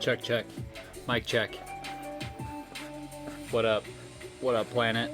Check, check. Mic check. What up? What up, planet?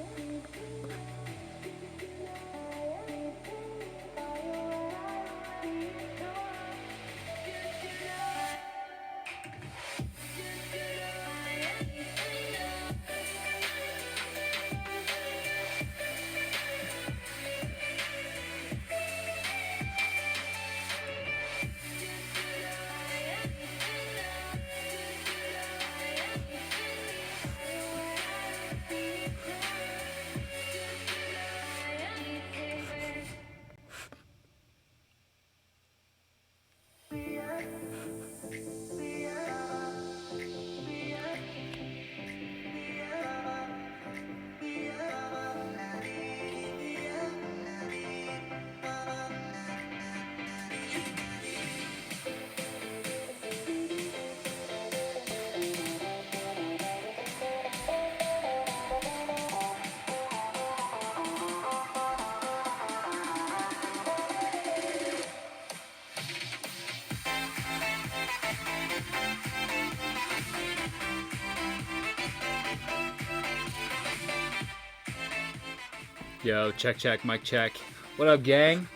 Yo, check, check, mic check. What up, gang?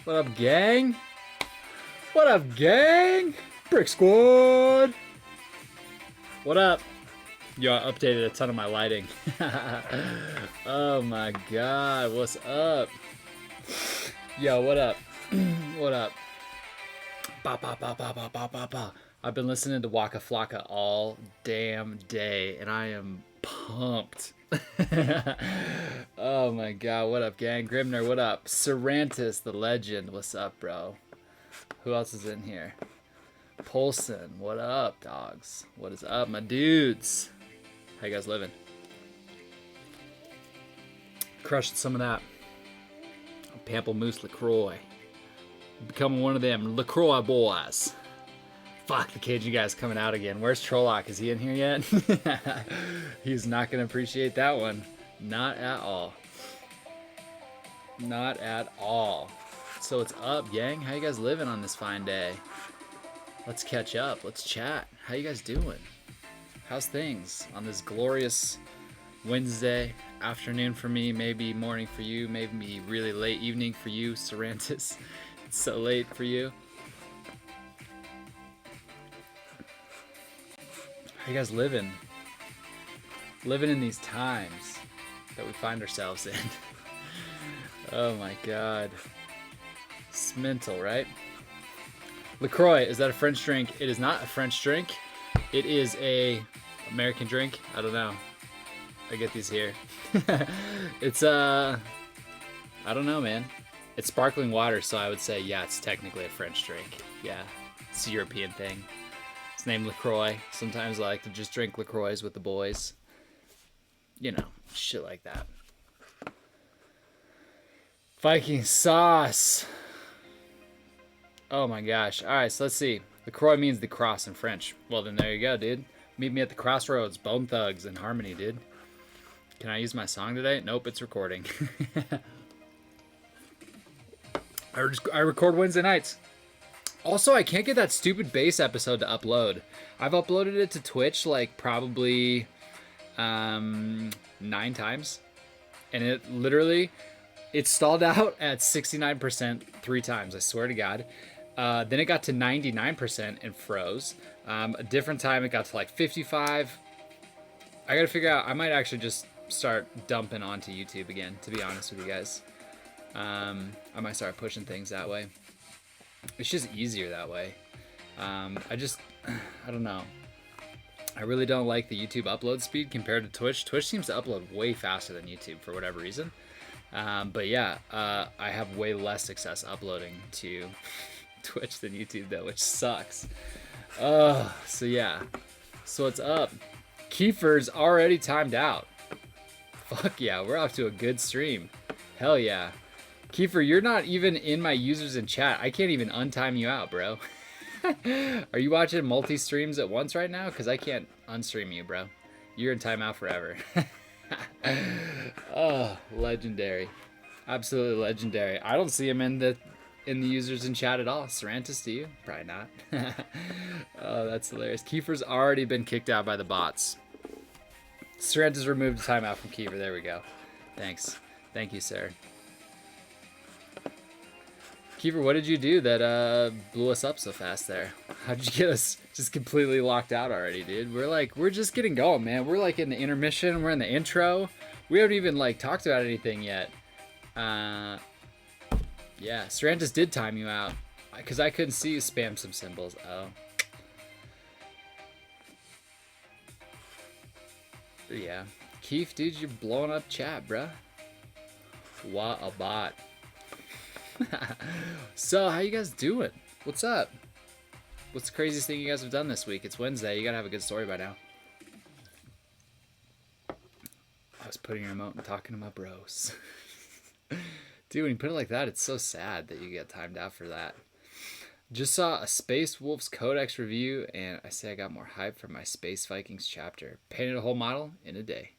What up, gang? What up, gang? Brick Squad! What up? Yo, I updated a ton of my lighting. Oh my god, what's up? Yo, what up? What up? Ba, ba, ba, ba, ba, ba, ba, ba. I've been listening to Waka Flocka all damn day, and I am pumped. Oh my god, what up, gang? Grimner, what up? Serantis, the legend, what's up, bro? Who else is in here? Polson, what up, dogs? What is up, my dudes? How you guys living? Crushed some of that Pamplemousse LaCroix. Becoming one of them LaCroix boys. Fuck, the Cajun guy's coming out again. Where's Trolloc? Is he in here yet? He's not going to appreciate that one. Not at all. Not at all. So what's up, gang? How you guys living on this fine day? Let's catch up. Let's chat. How you guys doing? How's things on this glorious Wednesday afternoon for me? Maybe morning for you. Maybe really late evening for you, Serantis. It's so late for you. How you guys living? Living in these times that we find ourselves in. Oh my god. It's mental, right? LaCroix, is that a French drink? It is not a French drink. It is a American drink. I don't know. I get these here. It's I don't know, man. It's sparkling water, so I would say, yeah, it's technically a French drink. Yeah, it's a European thing. It's named LaCroix. Sometimes I like to just drink LaCroix with the boys. You know, shit like that. Viking sauce. Oh my gosh. Alright, so let's see. LaCroix means the cross in French. Well, then there you go, dude. Meet me at the crossroads. Bone Thugs in Harmony, dude. Can I use my song today? Nope, it's recording. I record Wednesday nights. Also, I can't get that stupid bass episode to upload. I've uploaded it to Twitch like probably 9 times. And it literally, it stalled out at 69% 3 times, I swear to God. Then it got to 99% and froze. A different time it got to like 55. I gotta figure out, I might actually just start dumping onto YouTube again, to be honest with you guys. I might start pushing things that way. It's just easier that way. I don't know. I really don't like the YouTube upload speed compared to Twitch. Twitch seems to upload way faster than YouTube for whatever reason. But yeah, I have way less success uploading to Twitch than YouTube though, which sucks. So yeah. So what's up? Kiefer's already timed out. Fuck yeah, we're off to a good stream. Hell yeah. Kiefer, you're not even in my users in chat. I can't even untime you out, bro. Are you watching multi-streams at once right now? Because I can't unstream you, bro. You're in timeout forever. Oh, legendary. Absolutely legendary. I don't see him in in the users in chat at all. Sarantis, do you? Probably not. Oh, that's hilarious. Kiefer's already been kicked out by the bots. Sarantis removed a timeout from Kiefer. There we go. Thanks. Thank you, sir. Kiefer, what did you do that blew us up so fast there? How'd you get us just completely locked out already, dude? We're just getting going, man. We're like in the intermission. We're in the intro. We haven't even like talked about anything yet. Yeah, Sarantis did time you out because I couldn't see you spam some symbols. Oh. Yeah. Keith, dude, you're blowing up chat, bruh. What a bot. So, how you guys doing? What's up? What's the craziest thing you guys have done this week? It's Wednesday. You gotta have a good story by now. I was putting your emote and talking to my bros. Dude, when you put it like that, it's so sad that you get timed out for that. Just saw a Space Wolves Codex review, and I say I got more hype from my Space Vikings chapter. Painted a whole model in a day.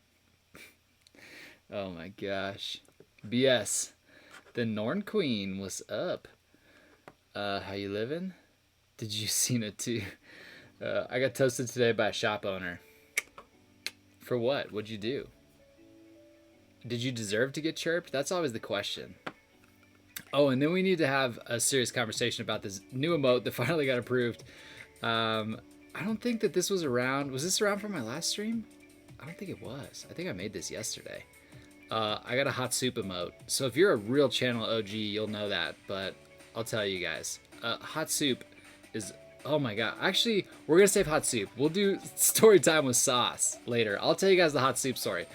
Oh my gosh. BS. The Norn Queen, what's up? How you living? Did you seen it too? I got toasted today by a shop owner. For what? What'd you do? Did you deserve to get chirped? That's always the question. Oh, and then we need to have a serious conversation about this new emote that finally got approved. I don't think that this was around. Was this around for my last stream? I don't think it was. I think I made this yesterday. I got a hot soup emote. So if you're a real channel OG, you'll know that. But I'll tell you guys, hot soup is, oh my god. Actually, we're going to save hot soup. We'll do story time with sauce later. I'll tell you guys the hot soup story.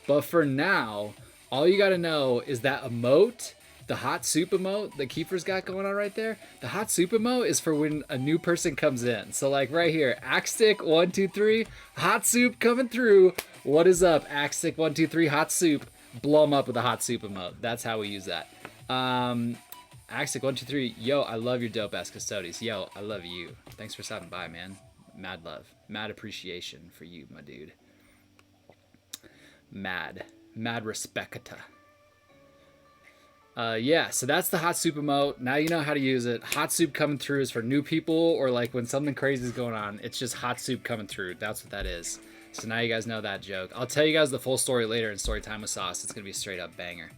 But for now, all you got to know is that emote, the hot soup emote that Kiefer's got going on right there, the hot soup emote is for when a new person comes in. So like right here, Axstick 123, hot soup coming through. What is up, Axstick 123, hot soup? Blow them up with a hot soup emote. That's how we use that. Axtic123, yo, I love your dope ass custodies. Yo, I love you. Thanks for stopping by, man. Mad love. Mad appreciation for you, my dude. Mad respecta. Yeah, so that's the hot soup emote. Now you know how to use it. Hot soup coming through is for new people or like when something crazy is going on. It's just hot soup coming through. That's what that is. So now you guys know that joke. I'll tell you guys the full story later in Story Time with Sauce. It's going to be a straight up banger.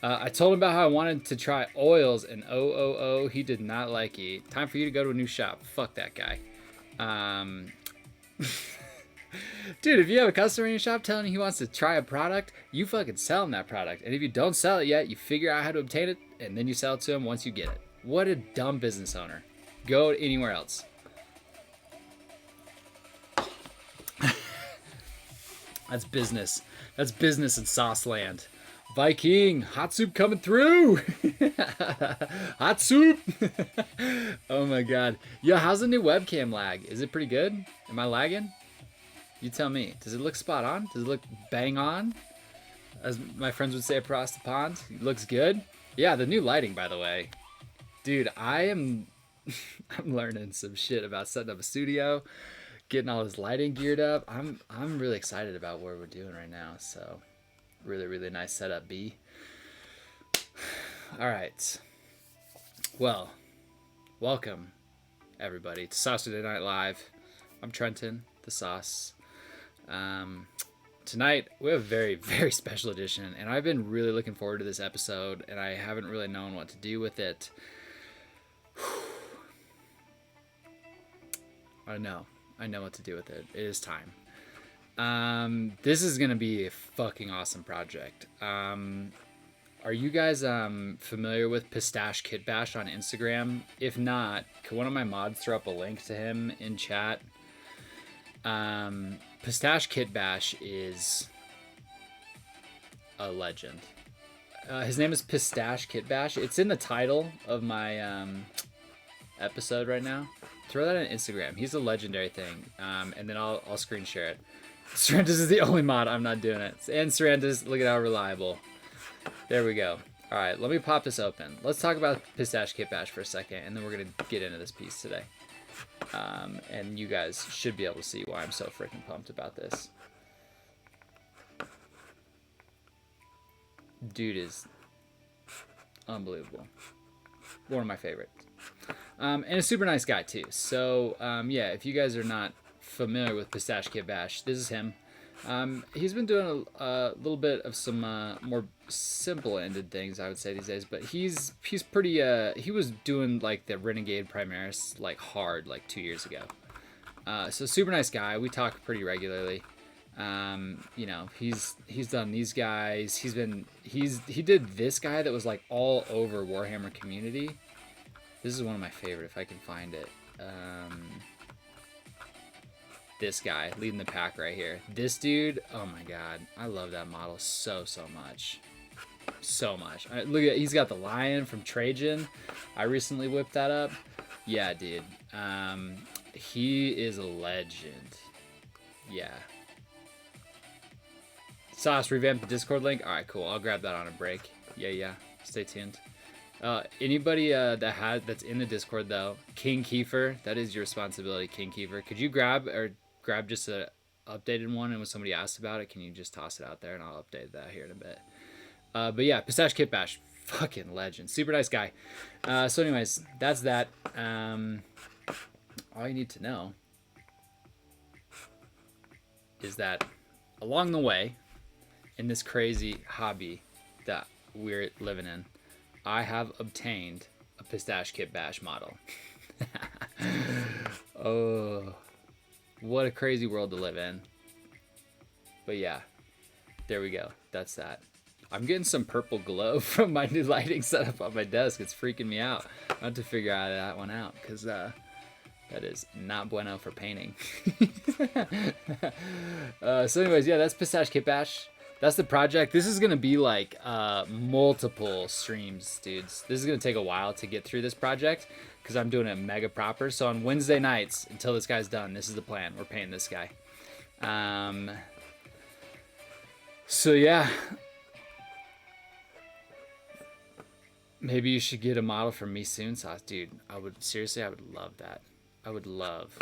I told him about how I wanted to try oils, and he did not like it. Time for you to go to a new shop. Fuck that guy. Dude, if you have a customer in your shop telling you he wants to try a product, you fucking sell him that product. And if you don't sell it yet, you figure out how to obtain it, and then you sell it to him once you get it. What a dumb business owner. Go anywhere else. That's business. That's business in Sauce Land. Viking, hot soup coming through. Hot soup. Oh my god. Yo, how's the new webcam lag? Is it pretty good? Am I lagging? You tell me. Does it look spot on? Does it look bang on? As my friends would say across the pond. It looks good. Yeah, the new lighting, by the way. Dude, I'm learning some shit about setting up a studio, getting all this lighting geared up. I'm really excited about what we're doing right now. So really nice setup, B. All right. Well, welcome everybody to Saucerday Night Live. I'm Trenton, the Sauce. Tonight we have a very special edition, and I've been really looking forward to this episode, and I haven't really known what to do with it. I know what to do with it. It is time. This is gonna be a fucking awesome project. Are you guys familiar with Pistache Kitbash on Instagram? If not, can one of my mods throw up a link to him in chat? Pistache Kitbash is a legend. His name is Pistache Kitbash. It's in the title of my episode right now. Throw that on Instagram. He's a legendary thing. And then I'll screen share it. Sarantis is the only mod. I'm not doing it. And Sarantis, look at how reliable. There we go. All right, let me pop this open. Let's talk about Pistache Kitbash for a second, and then we're going to get into this piece today. And you guys should be able to see why I'm so freaking pumped about this. Dude is unbelievable. one of my favorites. And a super nice guy too. So yeah, if you guys are not familiar with Pistache Kitbash, this is him. He's been doing a little bit of some more simple-ended things, I would say, these days. But he's pretty. He was doing like the Renegade Primaris like hard like 2 years ago. So super nice guy. We talk pretty regularly. You know, he's done these guys. He did this guy that was like all over Warhammer Community. This is one of my favorite if I can find it. This guy leading the pack right here. This dude, oh my god, I love that model so much. So much. Look at, he's got the lion from Trajan. I recently whipped that up. Yeah, dude. He is a legend. Yeah. Sauce, revamp the Discord link. All right, cool. I'll grab that on a break. Yeah. Stay tuned. Anybody that's in the Discord though, King Kiefer, that is your responsibility, King Kiefer. Could you grab just a updated one, and when somebody asks about it, can you just toss it out there and I'll update that here in a bit. But yeah, Pistache Kitbash, fucking legend, super nice guy. So anyways, that's that. All you need to know is that along the way in this crazy hobby that we're living in, I have obtained a Pistache Kitbash model. Oh, what a crazy world to live in. But yeah, there we go. That's that. I'm getting some purple glow from my new lighting setup on my desk. It's freaking me out. I have to figure that one out because that is not bueno for painting. So anyways, yeah, that's Pistache Kitbash. That's the project. This is going to be like multiple streams, dudes. This is going to take a while to get through this project because I'm doing it mega proper. So on Wednesday nights, until this guy's done, this is the plan. We're painting this guy. So yeah. Maybe you should get a model from me soon, Sauce. Dude, I would love that. I would love.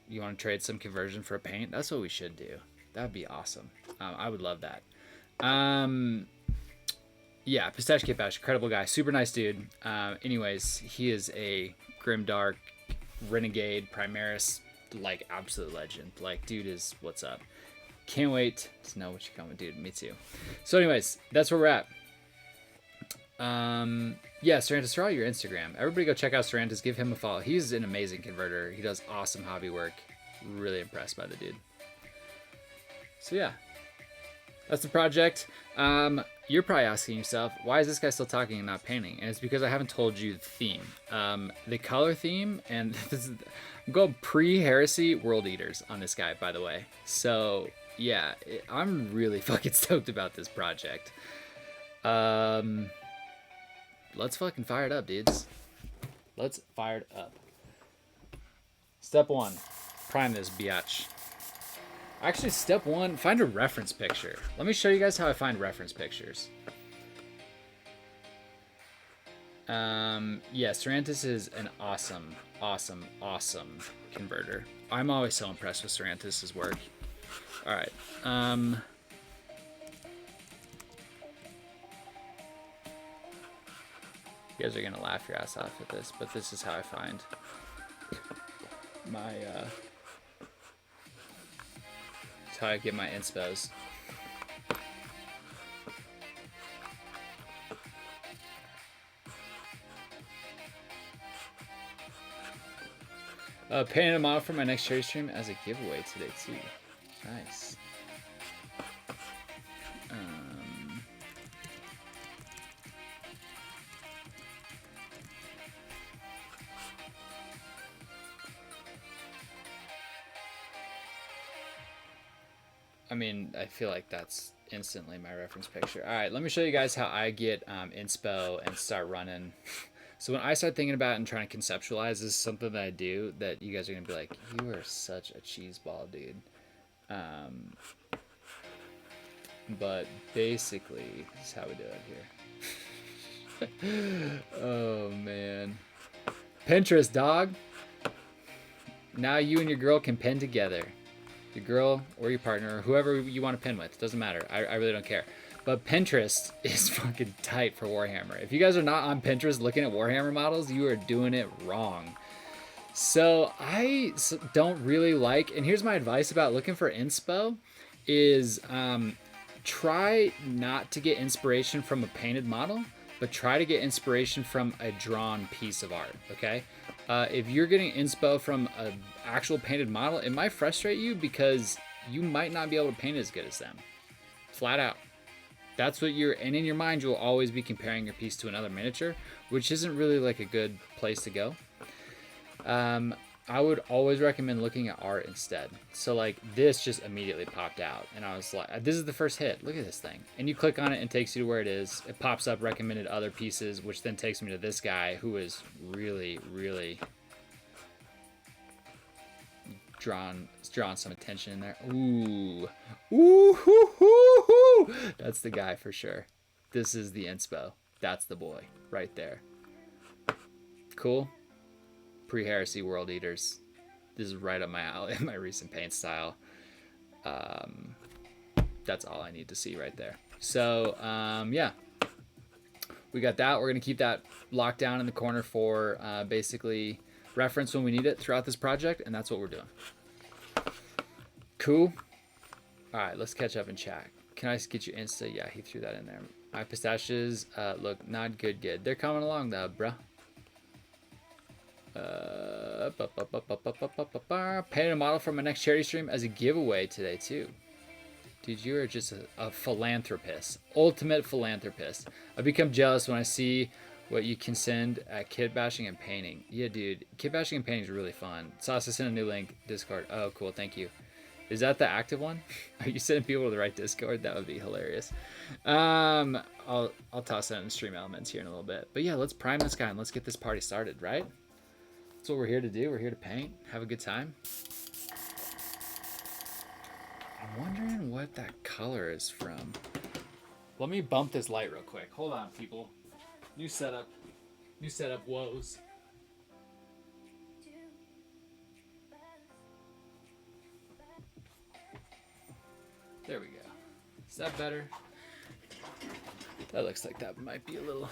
You want to trade some conversion for a paint? That's what we should do. That would be awesome. I would love that. Yeah, Pistache Kitbash, incredible guy, super nice dude. Anyways, he is a Grimdark Renegade Primaris, like absolute legend. Like, dude is what's up. Can't wait to know what you're coming, dude. Me too. So, anyways, that's where we're at. Yeah, Sarantis, throw out your Instagram. Everybody go check out Sarantis. Give him a follow. He's an amazing converter. He does awesome hobby work. Really impressed by the dude. So yeah, that's the project. You're probably asking yourself, why is this guy still talking and not painting? And it's because I haven't told you the theme. The color theme, and this is, I'm going pre-Heresy World Eaters on this guy, by the way. So yeah, I'm really fucking stoked about this project. Let's fucking fire it up, dudes. Let's fire it up. Step 1, prime this biatch. Actually, step 1, find a reference picture. Let me show you guys how I find reference pictures. Yeah, Sarantis is an awesome converter. I'm always so impressed with Sarantis' work. All right. You guys are gonna laugh your ass off at this, but this is how I find my it's how I get my inspos. Painted a model for my next charity stream as a giveaway today too. Nice. I mean, I feel like that's instantly my reference picture. All right, let me show you guys how I get inspo and start running. So when I start thinking about it and trying to conceptualize, this is something that I do that you guys are going to be like, you are such a cheeseball, dude. But basically, this is how we do it here. Oh, man. Pinterest, dog. Now you and your girl can pen together. Your girl or your partner or whoever you want to pin with. Doesn't matter. I really don't care. But Pinterest is fucking tight for Warhammer. If you guys are not on Pinterest looking at Warhammer models, you are doing it wrong. So I don't really like, and here's my advice about looking for inspo, is try not to get inspiration from a painted model, but try to get inspiration from a drawn piece of art, okay? If you're getting inspo from an actual painted model, it might frustrate you because you might not be able to paint as good as them. Flat out. That's what and in your mind, you'll always be comparing your piece to another miniature, which isn't really like a good place to go. I would always recommend looking at art instead. So like this just immediately popped out and I was like, this is the first hit. Look at this thing. And you click on it and it takes you to where it is. It pops up recommended other pieces, which then takes me to this guy who is really, really drawn some attention in there. Ooh. Ooh, hoo, hoo, hoo. That's the guy for sure. This is the inspo. That's the boy right there. Cool. Pre-heresy world eaters. This is right up my alley in my recent paint style. That's all I need to see right there. So yeah, we got that. We're gonna keep that locked down in the corner for basically reference when we need it throughout this project, and that's what we're doing. Cool. All right, let's catch up and chat. Can I just get you Insta? Yeah, he threw that in there. My pistaches look not good. They're coming along though, bruh. Painted a model for my next charity stream as a giveaway today too. Dude, you are just a philanthropist. Ultimate philanthropist. I become jealous when I see what you can send at kitbashing and painting. Yeah, dude. Kitbashing and painting is really fun. Sauce, send a new link. Discord. Oh, cool. Thank you. Is that the active one? Are you sending people to the right Discord? That would be hilarious. I'll toss that in the stream elements here in a little bit. But yeah, let's prime this guy and let's get this party started, right? That's what we're here to do. We're here to paint, have a good time. I'm wondering what that color is from. Let me bump this light real quick. Hold on, people. New setup woes. There we go. Is that better? That looks like that might be a little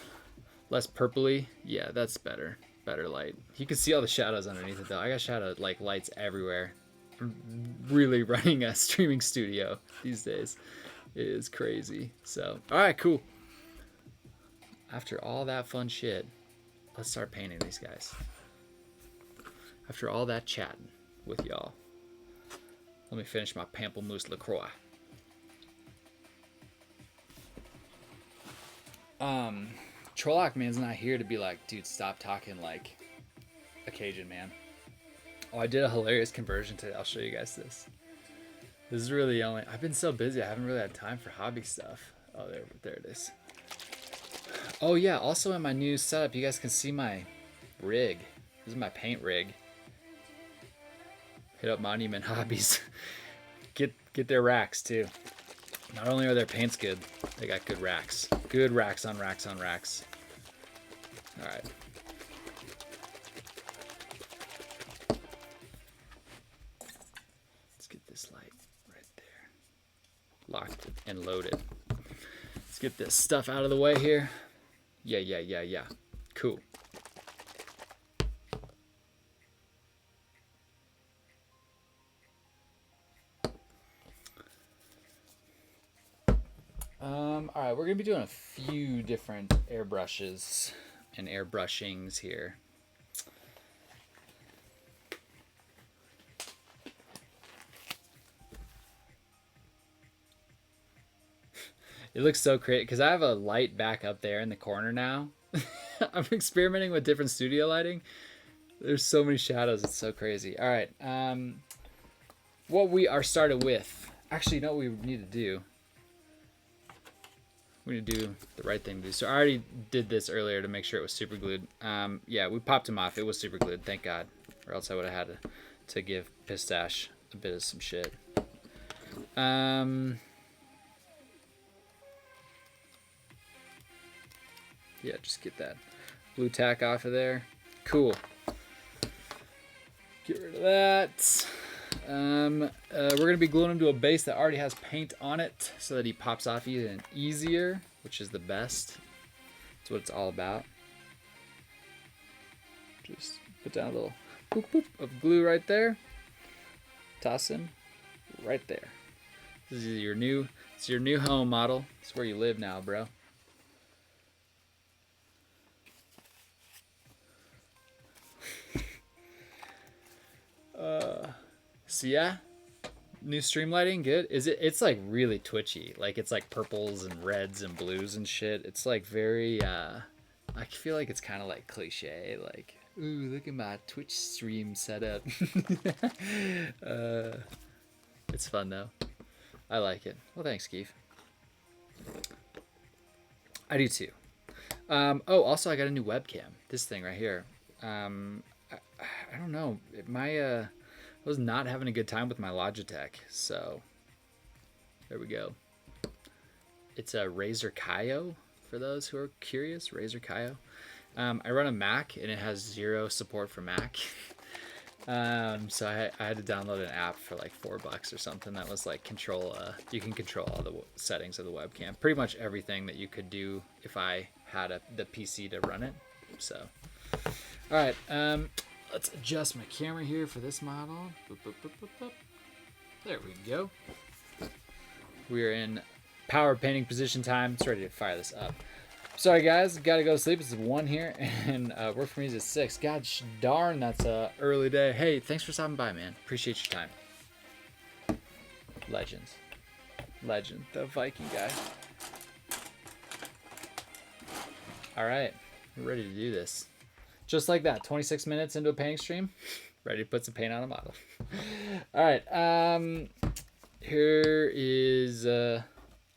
less purpley. Yeah, that's better. Better light. You can see all the shadows underneath it though. I got shadow like lights everywhere. I'm really running a streaming studio these days. It is crazy. So, all right, cool. After all that fun shit, let's start painting these guys. After all that chatting with y'all, let me finish my Pamplemousse LaCroix. Trolloc Man's not here to be like, dude, stop talking like a Cajun man. Oh, I did a hilarious conversion today. I'll show you guys this. This is really the only... I've been so busy. I haven't really had time for hobby stuff. Oh, there it is. Oh, yeah. Also in my new setup, you guys can see my rig. This is my paint rig. Hit up Monument Hobbies. Get their racks, too. Not only are their paints good, they got good racks. Good racks on racks on racks. All right. Let's get this light right there. Locked and loaded. Let's get this stuff out of the way here. Yeah. Cool. All right, we're gonna be doing a few different airbrushes and airbrushings here. It looks so great because I have a light back up there in the corner now. I'm experimenting with different studio lighting. There's so many shadows, it's so crazy. All right, what we are started with. Actually, you know what we need to do? We need to do the right thing to do. So I already did this earlier to make sure it was super glued. Yeah, we popped him off. It was super glued, thank God. Or else I would have had to give Pistache a bit of some shit. Yeah, just get that blue tack off of there. Cool. Get rid of that. We're gonna be gluing him to a base that already has paint on it, so that he pops off even easier, which is the best. That's what it's all about. Just put down a little boop boop of glue right there. Toss him right there. This is your new. It's your new home model. It's where you live now, bro. So yeah, new stream lighting, good. Is it? It's like really twitchy. Like it's like purples and reds and blues and shit. It's like very. I feel like it's kind of like cliche. Like, ooh, look at my Twitch stream setup. It's fun though. I like it. Well, thanks, Keith. I do too. Oh, also I got a new webcam. This thing right here. I don't know. I was not having a good time with my Logitech, so there we go. It's a Razer Kaio, for those who are curious. Razer Kaio. I run a Mac, and it has zero support for Mac. So I had to download an app for like $4 or something that was like you can control all the settings of the webcam. Pretty much everything that you could do if I had the PC to run it. So, all right. Let's adjust my camera here for this model. Boop, boop, boop, boop, boop. There we go. We're in power painting position time. It's ready to fire this up. Sorry guys, gotta go to sleep. It's 1 here, and work for me is at 6. God darn, that's a early day. Hey, thanks for stopping by, man. Appreciate your time. Legend, the Viking guy. All right, we're ready to do this. Just like that, 26 minutes into a painting stream, ready to put some paint on a model. All right, here is a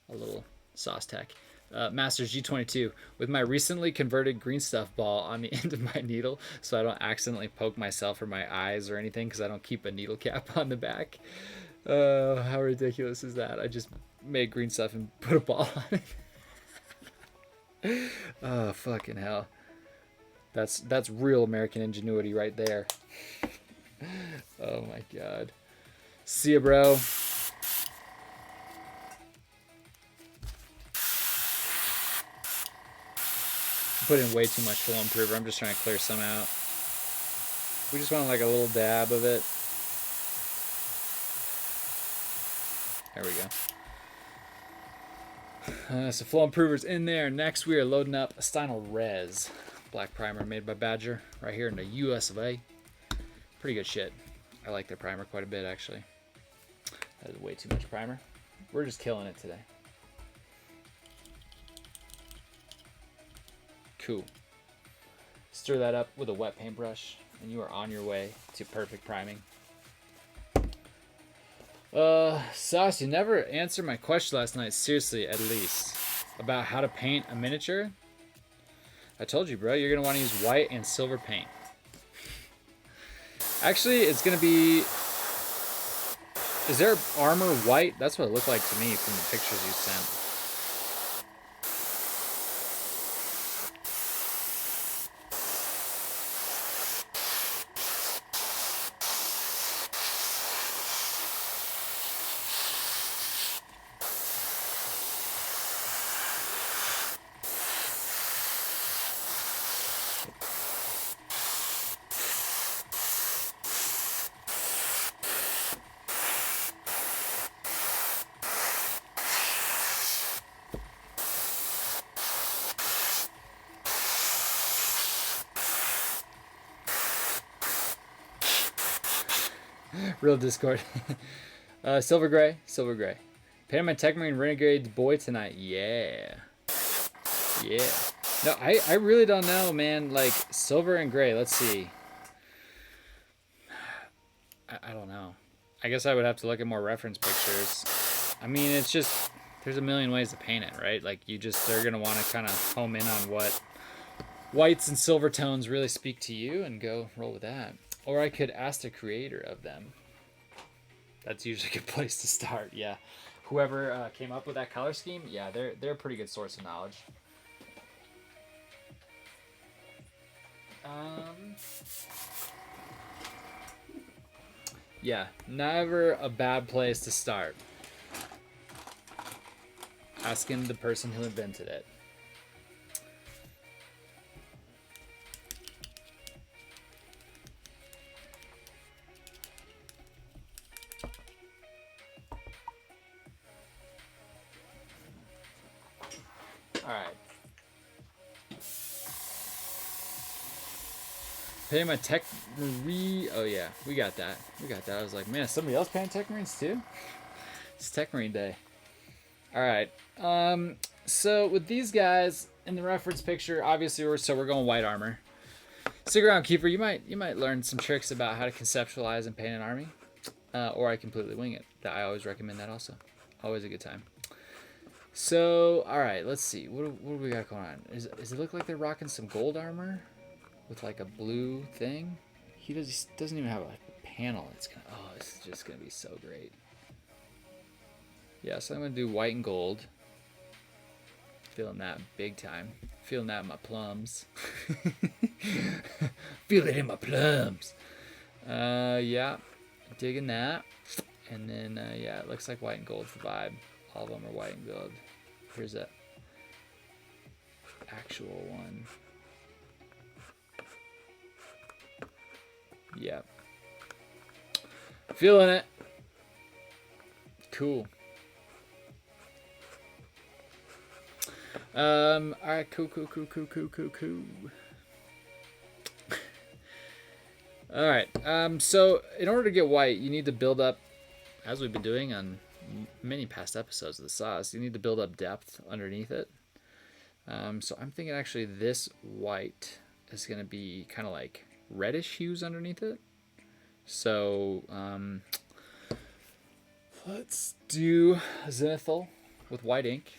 little sauce tech. Masters G22 with my recently converted green stuff ball on the end of my needle, so I don't accidentally poke myself or my eyes or anything, because I don't keep a needle cap on the back. How ridiculous is that? I just made green stuff and put a ball on it. Oh, fucking hell. That's real American ingenuity right there. Oh my god. See ya, bro. Put in way too much flow improver. I'm just trying to clear some out. We just want like a little dab of it. There we go. So flow improver's in there. Next we are loading up a Stynal Res black primer made by Badger right here in the US of A. Pretty good shit. I like their primer quite a bit actually. That is way too much primer. We're just killing it today. Cool. Stir that up with a wet paintbrush, and you are on your way to perfect priming. Sauce, you never answered my question last night, seriously, at least, about how to paint a miniature. I told you, bro, you're gonna want to use white and silver paint. Actually, it's gonna be... Is there armor white? That's what it looked like to me from the pictures you sent. Real Discord. Silver gray. Painted my Techmarine Renegade's boy tonight. Yeah. No, I really don't know, man. Like, silver and gray. Let's see. I don't know. I guess I would have to look at more reference pictures. I mean, it's just... There's a million ways to paint it, right? Like, they're going to want to kind of home in on what whites and silver tones really speak to you and go roll with that. Or I could ask the creator of them. That's usually a good place to start, yeah. Whoever came up with that color scheme, yeah, they're a pretty good source of knowledge. Yeah, never a bad place to start. Asking the person who invented it. All right. Pay my tech marine. Oh yeah, we got that. We got that. I was like, man, is somebody else paying tech marines too? It's tech marine day. All right. So with these guys in the reference picture, obviously we're going white armor. Stick around, Kiefer. You might learn some tricks about how to conceptualize and paint an army, or I completely wing it. I always recommend that also. Always a good time. So all right, let's see. What do we got going on? Does it look like they're rocking some gold armor with like a blue thing? He doesn't even have like a panel. It's gonna this is just gonna be so great. Yeah, so I'm gonna do white and gold. Feeling that big time. Feeling that in my plums. Feel it in my plums. Yeah, digging that. And then yeah, it looks like white and gold for vibe. All of them are white and gold. Here's a actual one. Yep. Feeling it. Cool. Alright, cool. Alright, so in order to get white, you need to build up, as we've been doing on many past episodes of the sauce, you need to build up depth underneath it. So I'm thinking actually this white is going to be kind of like reddish hues underneath it. So, let's do zenithal with white ink.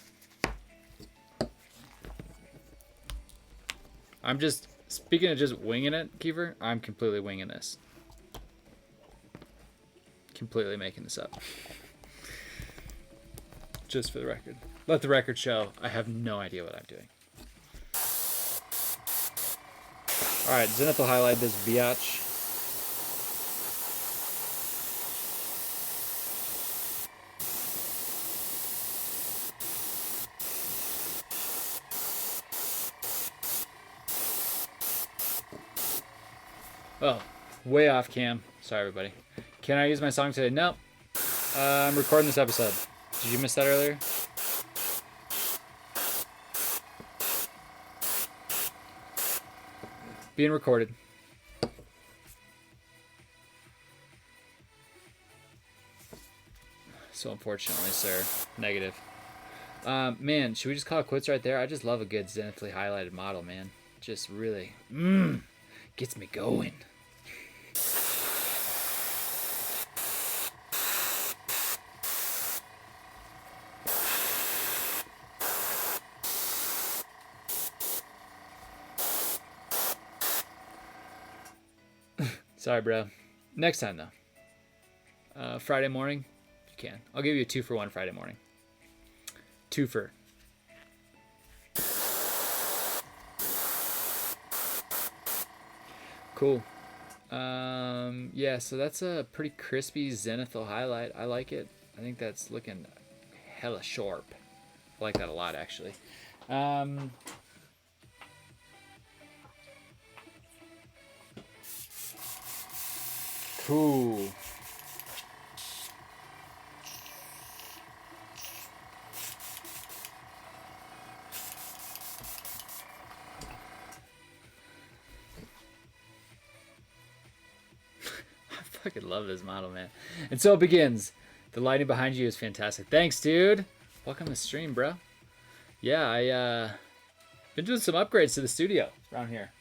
I'm just, speaking of just winging it, Kiefer, I'm completely winging this. Completely making this up. Just for the record. Let the record show, I have no idea what I'm doing. Alright, Zenith will highlight this biatch. Oh, way off cam. Sorry, everybody. Can I use my song today? No. I'm recording this episode. Did you miss that earlier? Being recorded. So unfortunately, sir. Negative. Man, should we just call it quits right there? I just love a good zenithally highlighted model, man. Just really, gets me going. Sorry, bro. Next time, though. Friday morning, if you can. I'll give you a 2-for-1 Friday morning. 2-for. Cool. Yeah, so that's a pretty crispy zenithal highlight. I like it. I think that's looking hella sharp. I like that a lot, actually. Cool. I fucking love this model, man. And so it begins. The lighting behind you is fantastic. Thanks, dude. Welcome to the stream, bro. Yeah, I been doing some upgrades to the studio around here.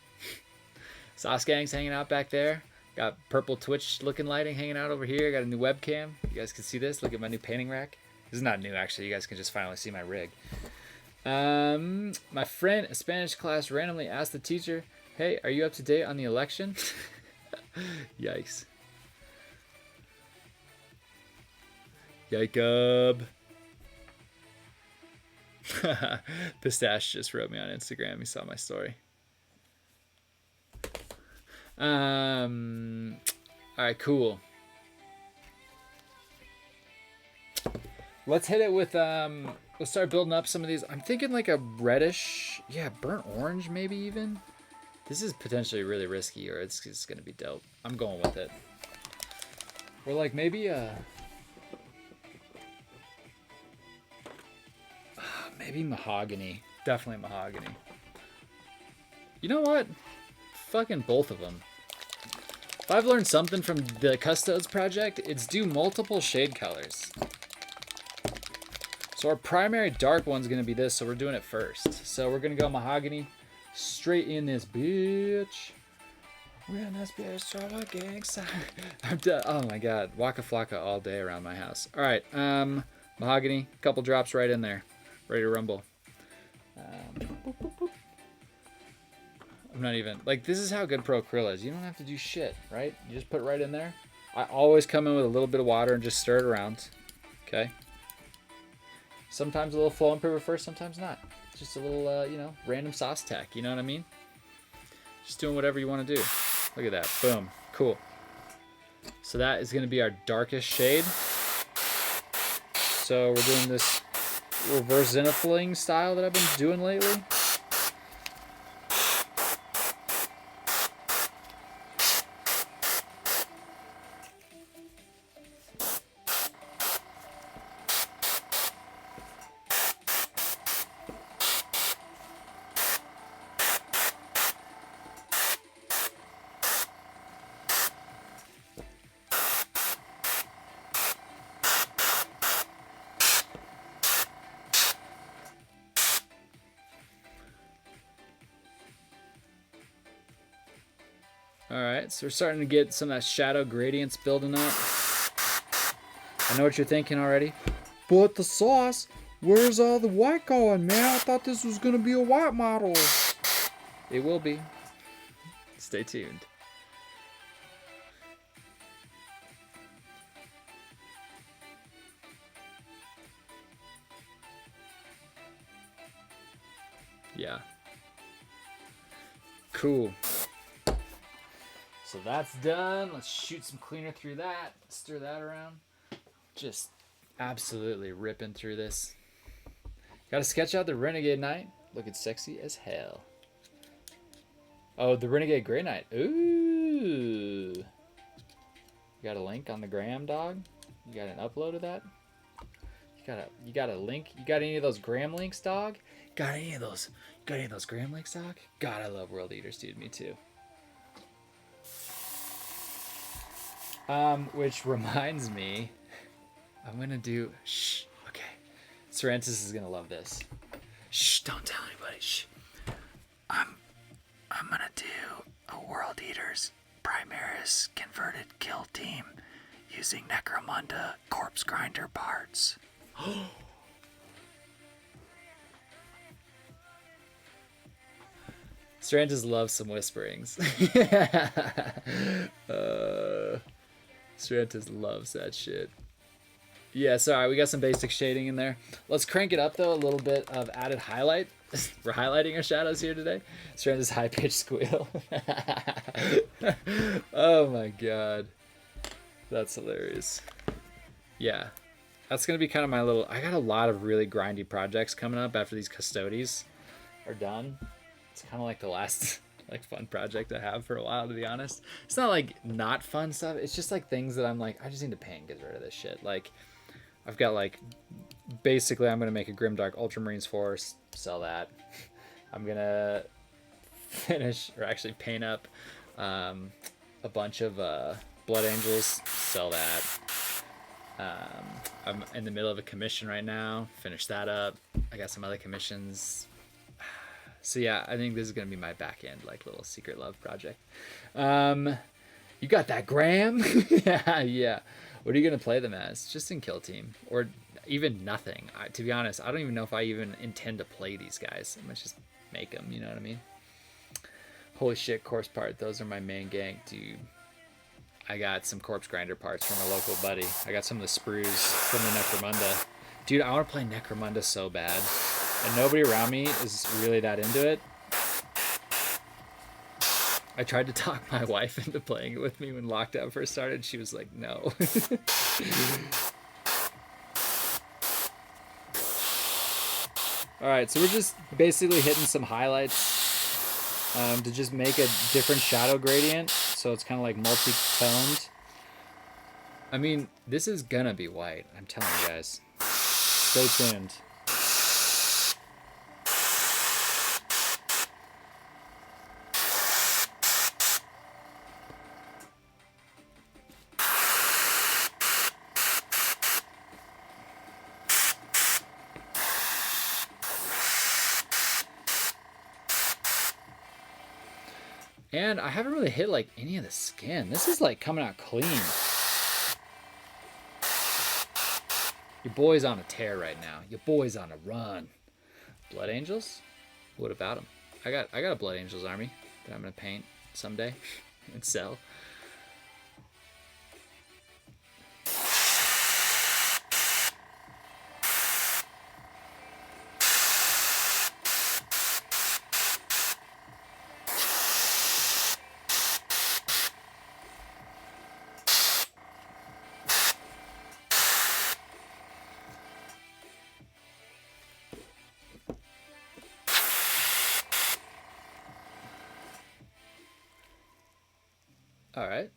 Sauce Gang's hanging out back there. Got purple Twitch looking lighting hanging out over here. Got a new webcam. You guys can see this. Look at my new painting rack. This is not new, actually. You guys can just finally see my rig. My friend, a Spanish class, randomly asked the teacher, "Hey, are you up to date on the election?" Yikes. Jacob. Pistache just wrote me on Instagram. He saw my story. All right, cool. Let's hit it with let's start building up some of these. I'm thinking like a reddish, yeah, burnt orange maybe even. This is potentially really risky, or it's just gonna be dope. I'm going with it. Or like maybe maybe mahogany. Definitely mahogany. You know what? Fucking both of them. If I've learned something from the Custodes project, it's do multiple shade colors. So our primary dark one's gonna be this, so we're doing it first. So we're gonna go mahogany straight in this bitch. We're in this bitch, trouble gang sign. I'm done. Oh my god, Waka Flocka all day around my house. All right, mahogany, couple drops right in there, ready to rumble. Boop, boop, boop. I'm not even like, this is how good Pro Krill is. You don't have to do shit, right? You just put it right in there. I always come in with a little bit of water and just stir it around. Okay. Sometimes a little flow improver first, sometimes not. It's just a little, you know, random sauce tech. You know what I mean? Just doing whatever you want to do. Look at that. Boom. Cool. So that is going to be our darkest shade. So we're doing this reverse zenithling style that I've been doing lately. Alright, so we're starting to get some of that shadow gradients building up. I know what you're thinking already. But the sauce, where's all the white going, man? I thought this was going to be a white model. It will be. Stay tuned. Yeah. Cool. So that's done. Let's shoot some cleaner through that. Stir that around. Just absolutely ripping through this. Gotta sketch out the Renegade Night. Looking sexy as hell. Oh, the Renegade Grey Knight. Ooh. You got a link on the gram, dog? You got an upload of that? You got a link? You got any of those gram links, dog? Got any of those gram links, dog? God, I love World Eaters, dude. Me too. Which reminds me, I'm gonna do, shh, okay. Sorrentis is gonna love this. Shh, don't tell anybody, shh. I'm gonna do a World Eaters Primaris converted kill team using Necromunda corpse grinder parts. Sorrentis loves some whisperings. Sorrentis loves that shit. Yeah, sorry, we got some basic shading in there. Let's crank it up, though, a little bit of added highlight. We're highlighting our shadows here today. Sorrentis high-pitched squeal. Oh, my God. That's hilarious. Yeah. That's going to be kind of my little... I got a lot of really grindy projects coming up after these Custodies are done. It's kind of like the last... like fun project I have for a while, to be honest. It's not like not fun stuff. It's just like things that I'm like, I just need to pay and get rid of this shit. Like I've got like, basically I'm going to make a Grimdark Ultramarines Force, sell that. I'm going to finish or actually paint up a bunch of Blood Angels, sell that. I'm in the middle of a commission right now. Finish that up. I got some other commissions. So yeah, I think this is gonna be my back end, like little secret love project. You got that, Graham? Yeah. What are you gonna play them as? Just in kill team, or even nothing? To be honest, I don't even know if I even intend to play these guys. I might just make them. You know what I mean? Holy shit, corpse part. Those are my main gank, dude. I got some corpse grinder parts from a local buddy. I got some of the sprues from the Necromunda. Dude, I want to play Necromunda so bad. And nobody around me is really that into it. I tried to talk my wife into playing it with me when lockdown first started. She was like, no. All right, so we're just basically hitting some highlights to just make a different shadow gradient, so it's kind of like multi-toned. I mean, this is gonna be white. I'm telling you guys. Stay tuned. And I haven't really hit like any of the skin. This is like coming out clean. Your boy's on a tear right now. Your boy's on a run. Blood Angels? What about them? I got a Blood Angels army that I'm gonna paint someday and sell. All right.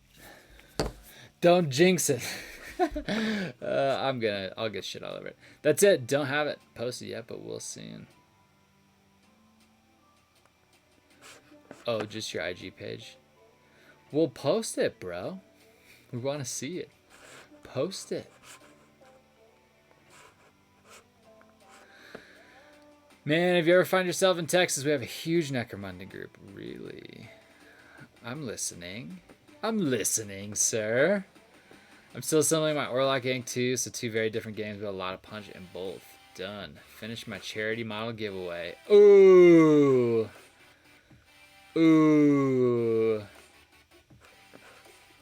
Don't jinx it. I'll get shit all over it. That's it. Don't have it posted yet, but we'll see. Oh, just your IG page. We'll post it, bro. We want to see it. Post it. Man, if you ever find yourself in Texas, we have a huge Necromunda group. Really? I'm listening. I'm listening, sir. I'm still assembling my Orlock gang too, so 2 very different games with a lot of punch in both. Done. Finished my charity model giveaway. Ooh. Ooh.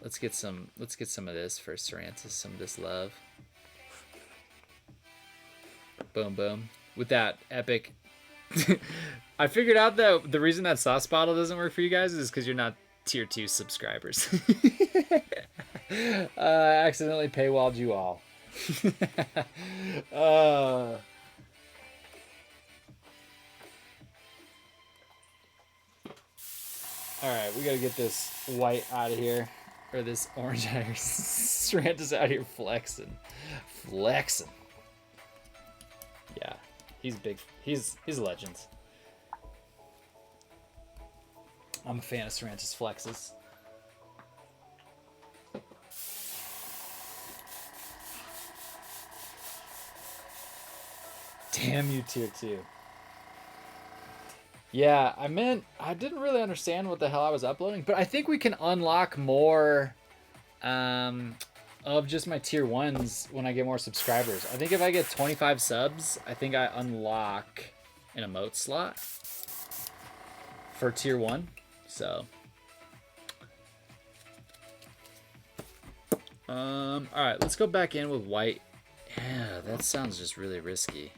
Let's get some of this for Cerantis, some of this love. Boom, boom. With that epic. I figured out that the reason that sauce bottle doesn't work for you guys is because you're not tier 2 subscribers. I accidentally paywalled you all. Alright, we gotta get this white out of here. Or this orange out of here. Cerantis out here flexing. Flexing. Yeah, he's big. He's a legend. I'm a fan of Cerantis flexes. Damn you, tier 2. Yeah, I didn't really understand what the hell I was uploading, but I think we can unlock more of just my tier 1s when I get more subscribers. I think if I get 25 subs, I think I unlock an emote slot for tier 1. So, all right, let's go back in with white. Yeah, that sounds just really risky.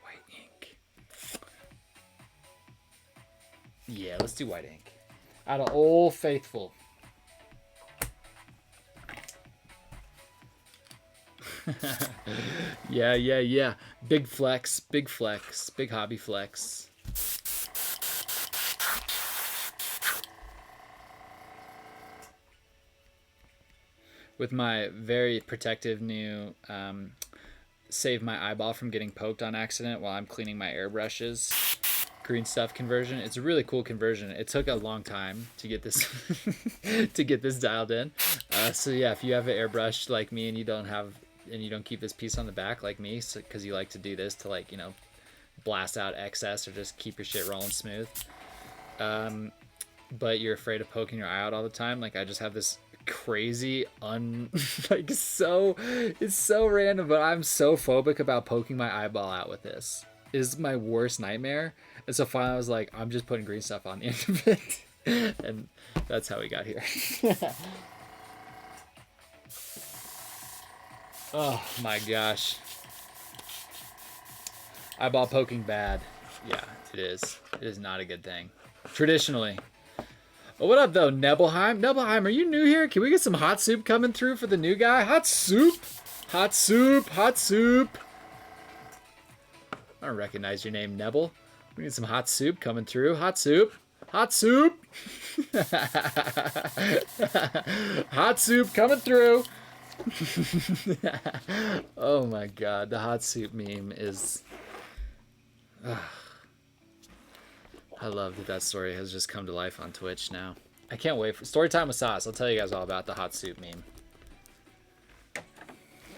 White ink. Yeah, let's do white ink. Out of Old Faithful. Yeah. Big flex, big hobby flex. With my very protective new save my eyeball from getting poked on accident while I'm cleaning my airbrushes green stuff conversion. It's a really cool conversion. It took a long time to get this to get this dialed in. So yeah, if you have an airbrush like me and you don't keep this piece on the back like me, because you like to do this to, like, you know, blast out excess or just keep your shit rolling smooth, but you're afraid of poking your eye out all the time, like I just have this crazy like, it's so random, but I'm so phobic about poking my eyeball out with this. It is my worst nightmare. And so finally I was like, I'm just putting green stuff on the end of it. And that's how we got here. Oh my gosh. Eyeball poking bad. Yeah, it is. It is not a good thing. Traditionally. Oh, what up though, Nebelheim? Nebelheim, are you new here? Can we get some hot soup coming through for the new guy? Hot soup? Hot soup, hot soup. I don't recognize your name, Nebel. We need some hot soup coming through. Hot soup. Hot soup. Hot soup coming through. Oh my god, the hot soup meme is... I love that story has just come to life on Twitch now. I can't wait for Storytime with Sauce. I'll tell you guys all about the hot soup meme.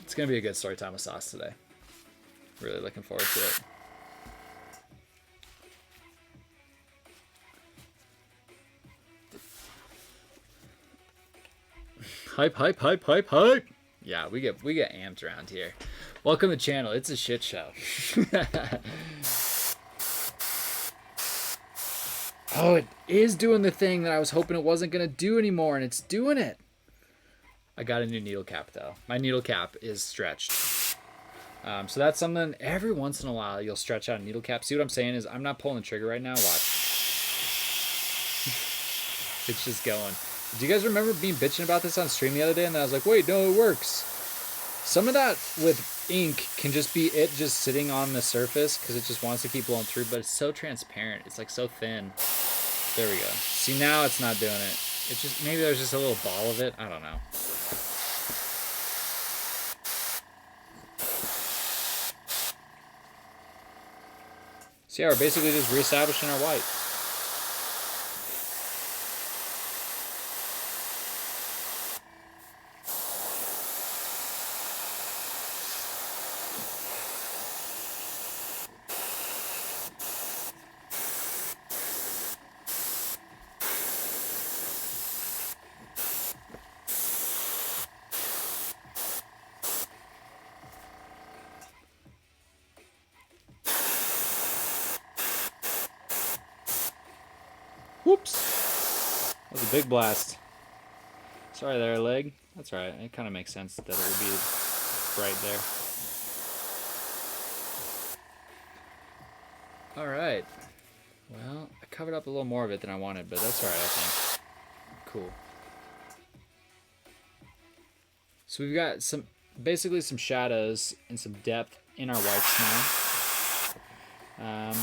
It's going to be a good Storytime with Sauce today. Really looking forward to it. Hype, hype, hype, hype, hype. Yeah, we get amped around here. Welcome to the channel. It's a shit show. Oh, it is doing the thing that I was hoping it wasn't going to do anymore, and it's doing it. I got a new needle cap, though. My needle cap is stretched. So that's something every once in a while you'll stretch out a needle cap. See what I'm saying is I'm not pulling the trigger right now. Watch. It's just going. Do you guys remember being bitching about this on stream the other day? And then I was like, wait, no, it works. Some of that with ink can just be it just sitting on the surface because it just wants to keep blowing through, but it's so transparent. It's like so thin. There we go. See, now it's not doing it. It just, maybe there's just a little ball of it. I don't know. So yeah, we're basically just reestablishing our white. Whoops. That was a big blast. Sorry there, leg. That's right. It kind of makes sense that it would be right there. All right. Well, I covered up a little more of it than I wanted, but that's all right, I think. Cool. So we've got basically some shadows and some depth in our whites now.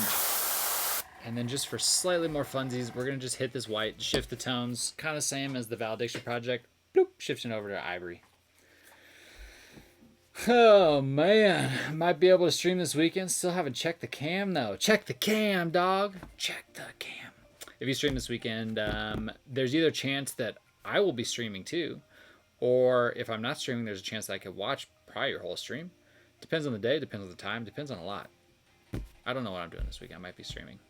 And then just for slightly more funsies, we're going to just hit this white, shift the tones, kind of same as the Valediction project. Bloop, shifting over to ivory. Oh, man. Might be able to stream this weekend. Still haven't checked the cam, though. Check the cam, dog. Check the cam. If you stream this weekend, there's either a chance that I will be streaming, too. Or if I'm not streaming, there's a chance that I could watch probably your whole stream. Depends on the day, depends on the time, depends on a lot. I don't know what I'm doing this weekend. I might be streaming.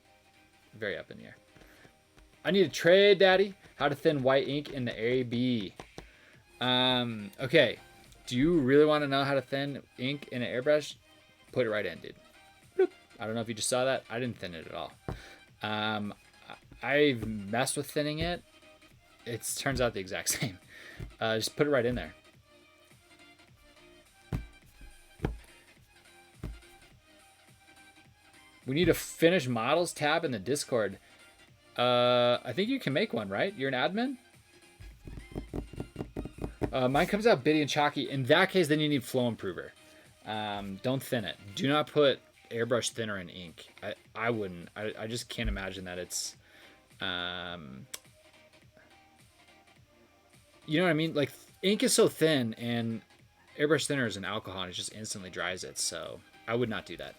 Very up in the air. I need a trade, daddy. How to thin white ink in the AB. Okay. Do you really want to know how to thin ink in an airbrush? Put it right in, dude. Bloop. I don't know if you just saw that. I didn't thin it at all. I've messed with thinning it. It turns out the exact same. Just put it right in there. We need a finish models tab in the Discord. I think you can make one, right? You're an admin? Mine comes out bitty and chalky. In that case, then you need flow improver. Don't thin it. Do not put airbrush thinner in ink. I wouldn't. I just can't imagine that it's... you know what I mean? Like, ink is so thin, and airbrush thinner is an alcohol, and it just instantly dries it. So I would not do that.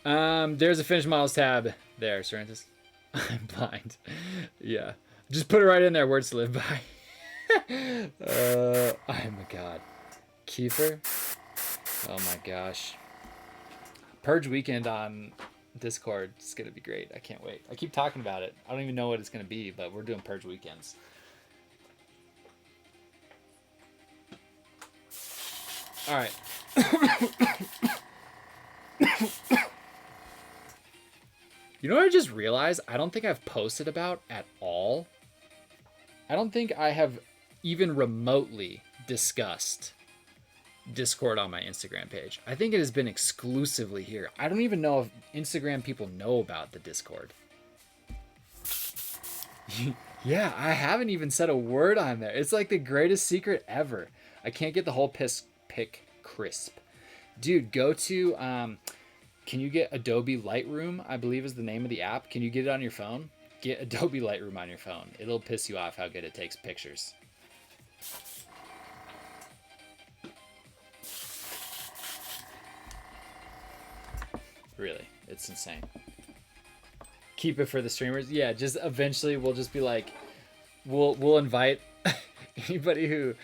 There's a finish models tab there, Serentus. I'm blind. Yeah. Just put it right in there, words to live by. Oh my god. Kiefer? Oh my gosh. Purge weekend on Discord is gonna be great. I can't wait. I keep talking about it. I don't even know what it's gonna be, but we're doing Purge weekends. Alright. You know what I just realized? I don't think I've posted about at all. I don't think I have even remotely discussed Discord on my Instagram page. I think it has been exclusively here. I don't even know if Instagram people know about the Discord. Yeah, I haven't even said a word on there. It's like the greatest secret ever. I can't get the whole pick crisp. Dude, go to... can you get Adobe Lightroom? I believe is the name of the app. Can you get it on your phone? Get Adobe Lightroom on your phone. It'll piss you off how good it takes pictures. Really, it's insane. Keep it for the streamers. Yeah, just eventually we'll just be like, we'll invite anybody who,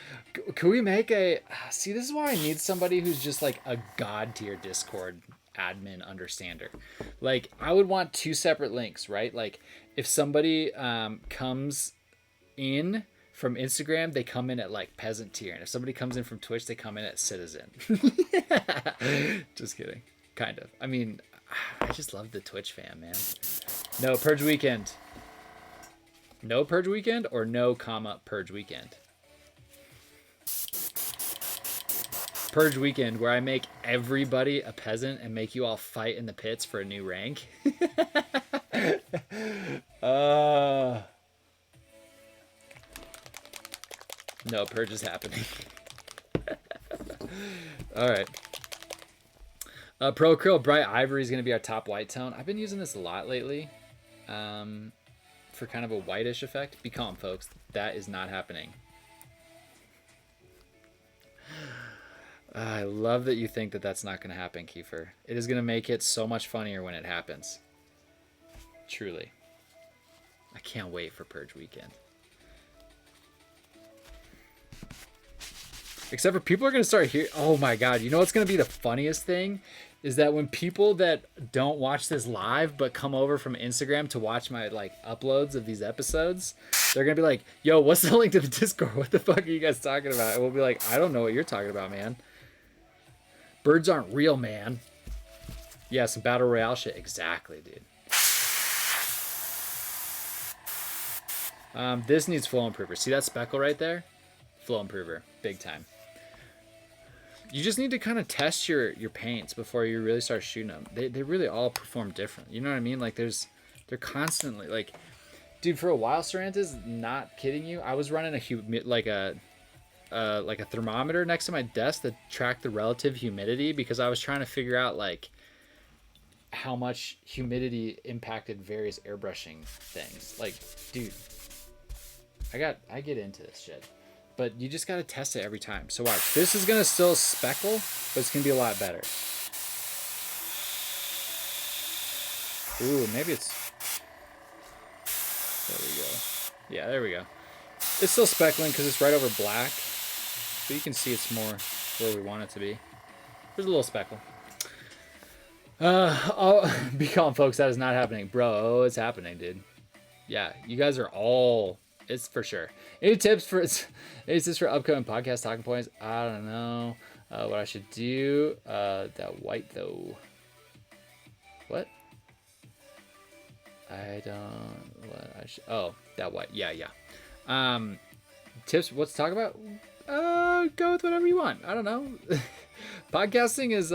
can we make a, see, this is why I need somebody who's just like a god tier Discord admin understander. Like, I would want 2 separate links, right? Like, if somebody comes in from Instagram, they come in at like peasant tier, and if somebody comes in from Twitch, they come in at citizen. Just kidding. Kind of. I mean, I just love the Twitch fam, man. No Purge Weekend. No Purge Weekend or no comma Purge Weekend? Purge Weekend, where I make everybody a peasant and make you all fight in the pits for a new rank. No, Purge is happening. All right. Pro Krill Bright Ivory is going to be our top white tone. I've been using this a lot lately for kind of a whitish effect. Be calm, folks. That is not happening. I love that you think that that's not going to happen, Kiefer. It is going to make it so much funnier when it happens. Truly. I can't wait for Purge Weekend. Except for people are going to start here. Oh my God. You know what's going to be the funniest thing? Is that when people that don't watch this live but come over from Instagram to watch my like uploads of these episodes, they're going to be like, yo, what's the link to the Discord? What the fuck are you guys talking about? And we'll be like, I don't know what you're talking about, man. Birds aren't real, man. Yeah, some Battle Royale shit. Exactly, dude. This needs flow improver. See that speckle right there? Flow improver. Big time. You just need to kind of test your paints before you really start shooting them. They really all perform different. You know what I mean? Like they're constantly like, dude, for a while, Sarantas, not kidding you, I was running a thermometer next to my desk that tracked the relative humidity because I was trying to figure out like how much humidity impacted various airbrushing things. Like, dude, I get into this shit. But you just got to test it every time. So watch. This is going to still speckle, but it's going to be a lot better. Ooh, maybe it's... There we go. Yeah, there we go. It's still speckling because it's right over black. But you can see it's more where we want it to be. There's a little speckle. Be calm, folks. That is not happening. Bro, it's happening, dude. Yeah, you guys are all... It's for sure. Any tips for upcoming podcast talking points? I don't know what I should do. That white though. What? I don't. What I should. Oh, that white. Yeah. Tips. What to talk about? Go with whatever you want. I don't know. Podcasting is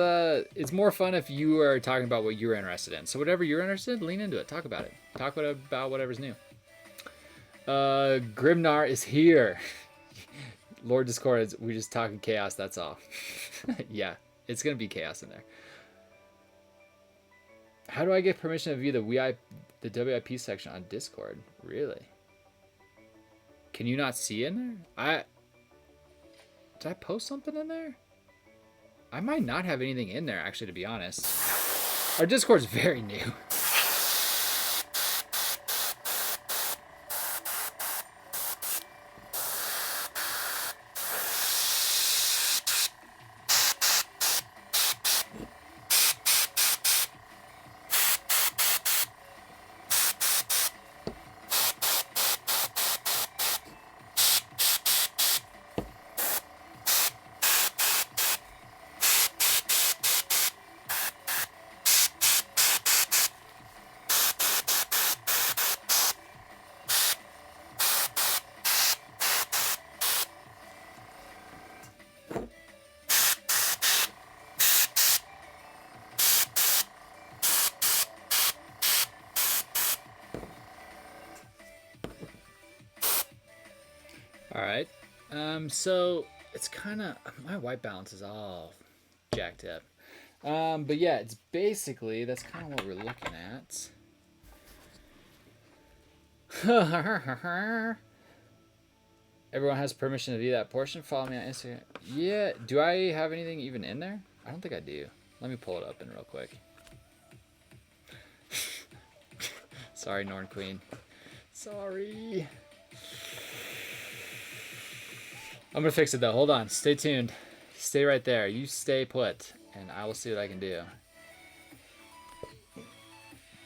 it's more fun if you are talking about what you're interested in. So whatever you're interested in, lean into it. Talk about it. Talk about whatever's new. Grimnar is here. Lord Discord, we just talking chaos, that's all. Yeah, it's gonna be chaos in there. How do I get permission to view the WIP section on Discord? Really? Can you not see in there? Did I post something in there? I might not have anything in there, actually, to be honest. Our Discord's very new. Alright, so it's kind of, my white balance is all jacked up. But yeah, it's basically, that's kind of what we're looking at. Everyone has permission to view that portion. Follow me on Instagram. Yeah, do I have anything even in there? I don't think I do. Let me pull it up in real quick. Sorry, Norn Queen. Sorry. I'm gonna fix it though. Hold on. Stay tuned. Stay right there. You stay put, and I will see what I can do.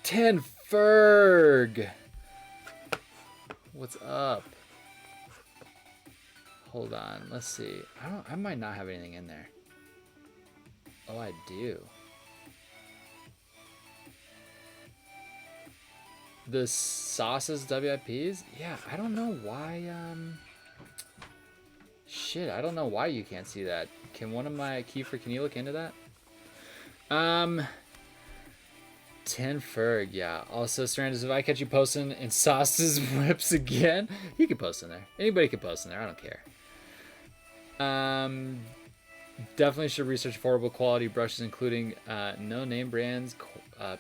10 Ferg. What's up? Hold on. Let's see. I might not have anything in there. Oh, I do. The sauces WIPs? Yeah, I don't know why, shit, I don't know why you can't see that. Can one of my Kiefer, can you look into that? 10 Ferg, yeah. Also, Stranders, if I catch you posting in sauces whips again, you can post in there. Anybody can post in there, I don't care. Definitely should research affordable quality brushes, including no name brands.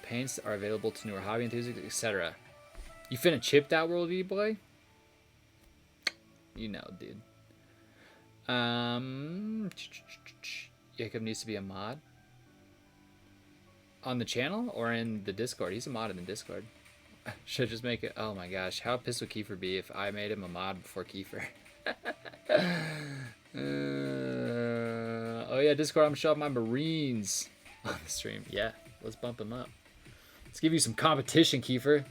Paints are available to newer hobby enthusiasts, etc. You finna chip that World V boy? You know, dude. Jacob needs to be a mod on the channel or in the Discord. He's a mod in the Discord. Should just make it. Oh my gosh, how pissed would Kiefer be if I made him a mod before Kiefer? Oh yeah, Discord. I'm gonna show off my Marines on the stream. Yeah, let's bump him up. Let's give you some competition, Kiefer.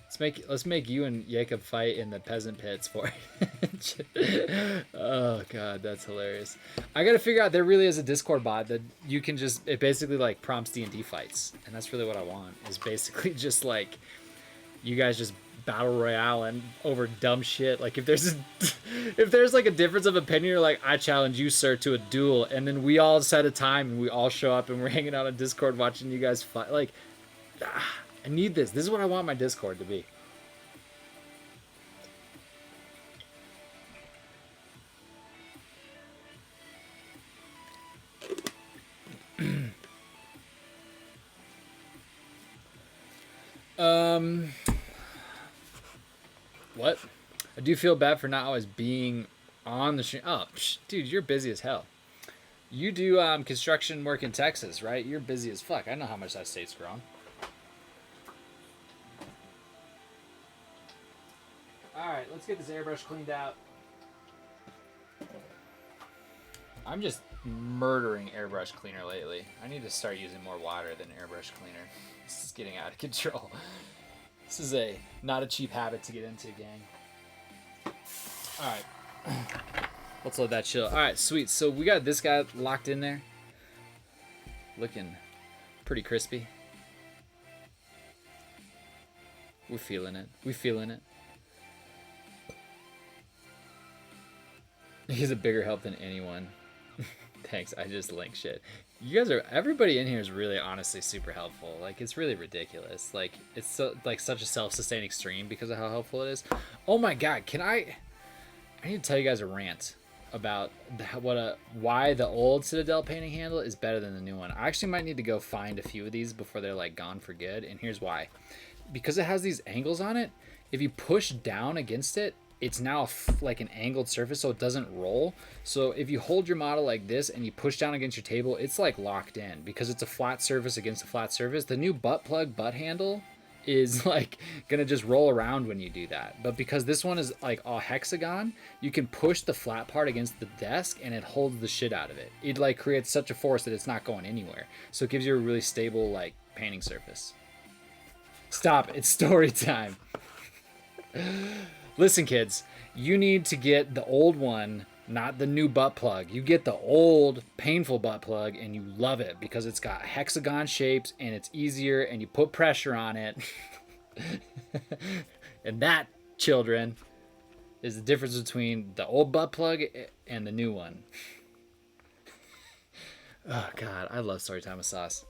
Let's make you and Jacob fight in the peasant pits for it. Oh god, that's hilarious. I gotta figure out, there really is a Discord bot that you can just, it basically like prompts D&D fights, and that's really what I want. Is basically just like you guys just battle royale and over dumb shit. Like if there's like a difference of opinion, you're like, I challenge you, sir, to a duel, and then we all set a time and we all show up and we're hanging out on Discord watching you guys fight. Like, I need this. This is what I want my Discord to be. What? I do feel bad for not always being on the stream. Oh, dude, you're busy as hell. You do construction work in Texas, right? You're busy as fuck. I know how much that state's grown. Alright, let's get this airbrush cleaned out. I'm just murdering airbrush cleaner lately. I need to start using more water than airbrush cleaner. This is getting out of control. This is not a cheap habit to get into, gang. Alright. Let's let that chill. Alright, sweet. So we got this guy locked in there. Looking pretty crispy. We're feeling it. We feeling it. He's a bigger help than anyone. Thanks, I just link shit. You guys are, everybody in here is really honestly super helpful. Like, it's really ridiculous. Like, it's so, like such a self-sustaining stream because of how helpful it is. Oh my god, I need to tell you guys a rant about why the old Citadel painting handle is better than the new one. I actually might need to go find a few of these before they're like gone for good, and here's why. Because it has these angles on it, if you push down against it, it's now like an angled surface, so it doesn't roll. So if you hold your model like this and you push down against your table, it's like locked in because it's a flat surface against a flat surface. The new butt plug butt handle is like gonna just roll around when you do that. But because this one is like a hexagon, you can push the flat part against the desk and it holds the shit out of it. It like creates such a force that it's not going anywhere. So it gives you a really stable like painting surface. Stop, it's story time. Listen, kids, you need to get the old one, not the new butt plug. You get the old painful butt plug and you love it because it's got hexagon shapes and it's easier and you put pressure on it. And that, children, is the difference between the old butt plug and the new one. Oh god, I love Storytime with Sauce.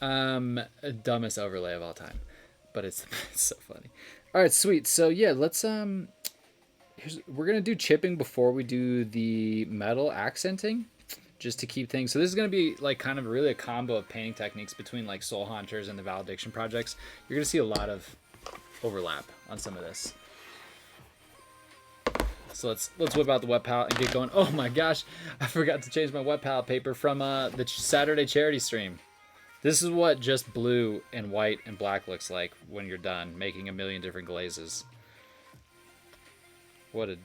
Dumbest overlay of all time, but it's so funny. All right, sweet. So yeah, let's we're gonna do chipping before we do the metal accenting, just to keep things. So this is going to be like kind of really a combo of painting techniques between like Soul Hunters and the Valediction projects. You're going to see a lot of overlap on some of this. So let's whip out the wet palette and get going. Oh my gosh, I forgot to change my wet palette paper from the Saturday charity stream. This is what just blue and white and black looks like when you're done making a million different glazes. What a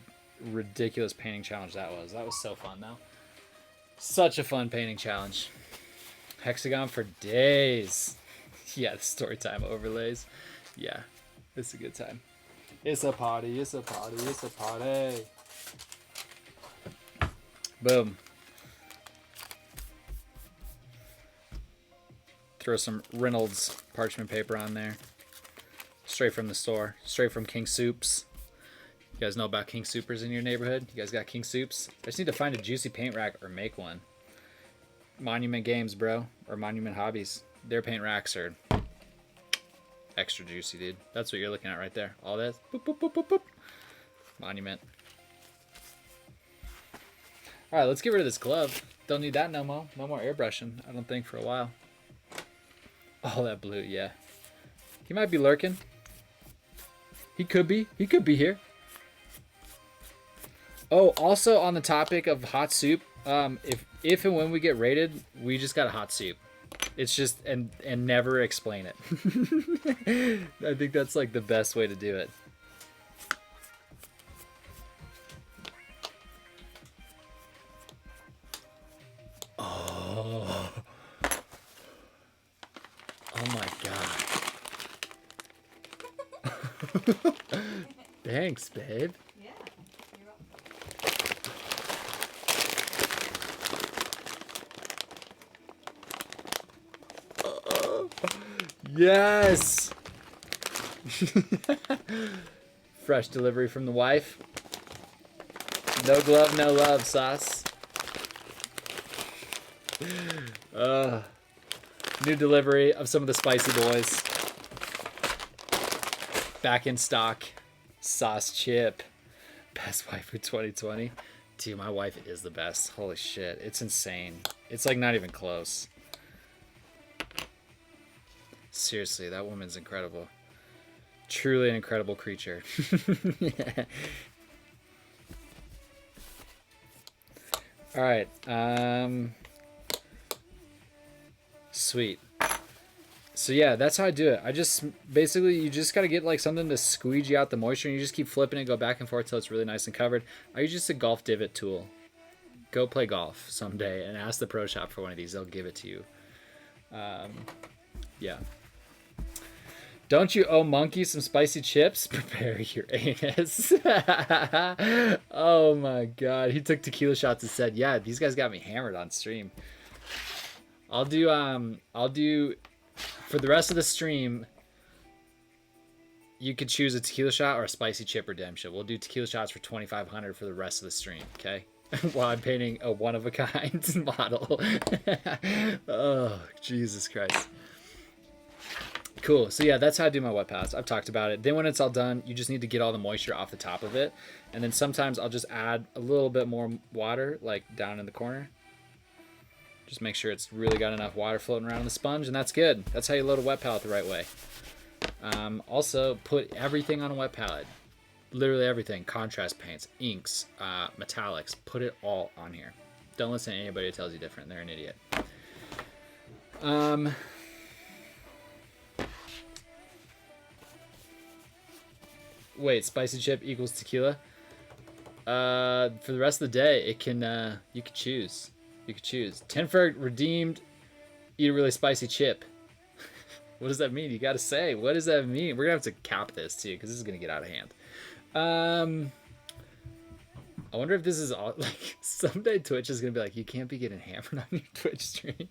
ridiculous painting challenge that was. That was so fun though. Such a fun painting challenge. Hexagon for days. Yeah, the story time overlays. Yeah, it's a good time. It's a party, it's a party, it's a party. Boom. Throw some Reynolds parchment paper on there. Straight from the store. Straight from King Soups. You guys know about King Supers in your neighborhood? You guys got King Soups? I just need to find a juicy paint rack or make one. Monument Games, bro. Or Monument Hobbies. Their paint racks are extra juicy, dude. That's what you're looking at right there. All this. Boop, boop, boop, boop, boop. Monument. Alright, let's get rid of this glove. Don't need that no more. No more airbrushing, I don't think, for a while. Oh, that blue, yeah. He might be lurking. He could be. He could be here. Oh, also on the topic of hot soup, if and when we get raided, we just got a hot soup. It's just, and never explain it. I think that's like the best way to do it. Oh. Oh my god. Thanks, babe. Yeah, you're welcome. Yes. Fresh delivery from the wife. No glove, no love, sauce. New delivery of some of the spicy boys. Back in stock. Sauce chip. Best waifu 2020. Dude, my wife is the best. Holy shit. It's insane. It's like not even close. Seriously, that woman's incredible. Truly an incredible creature. Yeah. Alright. Sweet. So yeah, that's how I do it. I just basically, you just gotta get like something to squeegee out the moisture, and you just keep flipping it, go back and forth till it's really nice and covered. I use just a golf divot tool. Go play golf someday and ask the pro shop for one of these. They'll give it to you. Yeah. Don't you owe Monkey some spicy chips? Prepare your anus. Oh my god. He took tequila shots and said, yeah, these guys got me hammered on stream. I'll do for the rest of the stream, you could choose a tequila shot or a spicy chip redemption. We'll do tequila shots for 2,500 for the rest of the stream, okay? While I'm painting a one-of-a-kind model. Oh, Jesus Christ. Cool. So yeah, that's how I do my wet palettes. I've talked about it. Then when it's all done, you just need to get all the moisture off the top of it. And then sometimes I'll just add a little bit more water, like down in the corner. Just make sure it's really got enough water floating around in the sponge, and that's good. That's how you load a wet palette the right way. Also, put everything on a wet palette. Literally everything. Contrast paints, inks, metallics. Put it all on here. Don't listen to anybody who tells you different. They're an idiot. Wait, spicy chip equals tequila? For the rest of the day, it can, you could choose. You could choose. Tenford redeemed, eat a really spicy chip. What does that mean? You gotta say. What does that mean? We're gonna have to cap this too, because this is gonna get out of hand. I wonder if this is all, like, someday Twitch is gonna be like, you can't be getting hammered on your Twitch stream.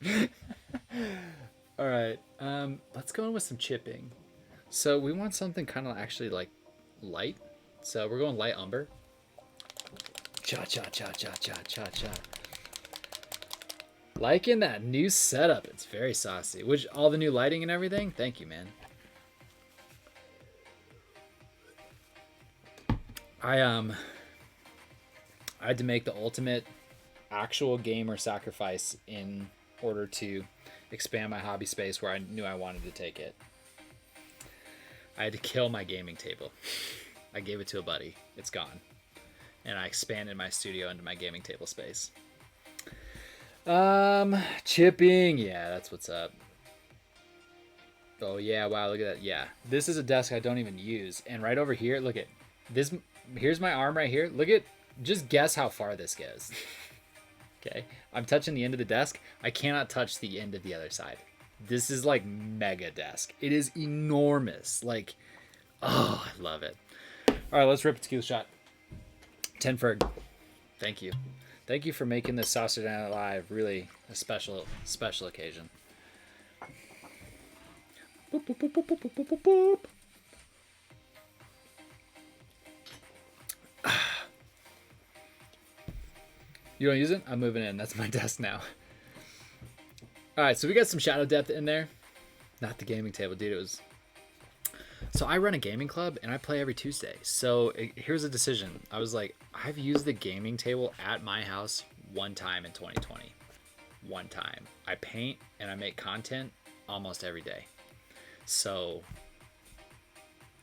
Alright, let's go in with some chipping. So we want something kind of actually like light. So we're going light umber. Cha cha cha cha cha cha cha. Liking that new setup. It's very saucy. Which, all the new lighting and everything? Thank you, man. I had to make the ultimate actual gamer sacrifice in order to expand my hobby space where I knew I wanted to take it. I had to kill my gaming table. I gave it to a buddy. It's gone. And I expanded my studio into my gaming table space. Chipping. Yeah, that's what's up. Oh yeah, wow, look at that. Yeah, this is a desk I don't even use. And right over here, look at this. Here's my arm right here. Look at, just guess how far this goes. Okay, I'm touching the end of the desk. I cannot touch the end of the other side. This is like mega desk. It is enormous. Like, oh, I love it. All right, let's rip a tequila shot. 10 Ferg. Thank you. Thank you for making this Saucerday Night Live really a special occasion. Boop, boop, boop, boop, boop, boop, boop, boop. You don't use it? I'm moving in. That's my desk now. All right, so we got some shadow depth in there. Not the gaming table, dude. It was... So I run a gaming club, and I play every Tuesday. So here's a decision. I was like, I've used the gaming table at my house one time in 2020. One time. I paint, and I make content almost every day. So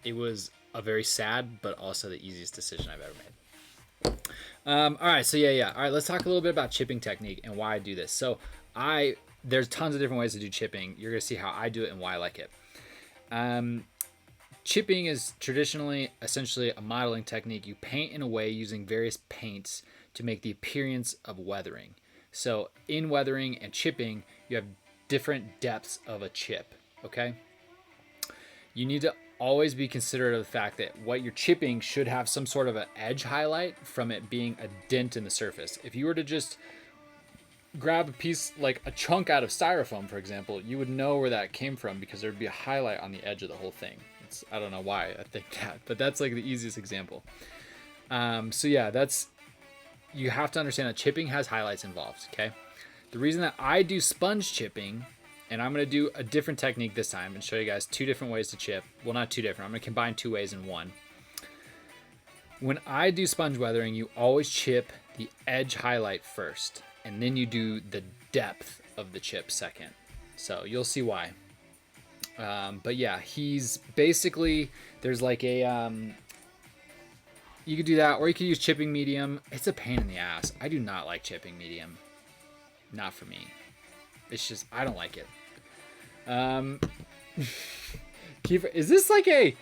it was a very sad, but also the easiest decision I've ever made. All right, so yeah. All right, let's talk a little bit about chipping technique and why I do this. So there's tons of different ways to do chipping. You're gonna see how I do it and why I like it. Chipping is traditionally, essentially a modeling technique. You paint in a way using various paints to make the appearance of weathering. So in weathering and chipping, you have different depths of a chip, okay? You need to always be considerate of the fact that what you're chipping should have some sort of an edge highlight from it being a dent in the surface. If you were to just grab a piece, like a chunk out of styrofoam, for example, you would know where that came from because there'd be a highlight on the edge of the whole thing. I don't know why I think that, but that's like the easiest example. So yeah, you have to understand that chipping has highlights involved, okay? The reason that I do sponge chipping, and I'm going to do a different technique this time and show you guys two different ways to chip. Well, not two different. I'm going to combine two ways in one. When I do sponge weathering, you always chip the edge highlight first, and then you do the depth of the chip second. So you'll see why. But yeah, he's basically, there's like a, you could do that, or you could use chipping medium. It's a pain in the ass. I do not like chipping medium. Not for me. It's just, I don't like it. Kiefer, is this like a...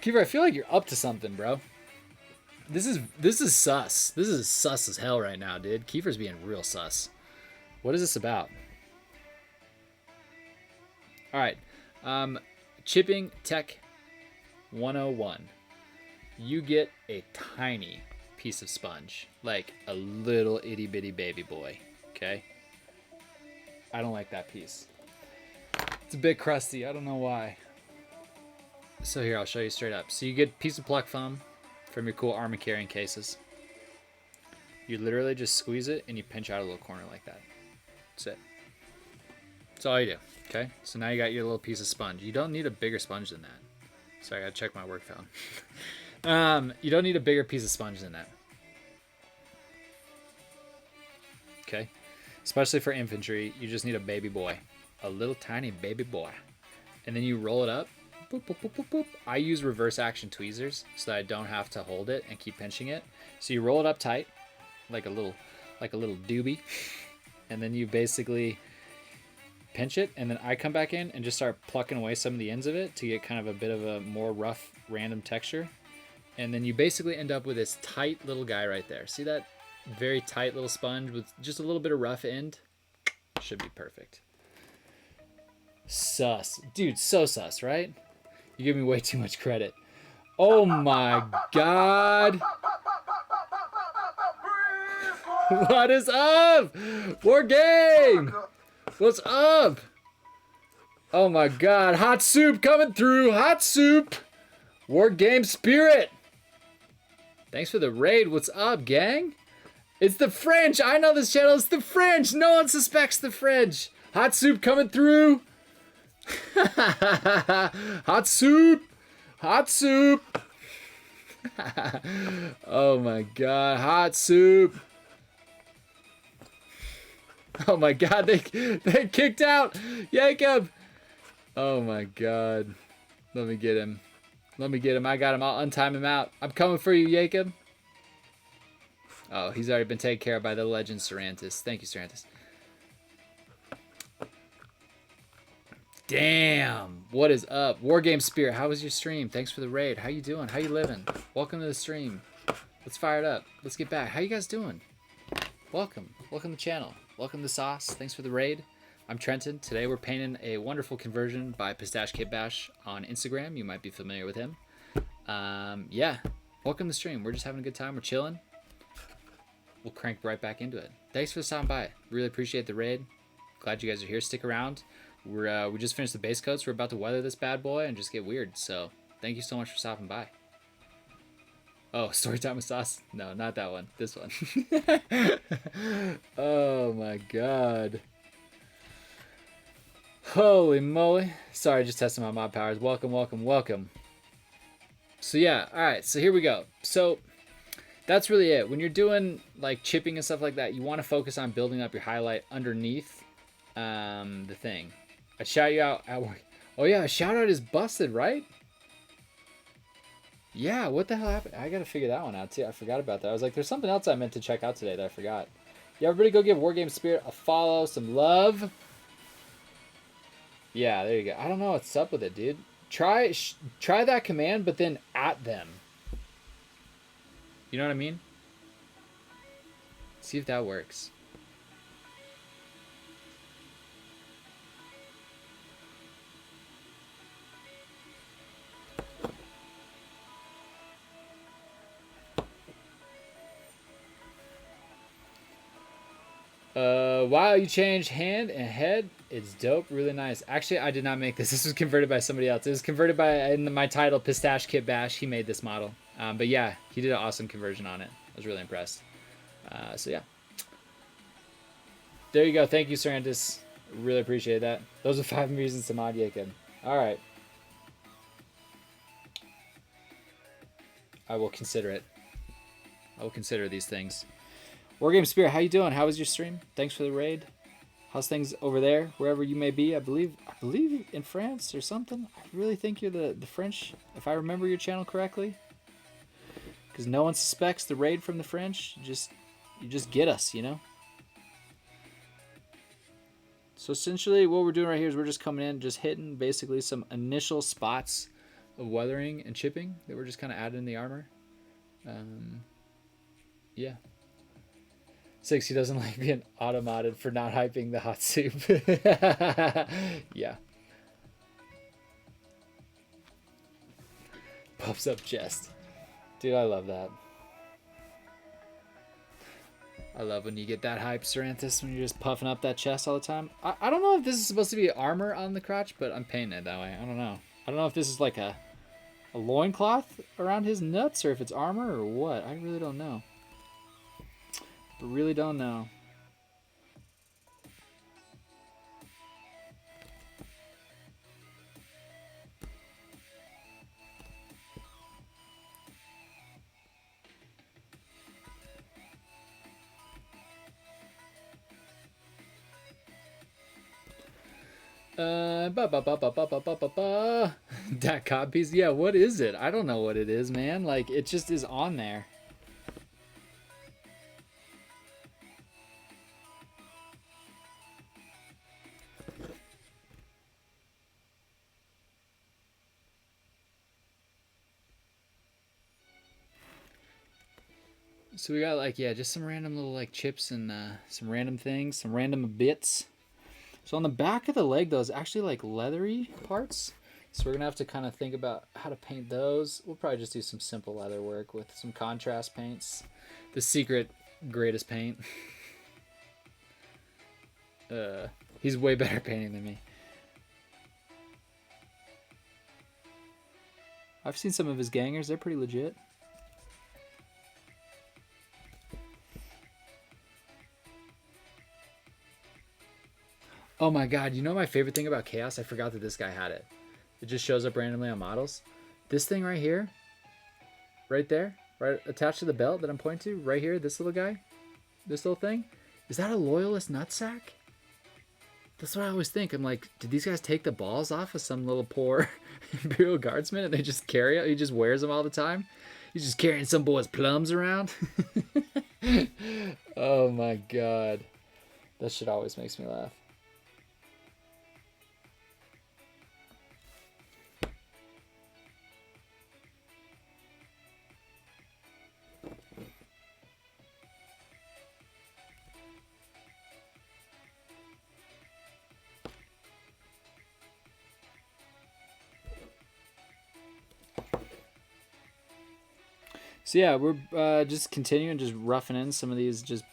Kiefer, I feel like you're up to something, bro. This is sus. This is sus as hell right now, dude. Kiefer's being real sus. What is this about? All right. Chipping Tech 101. You get a tiny piece of sponge, like a little itty bitty baby boy, okay? I don't like that piece. It's a bit crusty. I don't know why. So here, I'll show you straight up. So you get a piece of pluck foam from your cool armor carrying cases. You literally just squeeze it and you pinch out a little corner like that. That's it. That's all you do, okay? So now you got your little piece of sponge. You don't need a bigger sponge than that. Sorry, I gotta check my work phone. You don't need a bigger piece of sponge than that. Okay? Especially for infantry, you just need a baby boy. A little tiny baby boy. And then you roll it up. Boop, boop, boop, boop, boop. I use reverse action tweezers so that I don't have to hold it and keep pinching it. So you roll it up tight, like a little doobie. And then you basically pinch it, and then I come back in and just start plucking away some of the ends of it to get kind of a bit of a more rough, random texture. And then you basically end up with this tight little guy right there. See that very tight little sponge with just a little bit of rough end? Should be perfect. Sus. Dude, so sus, right? You give me way too much credit. Oh my god. What is up? War game! What's up? Oh my god, hot soup coming through, hot soup! War game spirit! Thanks for the raid, what's up, gang? It's the French, I know this channel, it's the French! No one suspects the French! Hot soup coming through! Hot soup! Hot soup! Oh my god, hot soup. Oh my god, they kicked out Jacob. Oh my god. Let me get him. Let me get him. I got him. I'll untime him out. I'm coming for you, Jacob. Oh, he's already been taken care of by the legend Sarantis. Thank you, Sarantis. Damn. What is up? Wargame Spirit, how was your stream? Thanks for the raid. How you doing? How you living? Welcome to the stream. Let's fire it up. Let's get back. How you guys doing? Welcome. Welcome to the channel. Welcome to Sauce. Thanks for the raid. I'm Trenton. Today we're painting a wonderful conversion by Pistache Kitbash on Instagram. You might be familiar with him. Yeah. Welcome to the stream. We're just having a good time. We're chilling. We'll crank right back into it. Thanks for stopping by. Really appreciate the raid. Glad you guys are here. Stick around. We just finished the base coats. We're about to weather this bad boy and just get weird. So thank you so much for stopping by. Oh, story time with Sauce? No, not that one. This one. Oh my god. Holy moly. Sorry, just testing my mod powers. Welcome, welcome, welcome. So yeah, alright, so here we go. So that's really it. When you're doing like chipping and stuff like that, you want to focus on building up your highlight underneath the thing. A shout you out at work. Oh yeah, a shout out is busted, right? Yeah, what the hell happened? I gotta figure that one out too. I forgot about that. I was like, there's something else I meant to check out today that I forgot. Yeah, everybody go give Wargame Spirit a follow, some love. Yeah, there you go. I don't know what's up with it, dude. Try that command, but then at them. You know what I mean? See if that works. Wow, you changed hand and head. It's dope, really nice. Actually, I did not make this. This was converted by somebody else. It was converted by, in my title, Pistache Kitbash. He made this model. But yeah, he did an awesome conversion on it. I was really impressed. So yeah. There you go. Thank you, Sarantis. Really appreciate that. Those are 5 reasons to mod Jacob. Alright. I will consider it. I will consider these things. Wargame Spirit, how you doing? How was your stream? Thanks for the raid. How's things over there, wherever you may be? I believe in France or something. I really think you're the French, if I remember your channel correctly. Because no one suspects the raid from the French. You just get us, you know? So essentially what we're doing right here is we're just coming in, just hitting basically some initial spots of weathering and chipping that we're just kind of adding in the armor. Yeah. 6, he doesn't like being auto-modded for not hyping the hot soup. Yeah. Pops up chest. Dude, I love that. I love when you get that hype, Sarantis, when you're just puffing up that chest all the time. I don't know if this is supposed to be armor on the crotch, but I'm painting it that way. I don't know. I don't know if this is like a loincloth around his nuts or if it's armor or what. I really don't know. Really don't know. That copies. Yeah, what is it? I don't know what it is, man. Like, it just is on there. So we got like, yeah, just some random little like chips and some random things, some random bits. So on the back of the leg, those actually like leathery parts. So we're gonna have to kind of think about how to paint those. We'll probably just do some simple leather work with some contrast paints. The secret greatest paint. He's way better painting than me. I've seen some of his gangers, they're pretty legit. Oh my god, you know my favorite thing about Chaos? I forgot that this guy had it. It just shows up randomly on models. This thing right here, right there, right attached to the belt that I'm pointing to, right here, this little guy, this little thing. Is that a loyalist nutsack? That's what I always think. I'm like, did these guys take the balls off of some little poor Imperial Guardsman and they just carry it? He just wears them all the time. He's just carrying some boy's plums around. Oh my god. That shit always makes me laugh. So yeah, we're just continuing, just roughing in some of these just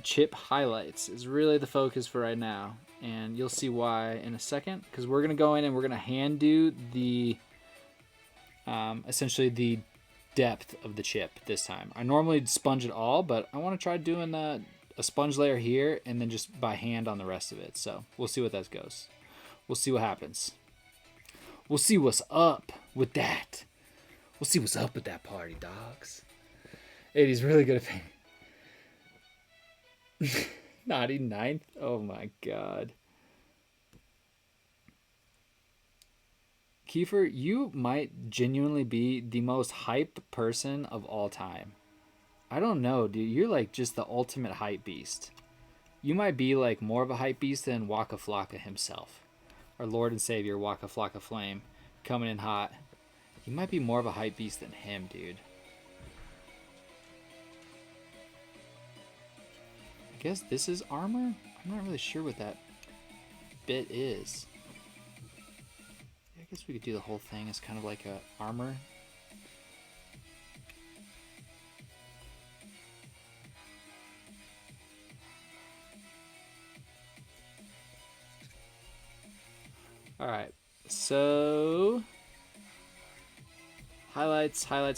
chip highlights is really the focus for right now, and you'll see why in a second, because we're gonna go in and we're gonna hand do the essentially the depth of the chip this time. I normally sponge it all, but I want to try doing a sponge layer here and then just by hand on the rest of it. So we'll see what that goes. We'll see what happens. We'll see what's up with that. We'll see what's up with that party, dogs. 80's really good at painting. Naughty ninth? Oh my god. Kiefer, you might genuinely be the most hyped person of all time. I don't know, dude. You're like just the ultimate hype beast. You might be like more of a hype beast than Waka Flocka himself. Our Lord and Savior, Waka Flocka Flame, coming in hot. You might be more of a hype beast than him, dude. I guess this is armor? I'm not really sure what that bit is. I guess we could do the whole thing as kind of like a armor. Alright, so highlights. I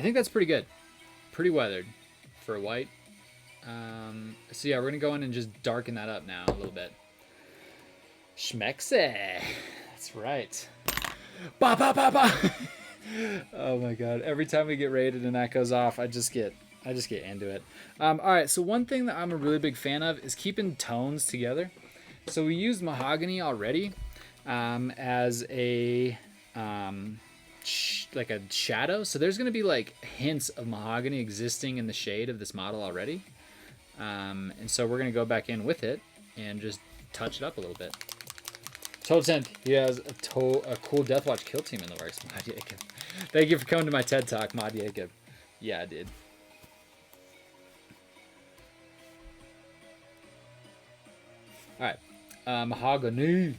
think that's pretty good. Pretty weathered for white. So yeah, we're gonna go in and just darken that up now a little bit. Schmexe. That's right. Ba ba ba ba. Oh my god. Every time we get raided and that goes off, I just get into it. Alright, so one thing that I'm a really big fan of is keeping tones together. So we used mahogany already as a like a shadow. So there's going to be like hints of mahogany existing in the shade of this model already. And so we're going to go back in with it and just touch it up a little bit. Toad Tent, he has a cool Deathwatch kill team in the works. Mod Jacob. Thank you for coming to my TED Talk, Mod Jacob. Yeah, I did. All right. Mahogany.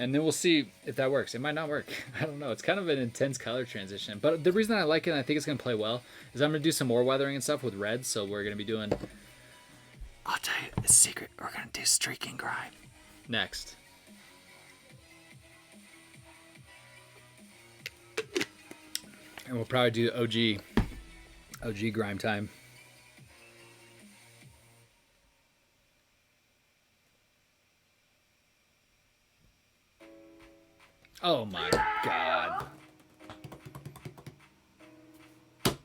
And then we'll see if that works. It might not work. I don't know. It's kind of an intense color transition. But the reason I like it and I think it's going to play well is I'm going to do some more weathering and stuff with red. So we're going to be doing... I'll tell you a secret. We're going to do streaking grime next. And we'll probably do OG grime time. Oh my god.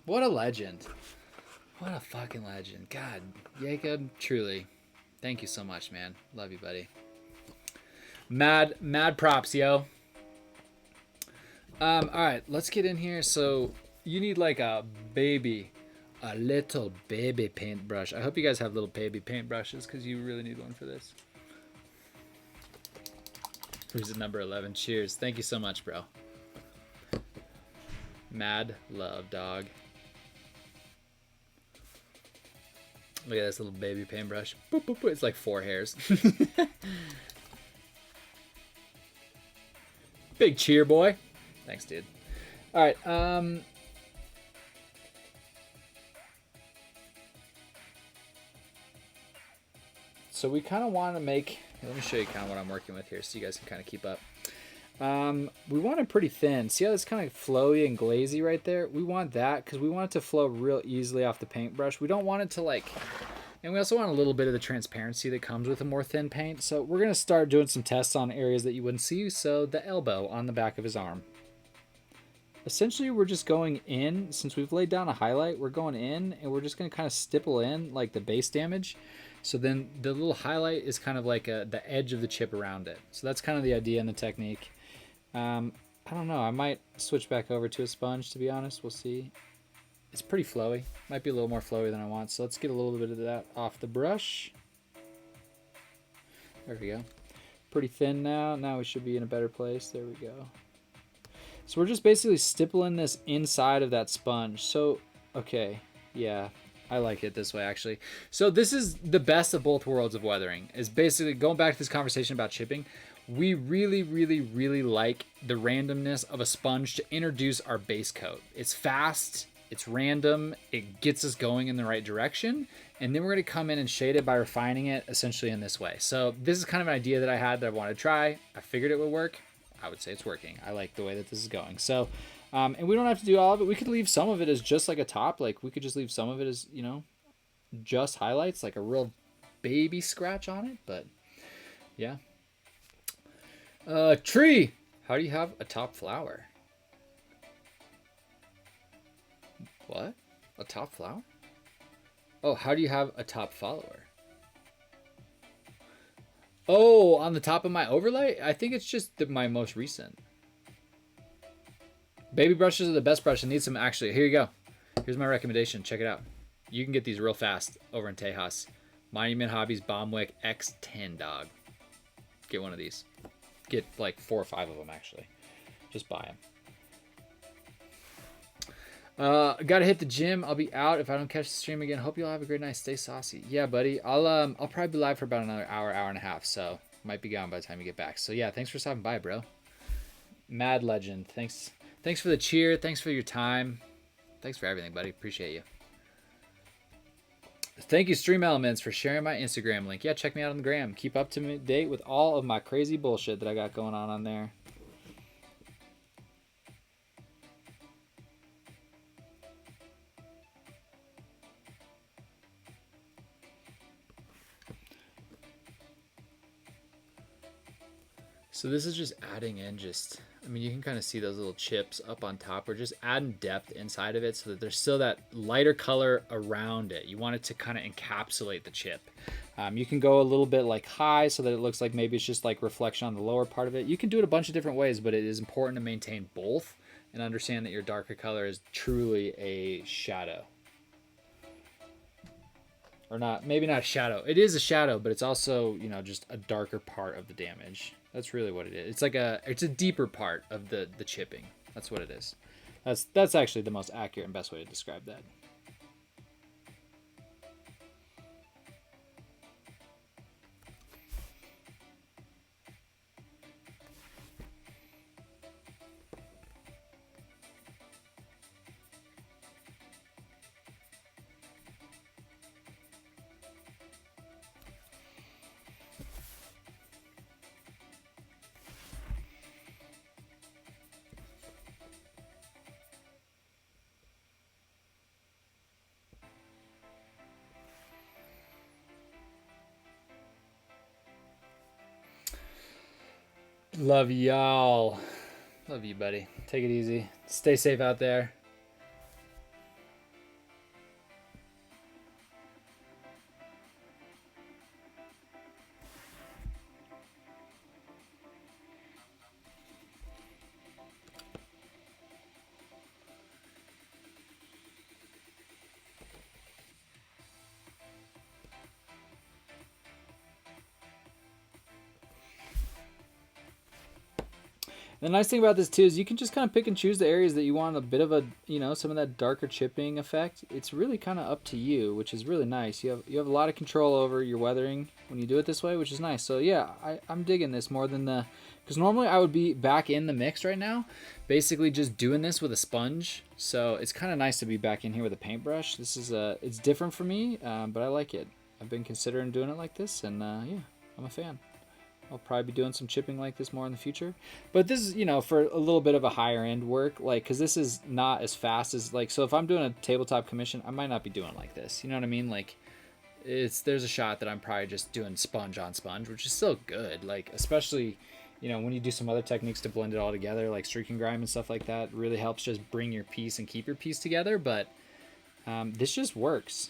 What a legend. What a fucking legend. God, Jacob, truly. Thank you so much, man. Love you, buddy. Mad props, yo. Alright, let's get in here. So you need like a little baby paintbrush. I hope you guys have little baby paintbrushes because you really need one for this. Who's at number 11? Cheers. Thank you so much, bro. Mad love, dog. Look at this little baby paintbrush. Boop, boop, boop. It's like 4 hairs. Big cheer, boy. Thanks, dude. All right. So we kind of want to make... Let me show you kind of what I'm working with here so you guys can kind of keep up. We want it pretty thin. See how it's kind of flowy and glazy right there? We want that because we want it to flow real easily off the paintbrush. We don't want it to like And we also want a little bit of the transparency that comes with a more thin paint. So we're going to start doing some tests on areas that you wouldn't see. So the elbow on the back of his arm. Essentially, we're just going in, since we've laid down a highlight, we're going in and we're just going to kind of stipple in like the base damage. So then the little highlight is kind of like the edge of the chip around it. So that's kind of the idea and the technique. I don't know. I might switch back over to a sponge, to be honest. We'll see. It's pretty flowy. Might be a little more flowy than I want. So let's get a little bit of that off the brush. There we go. Pretty thin now. Now we should be in a better place. There we go. So we're just basically stippling this inside of that sponge. So, okay, yeah, I like it this way actually. So this is the best of both worlds of weathering. Is basically going back to this conversation about chipping. We really, really, really like the randomness of a sponge to introduce our base coat. It's fast, it's random, it gets us going in the right direction, and then we're going to come in and shade it by refining it essentially in this way. So this is kind of an idea that I had that I wanted to try. I figured it would work. I would say it's working. I like the way that this is going. So, and we don't have to do all of it. We could leave some of it as just like a top. Like we could just leave some of it as, you know, just highlights, like a real baby scratch on it. But yeah. Tree. How do you have a top flower? What? A top flower? Oh, how do you have a top follower? Oh, on the top of my overlay? I think it's just my most recent. Baby brushes are the best brush. I need some actually. Here you go. Here's my recommendation. Check it out. You can get these real fast over in Tejas. Monument Hobbies Bombwick X10, dog. Get one of these. Get like 4 or 5 of them actually. Just buy them. Gotta hit the gym. I'll be out if I don't catch the stream again. Hope you'll have a great night. Stay saucy. Yeah, buddy. I'll probably be live for about another hour and a half. So might be gone by the time you get back. So yeah, thanks for stopping by, bro. Mad Legend. Thanks for the cheer. Thanks for your time. Thanks for everything, buddy. Appreciate you. Thank you, Stream Elements, for sharing my Instagram link. Yeah, check me out on the gram. Keep up to date with all of my crazy bullshit that I got going on there. So this is just adding in I mean, you can kind of see those little chips up on top. We're just adding depth inside of it so that there's still that lighter color around it. You want it to kind of encapsulate the chip. You can go a little bit like high so that it looks like maybe it's just like reflection on the lower part of it. You can do it a bunch of different ways, but it is important to maintain both and understand that your darker color is truly a shadow. Or not, maybe not a shadow. It is a shadow, but it's also, you know, just a darker part of the damage. That's really what it is. It's like it's a deeper part of the chipping. That's what it is. That's actually the most accurate and best way to describe that. Love y'all. Love you, buddy. Take it easy. Stay safe out there. The nice thing about this too is you can just kind of pick and choose the areas that you want a bit of a, you know, some of that darker chipping effect. It's really kind of up to you, which is really nice. You have a lot of control over your weathering when you do it this way, which is nice. So yeah, I'm digging this more than because normally I would be back in the mix right now, basically just doing this with a sponge. So it's kind of nice to be back in here with a paintbrush. This is it's different for me, but I like it. I've been considering doing it like this, and yeah, I'm a fan. I'll probably be doing some chipping like this more in the future. But this is, you know, for a little bit of a higher end work, like, because this is not as fast as, like, so if I'm doing a tabletop commission, I might not be doing it like this. You know what I mean? Like, there's a shot that I'm probably just doing sponge on sponge, which is still good. Like, especially, when you do some other techniques to blend it all together, like streaking grime and stuff like that, really helps just bring your piece and keep your piece together. But this just works.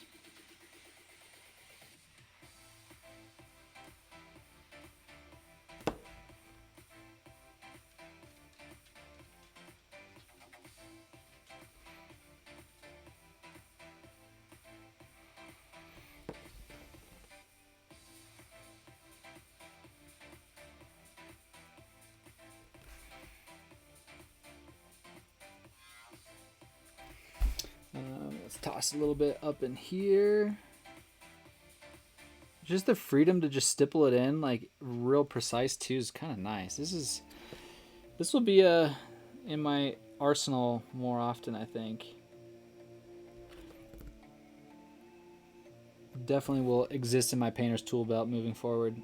Let's toss a little bit up in here. Just the freedom to just stipple it in, like real precise too, is kind of nice. This will be in my arsenal more often, I think. Definitely will exist in my painter's tool belt moving forward.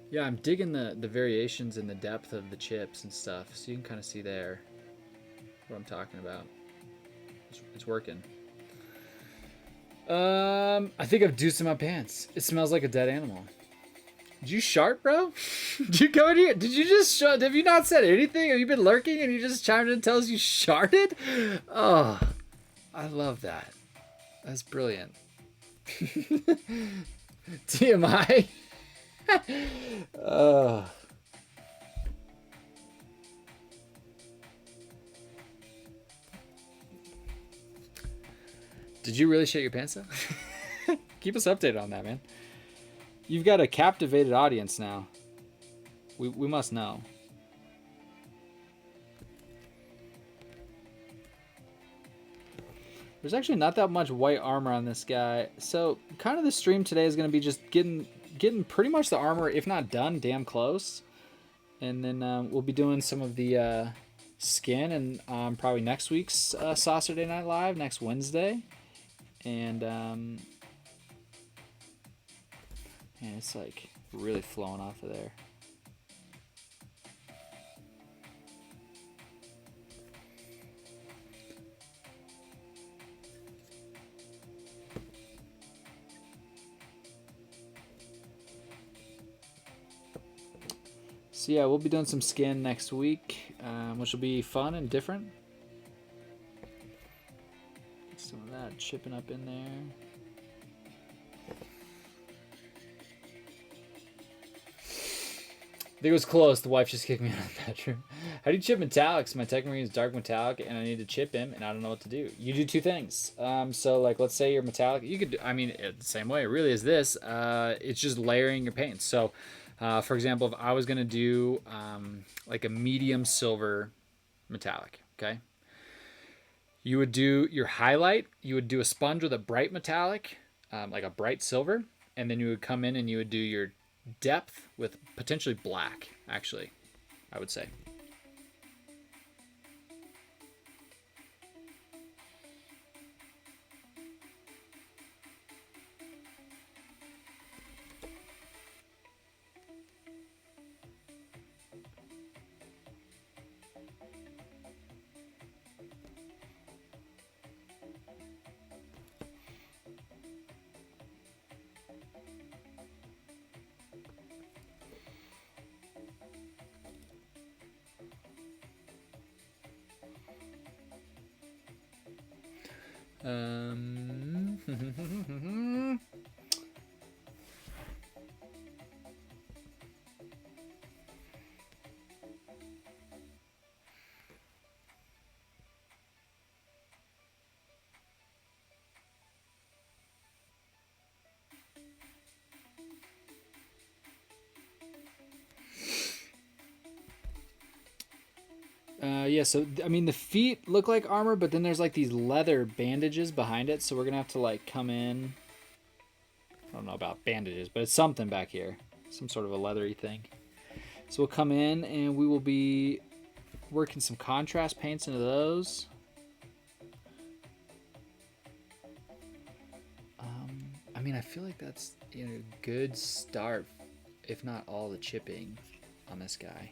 Yeah, I'm digging the variations in the depth of the chips and stuff, so you can kind of see there what I'm talking about. It's working. I think I've deuced in my pants. It smells like a dead animal. Did you shart, bro? Did you go in here? Did you just shart? Have you not said anything? Have you been lurking and you just chimed in and tell us you sharted? Oh, I love that. That's brilliant. TMI. Did you really shit your pants though? Keep us updated on that, man. You've got a captivated audience now. We must know. There's actually not that much white armor on this guy. So kind of the stream today is going to be just getting pretty much the armor, if not done, damn close. And then we'll be doing some of the skin and probably next week's Saucerday Night Live, next Wednesday. And man, it's like really flowing off of there. So yeah, we'll be doing some skin next week, which will be fun and different. Get some of that chipping up in there. I think it was close. The wife just kicked me out of the bedroom. How do you chip metallics? My Techmarine is dark metallic, and I need to chip him, and I don't know what to do. You do two things. So, like, let's say you're metallic. You could, I mean, the same way, really, as this. It's just layering your paints. So, for example, if I was going to do like a medium silver metallic, okay? You would do your highlight. You would do a sponge with a bright metallic, like a bright silver, and then you would come in and you would do your depth with potentially black, actually, I would say. Yeah, so, I mean, the feet look like armor, but then there's, like, these leather bandages behind it, so we're going to have to, like, come in. I don't know about bandages, but it's something back here. Some sort of a leathery thing. So we'll come in, and we will be working some contrast paints into those. I mean, I feel like that's a good start, if not all the chipping on this guy.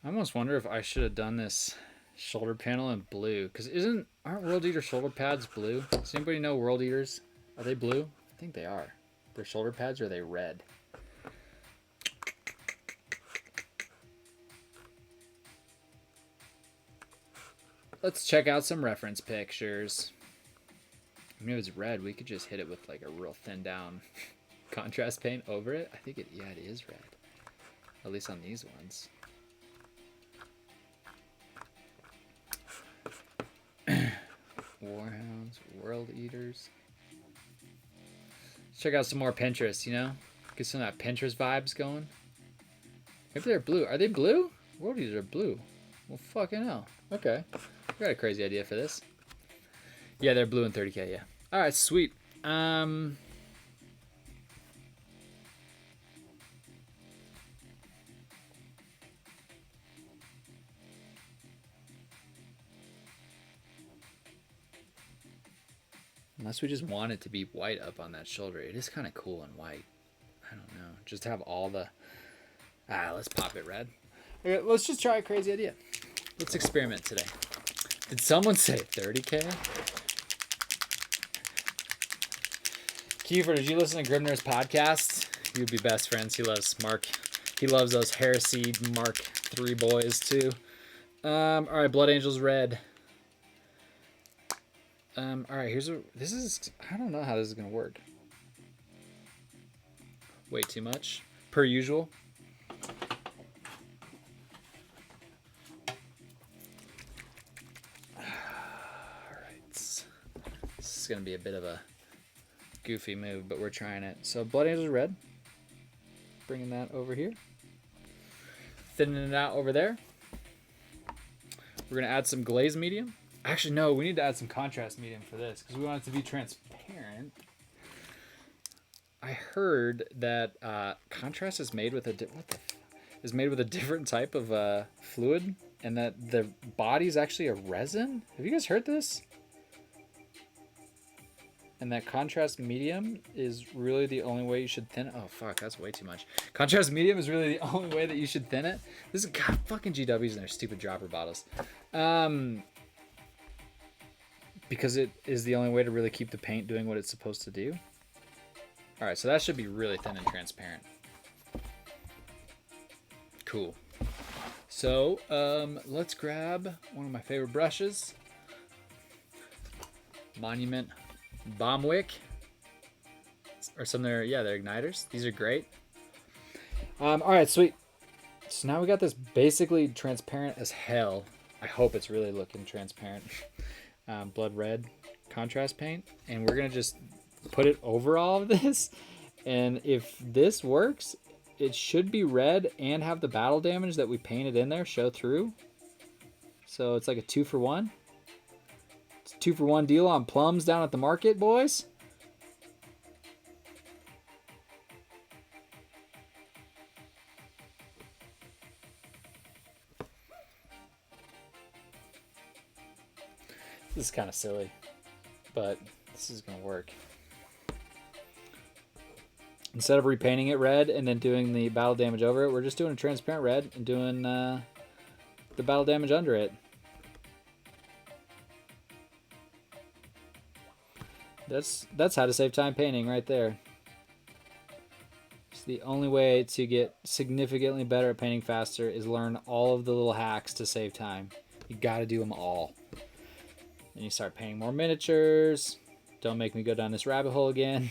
I almost wonder if I should have done this shoulder panel in blue, because aren't World Eater shoulder pads blue? Does anybody know World Eaters? Are they blue? I think they are. Their shoulder pads, or are they red? Let's check out some reference pictures. I mean, if it's red, we could just hit it with like a real thin down contrast paint over it. I think it is red. At least on these ones. Warhounds, World Eaters. Let's check out some more Pinterest, you know? Get some of that Pinterest vibes going. Maybe they're blue. Are they blue? World Eaters are blue. Well, fucking hell. Okay. I got a crazy idea for this. Yeah, they're blue in 30K, yeah. Alright, sweet. Unless we just want it to be white up on that shoulder. It is kind of cool in white. I don't know. Just to have all the... let's pop it red. Okay, let's just try a crazy idea. Let's experiment today. Did someone say 30K? Kiefer, did you listen to Grimner's podcast? You'd be best friends. He loves Mark. He loves those Heresy Mark III boys too. All right, Blood Angels red. All right, this is, I don't know how this is going to work. Way too much, per usual. All right, this is going to be a bit of a goofy move, but we're trying it. So Blood Angels red. Bringing that over here. Thinning it out over there. We're going to add some glaze medium. Actually, no, we need to add some contrast medium for this because we want it to be transparent. I heard that contrast is made with a different type of fluid, and that the body is actually a resin. Have you guys heard this? And that contrast medium is really the only way you should thin it. Oh fuck, that's way too much. Contrast medium is really the only way that you should thin it. This is God, fucking GWs and their stupid dropper bottles. Because it is the only way to really keep the paint doing what it's supposed to do. All right, so that should be really thin and transparent. Cool. So let's grab one of my favorite brushes. Monument Bombwick. Or some of they're igniters. These are great. All right, sweet. So now we got this basically transparent as hell. I hope it's really looking transparent. Blood red contrast paint, and we're gonna just put it over all of this, and if this works, it should be red and have the battle damage that we painted in there show through. So it's like a 2-for-1. It's a 2-for-1 deal on plums down at the market, boys. This is kind of silly, but this is going to work. Instead of repainting it red and then doing the battle damage over it, we're just doing a transparent red and doing the battle damage under it. That's how to save time painting right there. It's the only way to get significantly better at painting faster is learn all of the little hacks to save time. You got to do them all. Then you start painting more miniatures. Don't make me go down this rabbit hole again.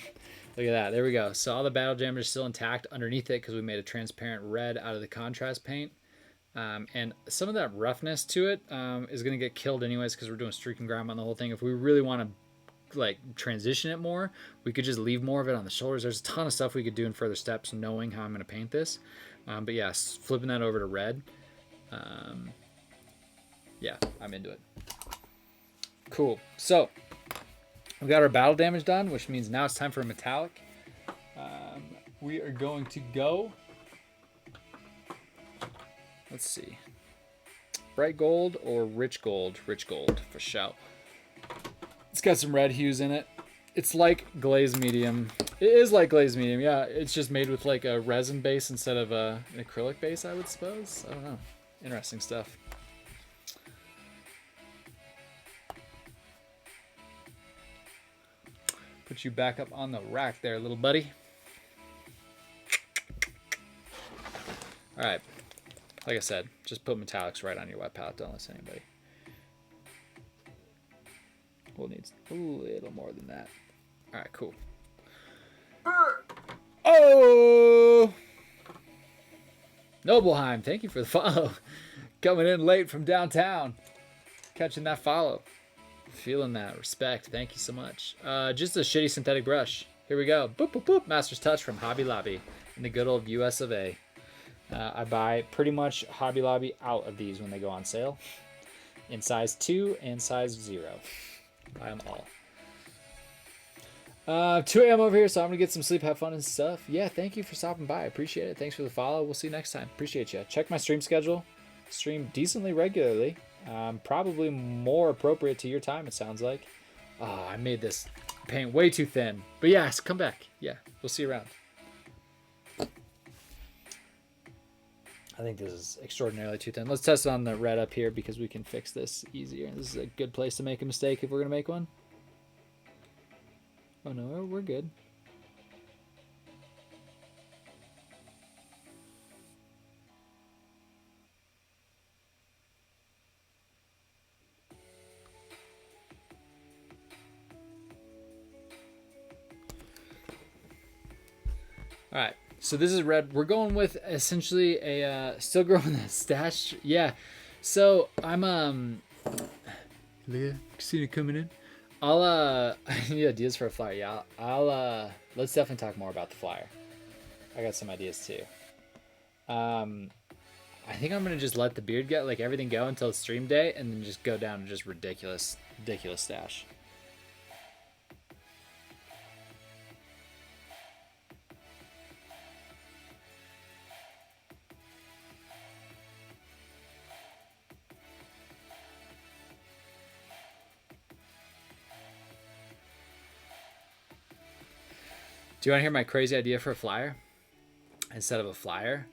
Look at that. There we go. So all the battle damage is still intact underneath it because we made a transparent red out of the contrast paint. And some of that roughness to it is going to get killed anyways because we're doing streak and grime on the whole thing. If we really want to like transition it more, we could just leave more of it on the shoulders. There's a ton of stuff we could do in further steps knowing how I'm going to paint this. But yeah, flipping that over to red. Yeah, I'm into it. Cool. So we got our battle damage done, which means now it's time for a metallic. We are going to go, let's see, bright gold or rich gold? Rich gold for sure. It's got some red hues in it. It's like glaze medium. It is like glaze medium, yeah. It's just made with like a resin base instead of an acrylic base, I would suppose. I don't know. Interesting stuff. Put you back up on the rack there, little buddy. All right. Like I said, just put metallics right on your wet palette. Don't listen to anybody. We'll need a little more than that. All right, cool. Oh! Nobleheim, thank you for the follow. Coming in late from downtown. Catching that follow. Feeling that. Respect. Thank you so much. Just a shitty synthetic brush. Here we go. Boop, boop, boop. Master's Touch from Hobby Lobby in the good old US of A. I buy pretty much Hobby Lobby out of these when they go on sale. In size 2 and size 0. Buy them all. 2 a.m. over here, so I'm going to get some sleep, have fun and stuff. Yeah, thank you for stopping by. I appreciate it. Thanks for the follow. We'll see you next time. Appreciate you. Check my stream schedule. Stream decently regularly. Probably more appropriate to your time, it sounds like. Oh, I made this paint way too thin. But yes, come back. Yeah, we'll see you around. I think this is extraordinarily too thin. Let's test it on the red up here because we can fix this easier. This is a good place to make a mistake if we're going to make one. Oh no, we're good. All right, so this is red. We're going with essentially a still growing the stash. Yeah, so I'm look at Christina coming in. I need ideas for a flyer. Yeah, I'll let's definitely talk more about the flyer. I got some ideas too. I think I'm gonna just let the beard get like everything go until stream day, and then just go down to just ridiculous stash. Do you want to hear my crazy idea for a flyer? Instead of a flyer,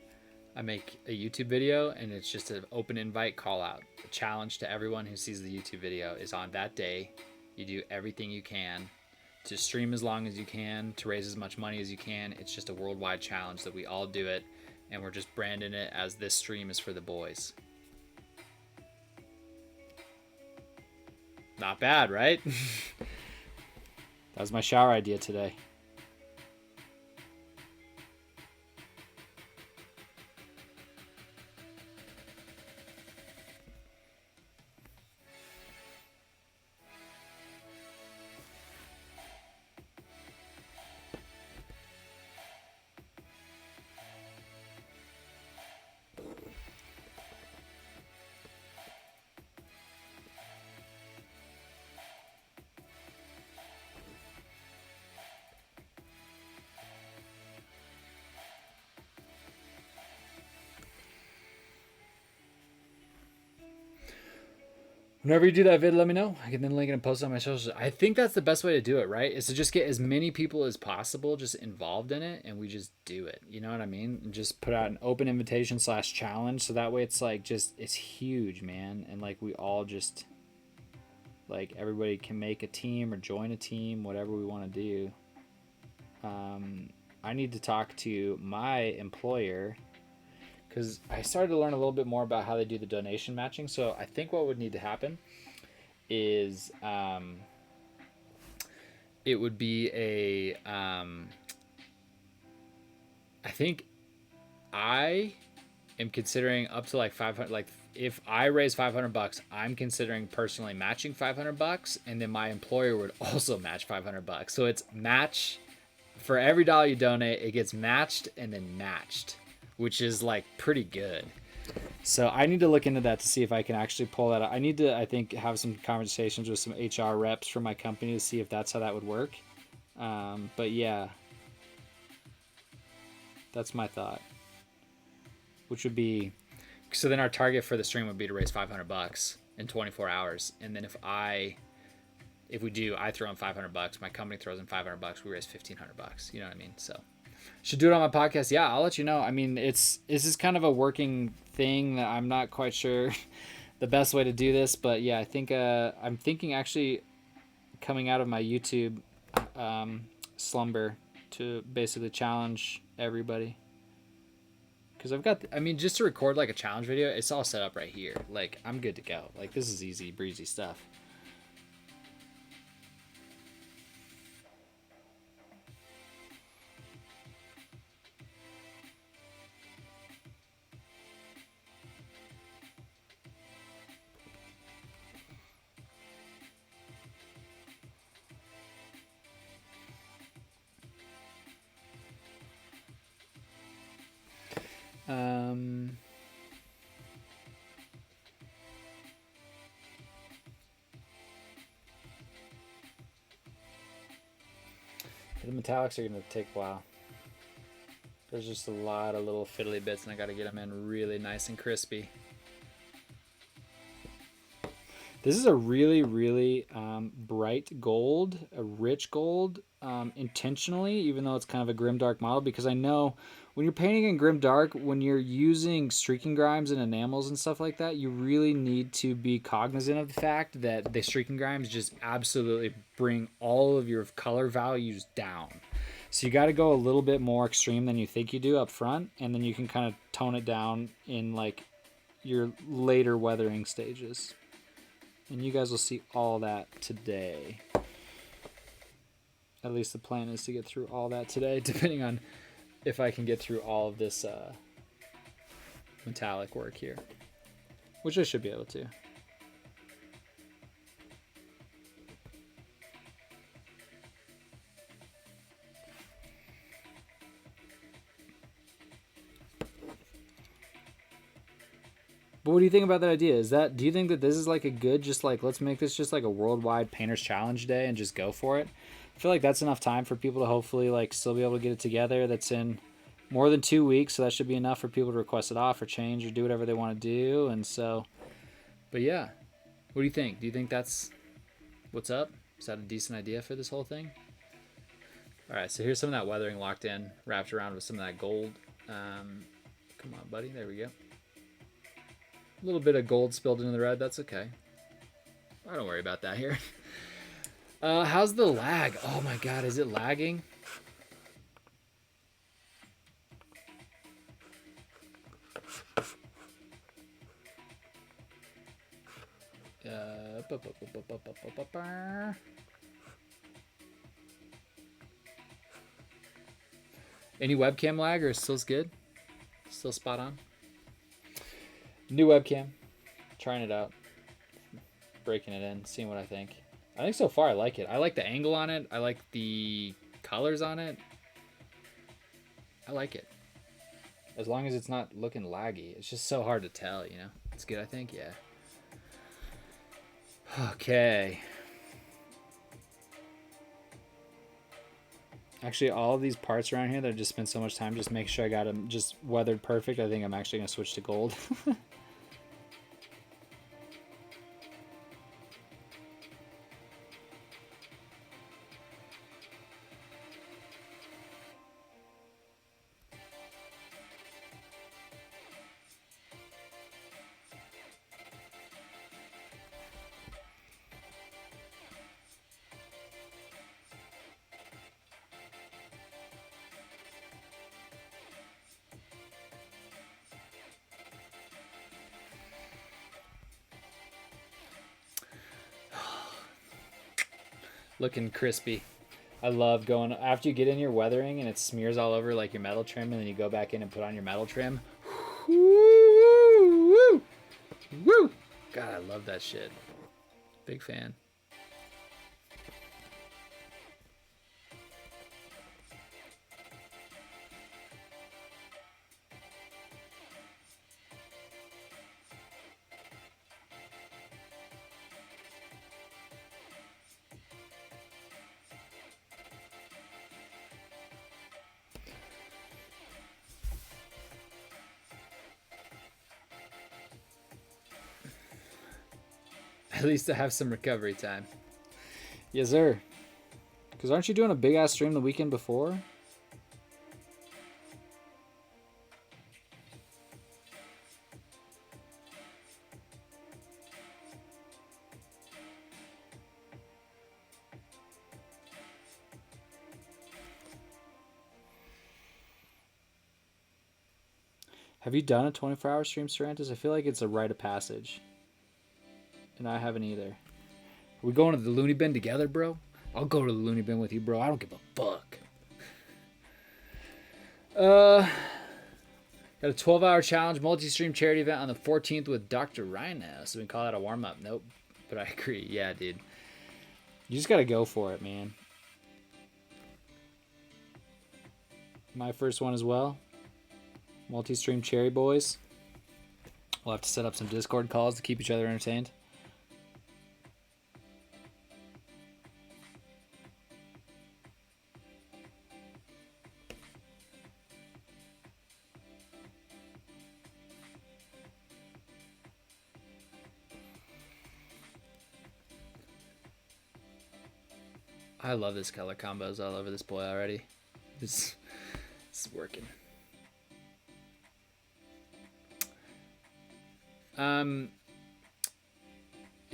I make a YouTube video and it's just an open invite call out. The challenge to everyone who sees the YouTube video is on that day, you do everything you can to stream as long as you can, to raise as much money as you can. It's just a worldwide challenge that we all do it, and we're just branding it as this stream is for the boys. Not bad, right? That was my shower idea today. Whenever you do that vid, let me know. I can then link it and post it on my socials. I think that's the best way to do it, right? Is to just get as many people as possible just involved in it, and we just do it. You know what I mean? And just put out an open invitation / challenge, so that way it's like just, it's huge, man. And like we all just, like everybody can make a team or join a team, whatever we want to do. I need to talk to my employer, because I started to learn a little bit more about how they do the donation matching. So I think what would need to happen is it would be a I think I am considering up to like 500. Like if I raise $500, I'm considering personally matching $500, and then my employer would also match $500. So it's match for every dollar you donate. It gets matched and then matched, which is like pretty good. So I need to look into that to see if I can actually pull that out. I need to, I think, have some conversations with some HR reps for my company to see if that's how that would work. But yeah, that's my thought, which would be, so then our target for the stream would be to raise $500 in 24 hours. And then if we do, I throw in $500, my company throws in $500, we raise $1,500. You know what I mean? So should do it on my podcast. Yeah, I'll let you know. I mean, this is kind of a working thing that I'm not quite sure the best way to do this, but yeah, I think I'm thinking actually coming out of my YouTube slumber to basically challenge everybody. Because I've got, I mean, just to record like a challenge video, it's all set up right here. Like, I'm good to go. Like, this is easy breezy stuff. The metallics are going to take a while. There's just a lot of little fiddly bits, and I got to get them in really nice and crispy. This is a really, really bright gold, a rich gold, intentionally, even though it's kind of a grimdark model, because I know when you're painting in grimdark, when you're using streaking grimes and enamels and stuff like that, you really need to be cognizant of the fact that the streaking grimes just absolutely bring all of your color values down. So you got to go a little bit more extreme than you think you do up front, and then you can kind of tone it down in like your later weathering stages. And you guys will see all that today. At least the plan is to get through all that today, depending on if I can get through all of this metallic work here, which I should be able to. But what do you think about that idea? Do you think that this is like a good, just like, let's make this just like a worldwide painters challenge day and just go for it? I feel like that's enough time for people to hopefully like still be able to get it together. That's in more than 2 weeks, so that should be enough for people to request it off or change or do whatever they want to do. And so, but yeah, what do you think? Do you think that's what's up? Is that a decent idea for this whole thing? All right, so here's some of that weathering locked in, wrapped around with some of that gold. Come on, buddy. There we go. A little bit of gold spilled into the red. That's okay. I don't worry about that here. How's the lag? Oh my god, is it lagging? Any webcam lag, or still good? Still spot on? New webcam. Trying it out. Breaking it in. Seeing what I think. I think so far I like it. I like the angle on it. I like the colors on it. I like it. As long as it's not looking laggy. It's just so hard to tell, you know? It's good, I think? Yeah. Okay. Actually, all of these parts around here that I've just spent so much time just make sure I got them just weathered perfect. I think I'm actually going to switch to gold. Looking crispy. I love going after you get in your weathering and it smears all over like your metal trim, and then you go back in and put on your metal trim. Woo, woo, woo. God, I love that shit. Big fan. At least I have some recovery time. Yes, sir. Because aren't you doing a big ass stream the weekend before? Have you done a 24-hour stream, Sarantis? I feel like it's a rite of passage. And I haven't either. Are we going to the loony bin together, bro? I'll go to the loony bin with you, bro. I don't give a fuck. Got a 12-hour challenge multi-stream charity event on the 14th with Dr. Rhino. So we can call that a warm-up. Nope. But I agree. Yeah, dude. You just got to go for it, man. My first one as well. Multi-stream cherry boys. We'll have to set up some Discord calls to keep each other entertained. I love this color combos all over this boy already. It's working. You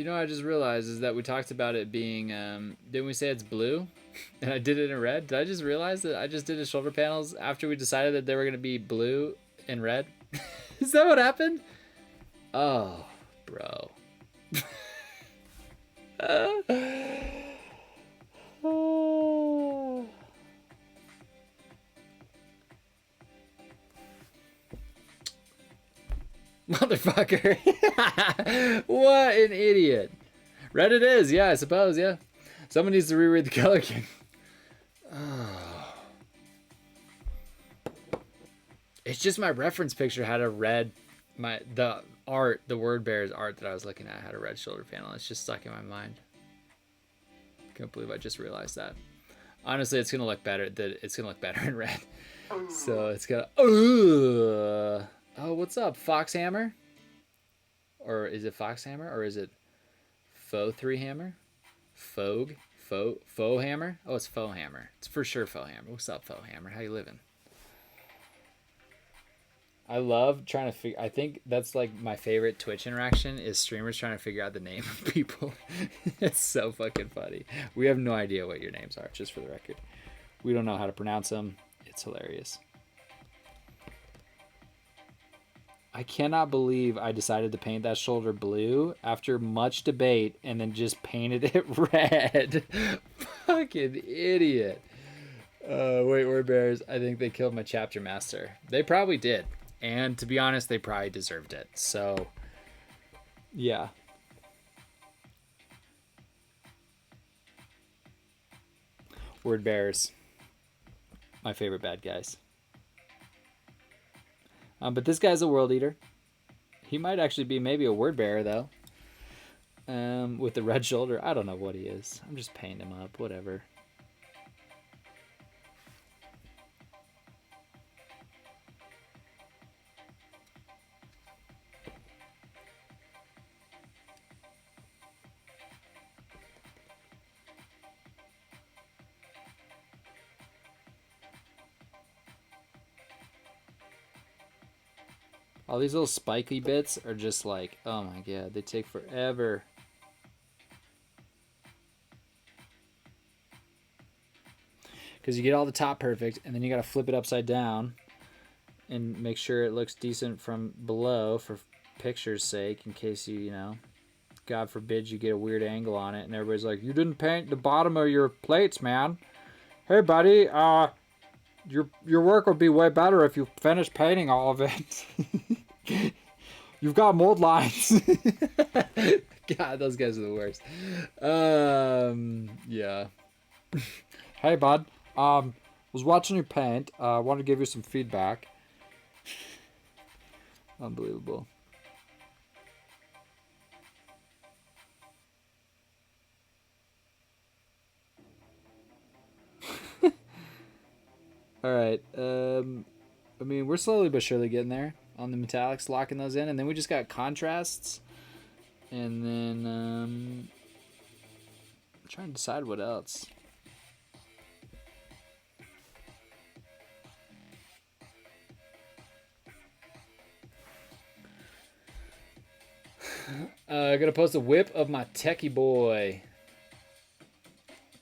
know what I just realized is that we talked about it being, didn't we say it's blue? And I did it in red? Did I just realize that I just did the shoulder panels after we decided that they were going to be blue and red? Is that what happened? Oh, bro. Motherfucker. What an idiot. Red it is, yeah, I suppose, yeah. Someone needs to reread the color king. Oh. It's just my reference picture had a red, the word bear's art that I was looking at had a red shoulder panel. It's just stuck in my mind. Can't believe I just realized that. Honestly, it's gonna look better. It's gonna look better in red. So it's gonna. Oh, what's up, Foxhammer? Or is it Foxhammer? Or is it Faux 3 Hammer? Faux Hammer? Oh, it's Faux Hammer. It's for sure Faux Hammer. What's up, Faux Hammer? How you living? I love trying to figure. I think that's like my favorite Twitch interaction is streamers trying to figure out the name of people. It's so fucking funny. We have no idea what your names are, just for the record. We don't know how to pronounce them. It's hilarious. I cannot believe I decided to paint that shoulder blue after much debate and then just painted it red. Fucking idiot. Wait, we're bears. I think they killed my chapter master. They probably did. And to be honest, they probably deserved it. So, yeah. Word bears. My favorite bad guys. But this guy's a world eater. He might actually be maybe a word bearer, though. With the red shoulder. I don't know what he is. I'm just painting him up. Whatever. All these little spiky bits are just like, oh my god, they take forever. Because you get all the top perfect, and then you got to flip it upside down and make sure it looks decent from below for picture's sake, in case you know, God forbid you get a weird angle on it, and everybody's like, you didn't paint the bottom of your plates, man. Hey, buddy, your work would be way better if you finished painting all of it. You've got mold lines. God, those guys are the worst. Yeah. Hey, bud. Was watching you paint. Wanted to give you some feedback. Unbelievable. All right. I mean, we're slowly but surely getting there on the metallics, locking those in, and then we just got contrasts, and then I'm trying to decide what else. Gonna post a whip of my techie boy.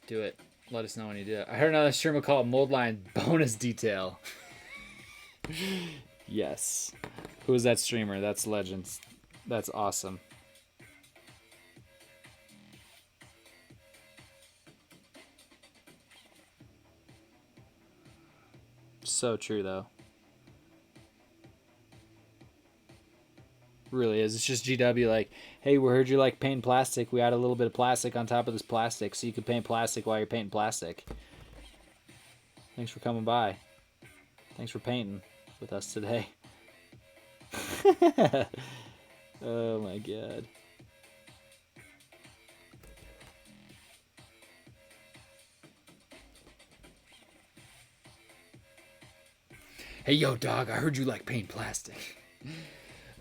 Do it. Let us know when you do it. I heard another streamer call it mold line bonus detail. Yes. Who is that streamer? That's Legends. That's awesome. So true, though. Really is. It's just GW like, hey, we heard you like painting plastic. We add a little bit of plastic on top of this plastic so you can paint plastic while you're painting plastic. Thanks for coming by. Thanks for painting with us today. Oh my god. Hey, yo, dog, I heard you like painting plastic.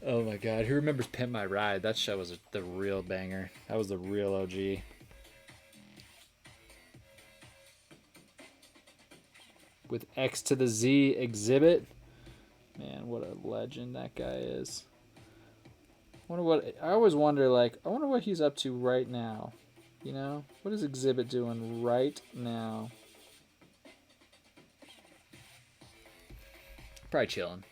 Oh my god, who remembers Pimp My Ride? That show was the real banger. That was the real OG. With X to the Z exhibit. Man, what a legend that guy is. I always wonder, like, I wonder what he's up to right now. You know? What is Exhibit doing right now? Probably chilling.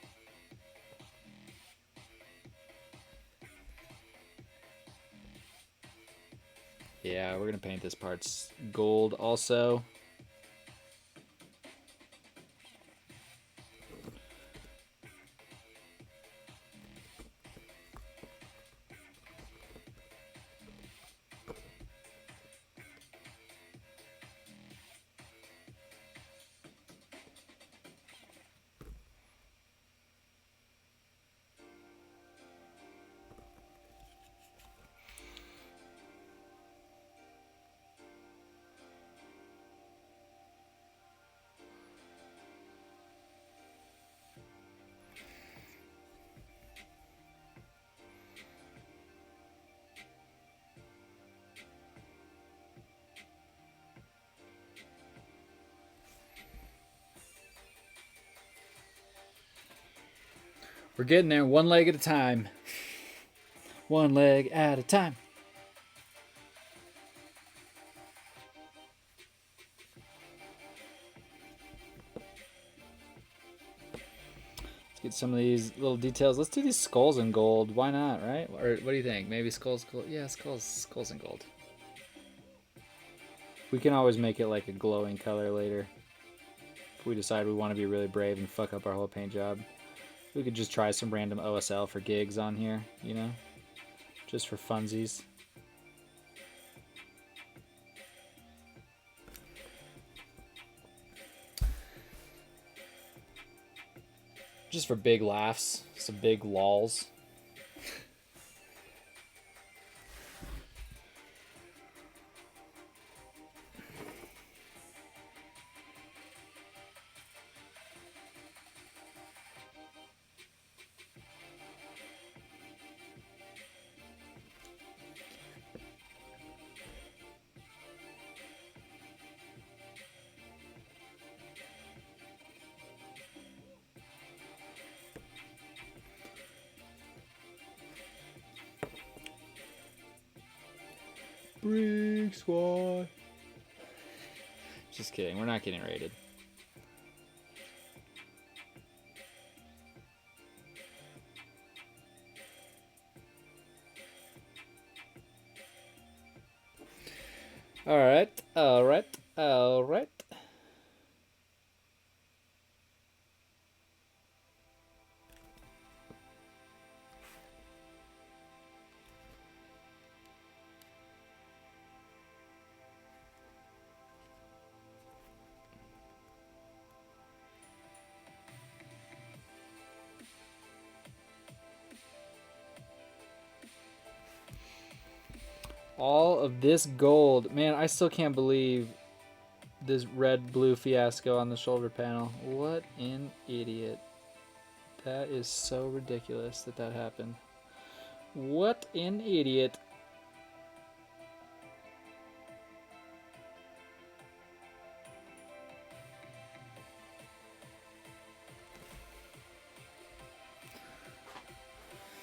Yeah, we're gonna paint this part gold also. We're getting there one leg at a time. One leg at a time. Let's get some of these little details. Let's do these skulls in gold. Why not, right? Or what do you think? Maybe skulls gold? Yeah, skulls in gold. We can always make it like a glowing color later. If we decide we want to be really brave and fuck up our whole paint job. We could just try some random OSL for gigs on here, you know? Just for funsies. Just for big laughs, some big lols. Brig squad. Just kidding, we're not getting raided. Alright, alright, alright. All of this gold. Man, I still can't believe this red-blue fiasco on the shoulder panel. What an idiot. That is so ridiculous that that happened. What an idiot.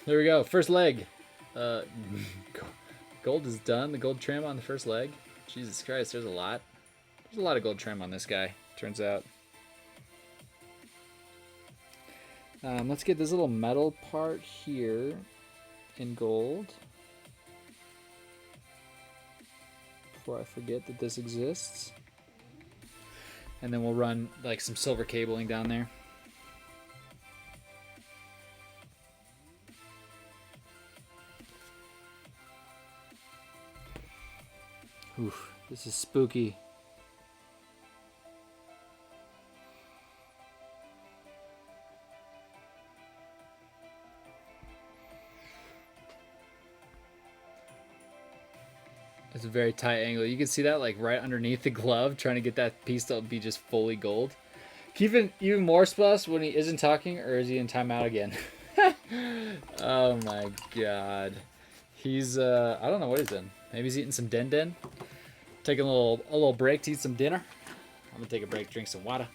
There we go. First leg. Gold is done. The gold trim on the first leg. Jesus Christ, there's a lot. There's a lot of gold trim on this guy, turns out. Let's get this little metal part here in gold. Before I forget that this exists. And then we'll run like some silver cabling down there. Oof, this is spooky. It's a very tight angle. You can see that like right underneath the glove, trying to get that piece to be just fully gold. Keeping even more sus when he isn't talking, or is he in timeout again? Oh my god. He's I don't know what he's in. Maybe he's eating some den. Taking a little break to eat some dinner. I'm gonna take a break, drink some water.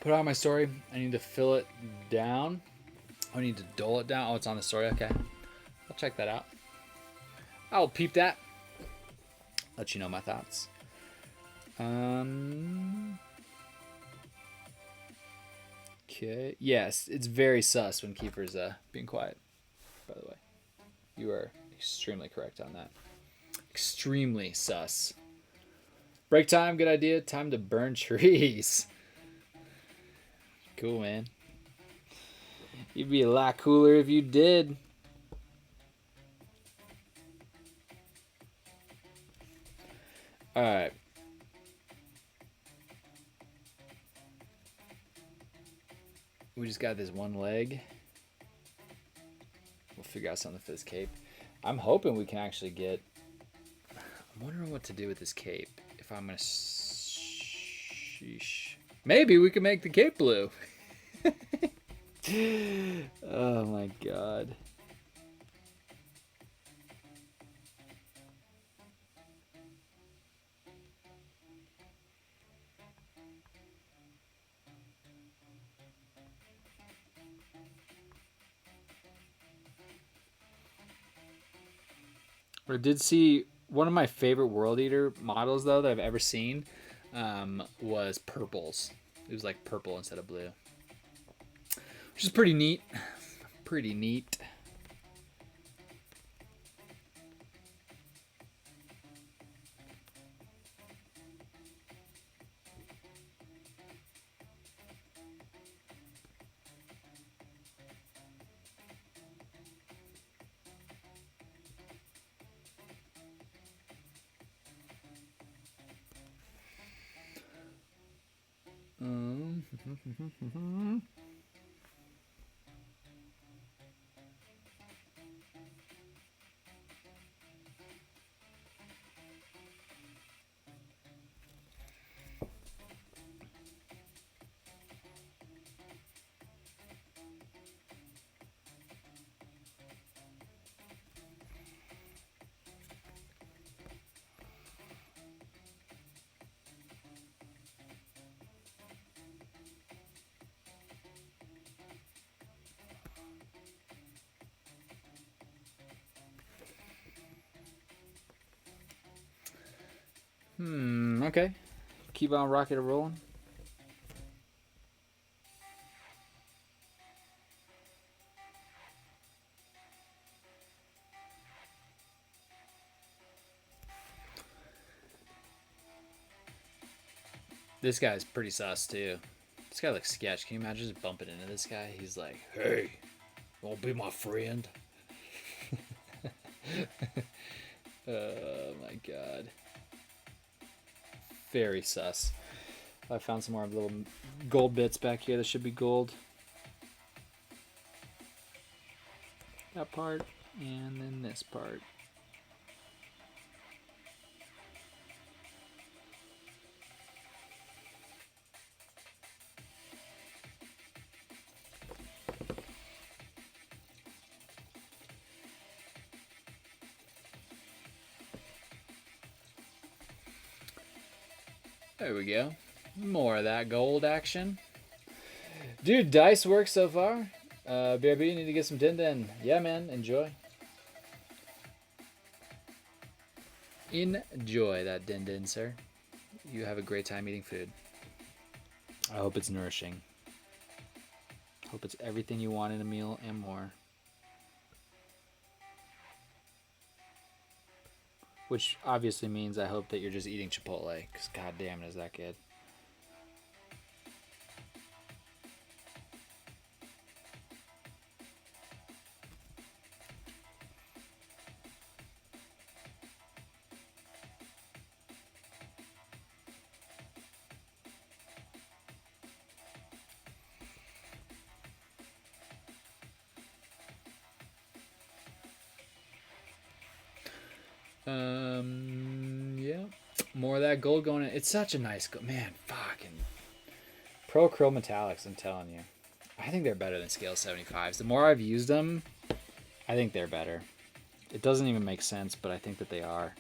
Put on my story. I need to fill it down. I need to dole it down. Oh, it's on the story. Okay. I'll check that out. I'll peep that. Let you know my thoughts. Okay. Yes, it's very sus when Kiefer's being quiet, by the way. You are extremely correct on that. Extremely sus. Break time, good idea. Time to burn trees. Cool, man. You'd be a lot cooler if you did. Alright. We just got this one leg. We'll figure out something for this cape. I'm hoping we can actually get... I'm wondering what to do with this cape. If I'm going to... Sheesh. Maybe we can make the cape blue. Oh my god. I did see one of my favorite World Eater models though that I've ever seen was purples. It was like purple instead of blue. Which is pretty neat. Pretty neat. Okay. Keep on rocking and rolling. This guy's pretty sus too. This guy looks sketch. Can you imagine just bumping into this guy? He's like, hey, won't be my friend. Oh my god. Very sus. I found some more little gold bits back here that should be gold. That part, and then this part. There we go. More of that gold action. Dude, dice work so far. BRB, you need to get some din. Yeah, man. Enjoy. Enjoy that din, sir. You have a great time eating food. I hope it's nourishing. Hope it's everything you want in a meal and more. Which obviously means I hope that you're just eating Chipotle, because goddamn, is that good. Yeah. More of that gold going in. It's such a nice gold. Man, fucking. Pro Chrome Metallics, I'm telling you. I think they're better than Scale 75s. The more I've used them, I think they're better. It doesn't even make sense, but I think that they are.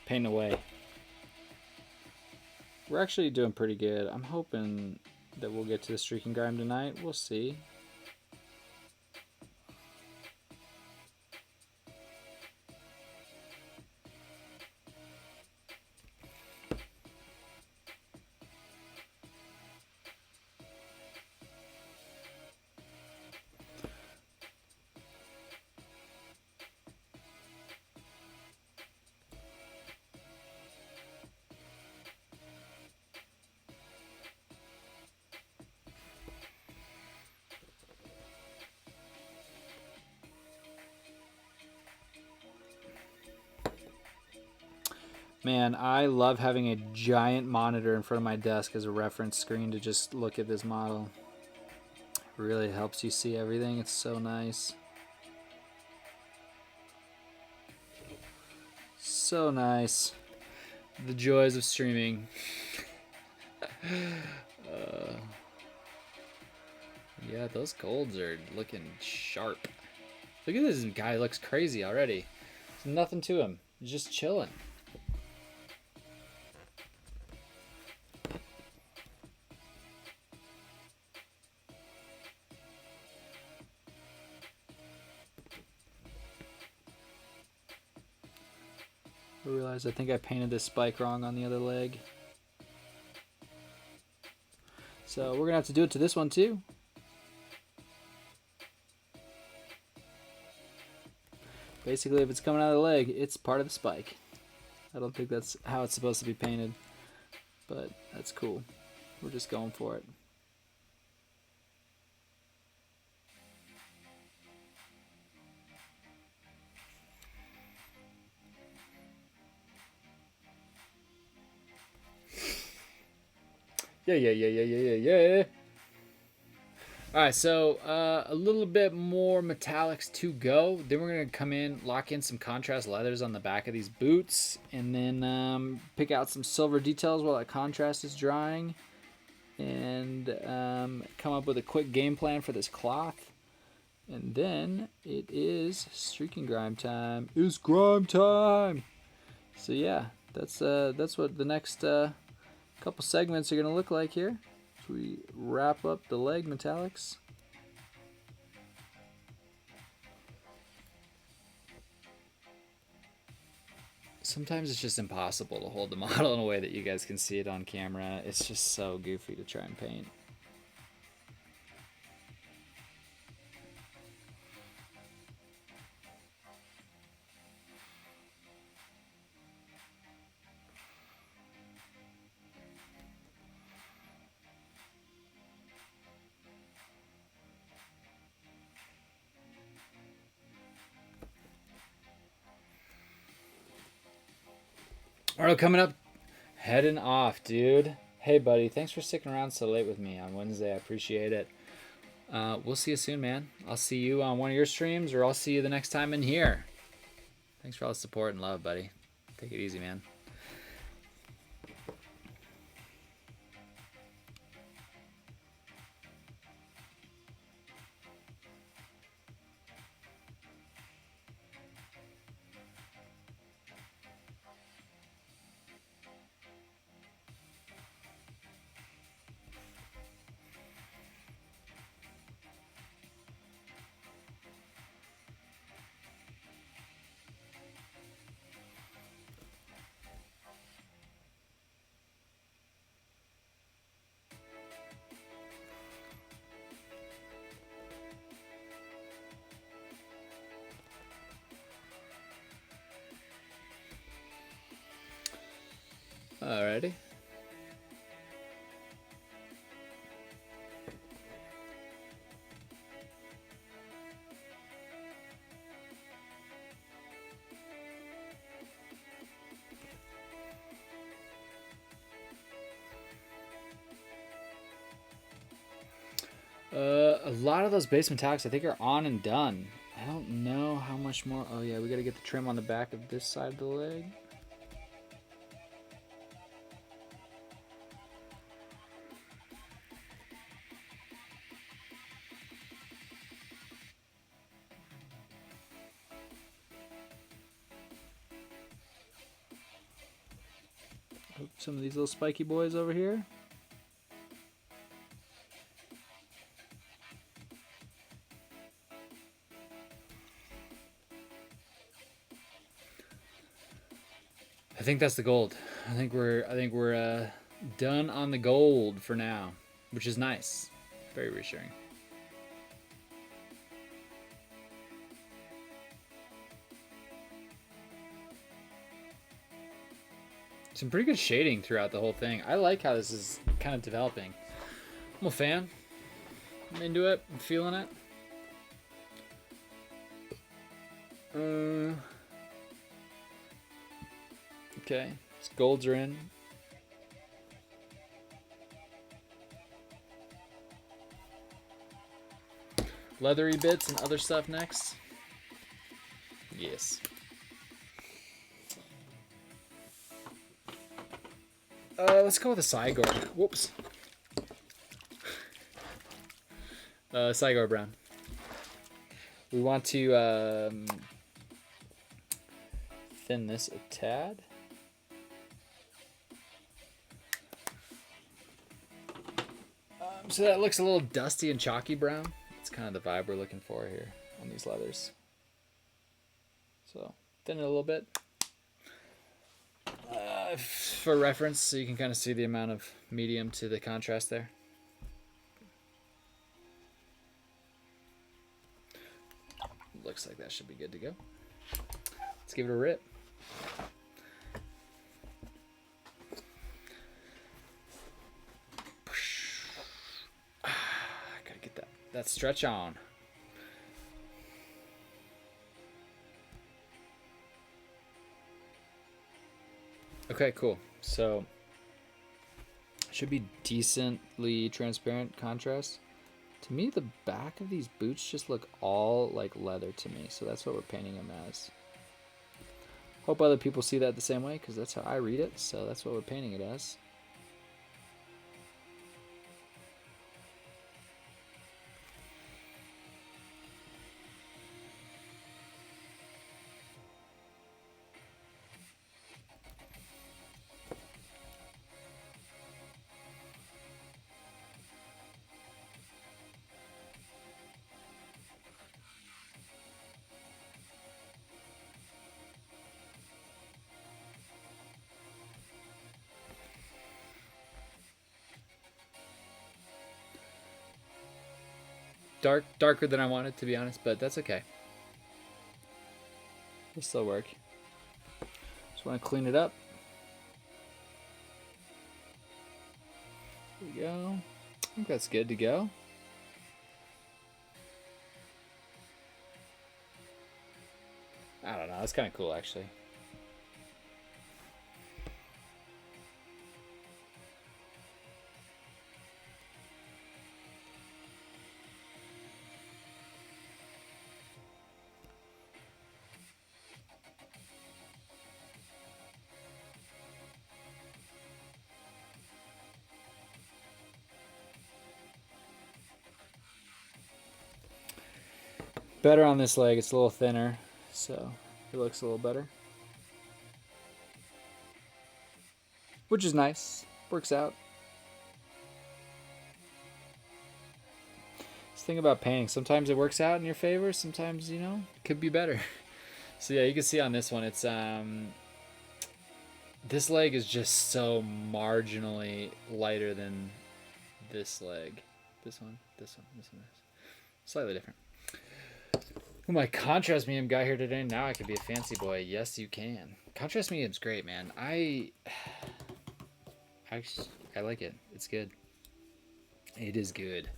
Pain away. We're actually doing pretty good. I'm hoping that we'll get to the streaking grime tonight. We'll see. Man, I love having a giant monitor in front of my desk as a reference screen to just look at this model. It really helps you see everything. It's so nice. So nice. The joys of streaming. Yeah, those golds are looking sharp. Look at this guy, looks crazy already. There's nothing to him. He's just chilling. I realized I think I painted this spike wrong on the other leg. So we're gonna have to do it to this one too. Basically, if it's coming out of the leg, it's part of the spike. I don't think that's how it's supposed to be painted, but that's cool. We're just going for it. Yeah. Alright, so a little bit more metallics to go. Then we're going to come in, lock in some contrast leathers on the back of these boots, and then pick out some silver details while that contrast is drying, and come up with a quick game plan for this cloth. And then it is streaking grime time. It's grime time! So yeah, that's what the next couple segments are going to look like here. So we wrap up the leg metallics. Sometimes it's just impossible to hold the model in a way that you guys can see it on camera. It's just so goofy to try and paint. Arlo coming up. Heading off, dude. Hey, buddy. Thanks for sticking around so late with me on Wednesday. I appreciate it. We'll see you soon, man. I'll see you on one of your streams, or I'll see you the next time in here. Thanks for all the support and love, buddy. Take it easy, man. Alrighty. A lot of those base metallics I think are on and done. I don't know how much more. Oh yeah, we gotta get the trim on the back of this side of the leg. Some of these little spiky boys over here. I think that's the gold. I think we're done on the gold for now, which is nice. Very reassuring. Some pretty good shading throughout the whole thing. I like how this is kind of developing. I'm a fan. I'm into it. I'm feeling it. Okay, these golds are in. Leathery bits and other stuff next. Yes. Let's go with a Cygor. Whoops. Cygor brown. We want to thin this a tad. So that looks a little dusty and chalky brown. That's kind of the vibe we're looking for here on these leathers. So thin it a little bit. For reference, so you can kind of see the amount of medium to the contrast there. Looks like that should be good to go. Let's give it a rip. Gotta get that stretch on. Okay, cool. So should be decently transparent contrast. To me, the back of these boots just look all like leather to me, so that's what we're painting them as. Hope other people see that the same way, because that's how I read it, so that's what we're painting it as. Darker than I wanted, to be honest, but that's okay. It'll still work. Just want to clean it up. There we go. I think that's good to go. I don't know. That's kind of cool, actually. Better on this leg. It's a little thinner, so it looks a little better. Which is nice. Works out. This thing about painting, sometimes it works out in your favor, sometimes, you know, it could be better. So yeah, you can see on this one, it's this leg is just so marginally lighter than this leg. This one, this one, this one, this. Slightly different. My contrast medium guy here today. Now I could be a fancy boy. Yes, you can. Contrast medium's great, man. I like it. It's good. It is good.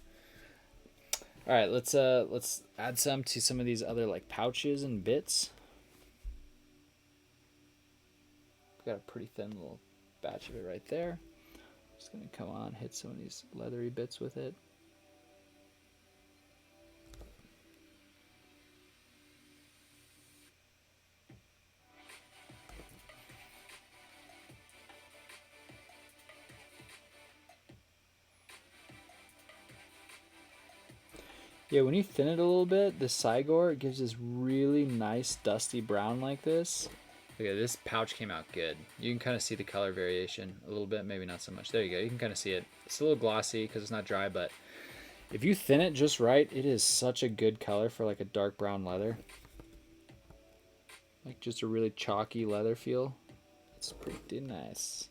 All right, let's add some to some of these other like pouches and bits. Got a pretty thin little batch of it right there. Just gonna come on, hit some of these leathery bits with it. Yeah, when you thin it a little bit, the Cygor gives this really nice dusty brown like this. Okay, this pouch came out good. You can kind of see the color variation a little bit, maybe not so much. There you go. You can kind of see it. It's a little glossy because it's not dry, but if you thin it just right, it is such a good color for like a dark brown leather. Like just a really chalky leather feel. It's pretty nice.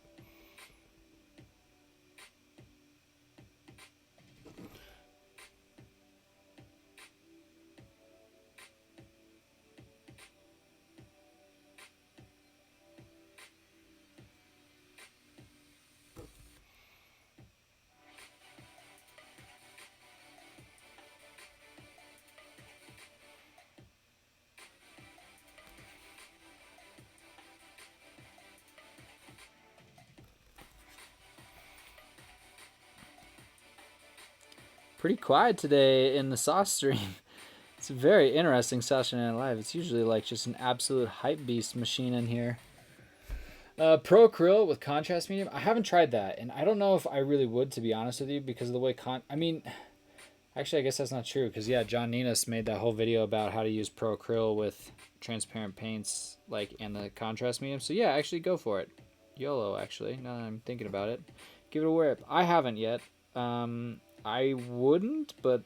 Pretty quiet today in the sauce stream. It's a very interesting Saucerday Night Live. It's usually like just an absolute hype beast machine in here. Pro acrylic with contrast medium. I haven't tried that, and I don't know if I really would, to be honest with you, because of the way I mean, actually, I guess that's not true, because yeah, John Ninas made that whole video about how to use pro acrylic with transparent paints, like, and the contrast medium. So yeah, actually go for it. YOLO, actually. Now that I'm thinking about it, give it a whirl. I haven't yet. I wouldn't, but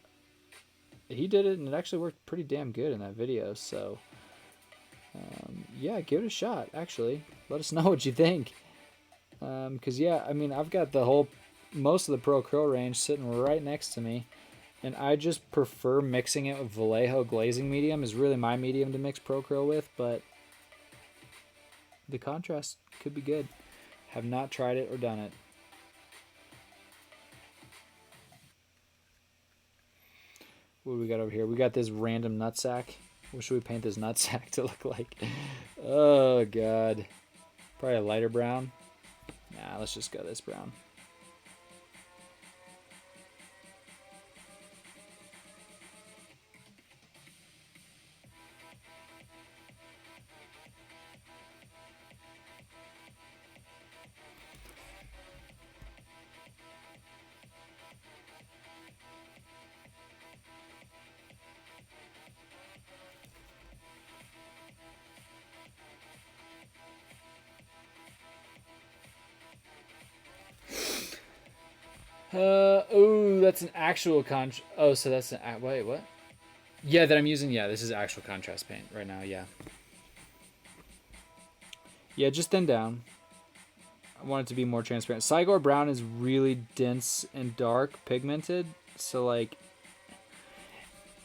he did it, and it actually worked pretty damn good in that video. So yeah, give it a shot. Actually, let us know what you think. Because yeah, I mean, I've got most of the Pro Acryl range sitting right next to me, and I just prefer mixing it with Vallejo glazing medium is really my medium to mix Pro Acryl with, but the contrast could be good. Have not tried it or done it. What do we got over here? We got this random nutsack. What should we paint this nutsack to look like? Oh, God. Probably a lighter brown. Nah, let's just go this brown. Oh, that's an actual oh, so that's an, wait, what? Yeah, that I'm using, yeah, this is actual contrast paint right now, yeah. Yeah, just thin down. I want it to be more transparent. Cygor brown is really dense and dark pigmented, so like,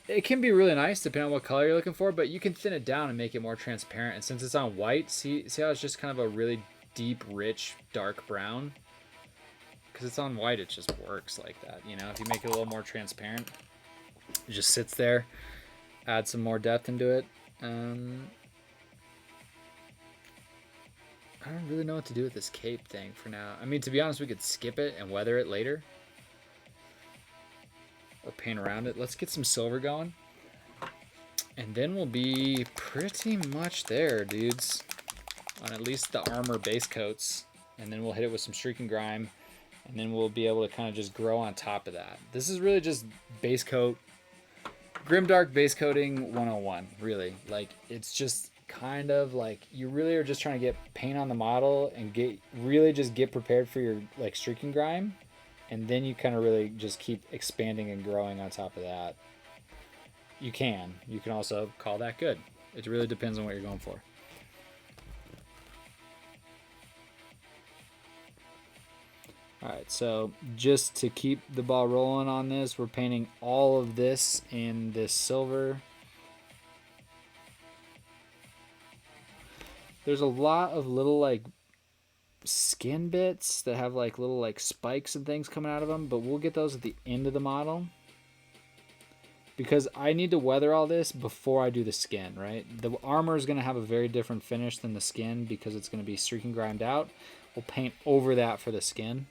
it can be really nice depending on what color you're looking for, but you can thin it down and make it more transparent. And since it's on white, see how it's just kind of a really deep, rich, dark brown? Because it's on white, it just works like that, you know? If you make it a little more transparent, it just sits there. Add some more depth into it. I don't really know what to do with this cape thing for now. I mean, to be honest, we could skip it and weather it later. Or paint around it. Let's get some silver going. And then we'll be pretty much there, dudes. On at least the armor base coats. And then we'll hit it with some streak and grime. And then we'll be able to kind of just grow on top of that. This is really just base coat Grimdark base coating 101, really. Like, it's just kind of like you really are just trying to get paint on the model and get prepared for your like streaking grime, and then you kind of really just keep expanding and growing on top of that. You can also call that good. It really depends on what you're going for. All right, so just to keep the ball rolling on this, we're painting all of this in this silver. There's a lot of little like skin bits that have like little like spikes and things coming out of them, but we'll get those at the end of the model because I need to weather all this before I do the skin, right? The armor is going to have a very different finish than the skin because it's going to be streaking grimed out. We'll paint over that for the skin.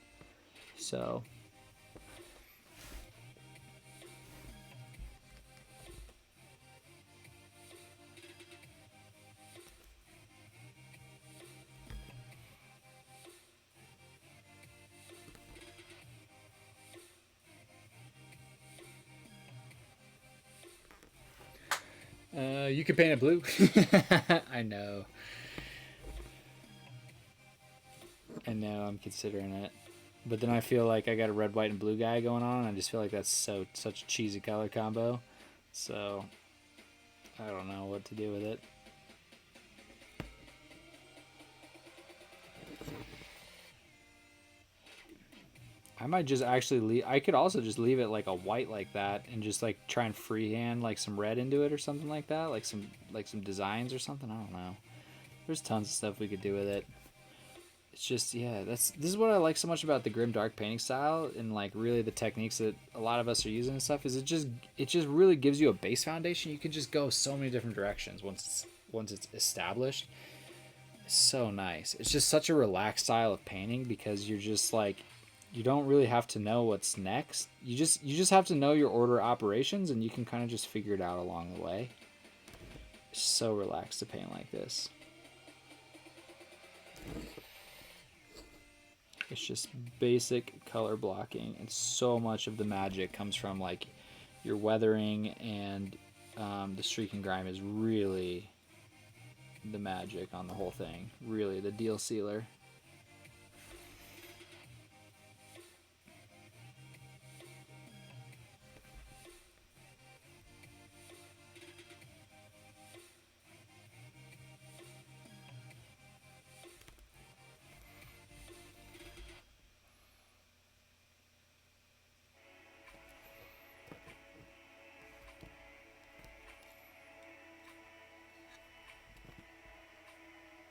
So you can paint it blue. I know. I'm considering it. But then I feel like I got a red, white, and blue guy going on. And I just feel like that's such a cheesy color combo. So I don't know what to do with it. I might just actually leave. I could also just leave it like a white like that and just like try and freehand like some red into it or something like that. Like some designs or something. I don't know. There's tons of stuff we could do with it. It's just, yeah, this is what I like so much about the grim dark painting style and like really the techniques that a lot of us are using and stuff is it just really gives you a base foundation. You can just go so many different directions once it's established. It's so nice. It's just such a relaxed style of painting because you're just like you don't really have to know what's next. You just have to know your order of operations and you can kind of just figure it out along the way. It's so relaxed to paint like this. It's just basic color blocking, and so much of the magic comes from like your weathering, and the streaking grime is really the magic on the whole thing. Really, the deal sealer.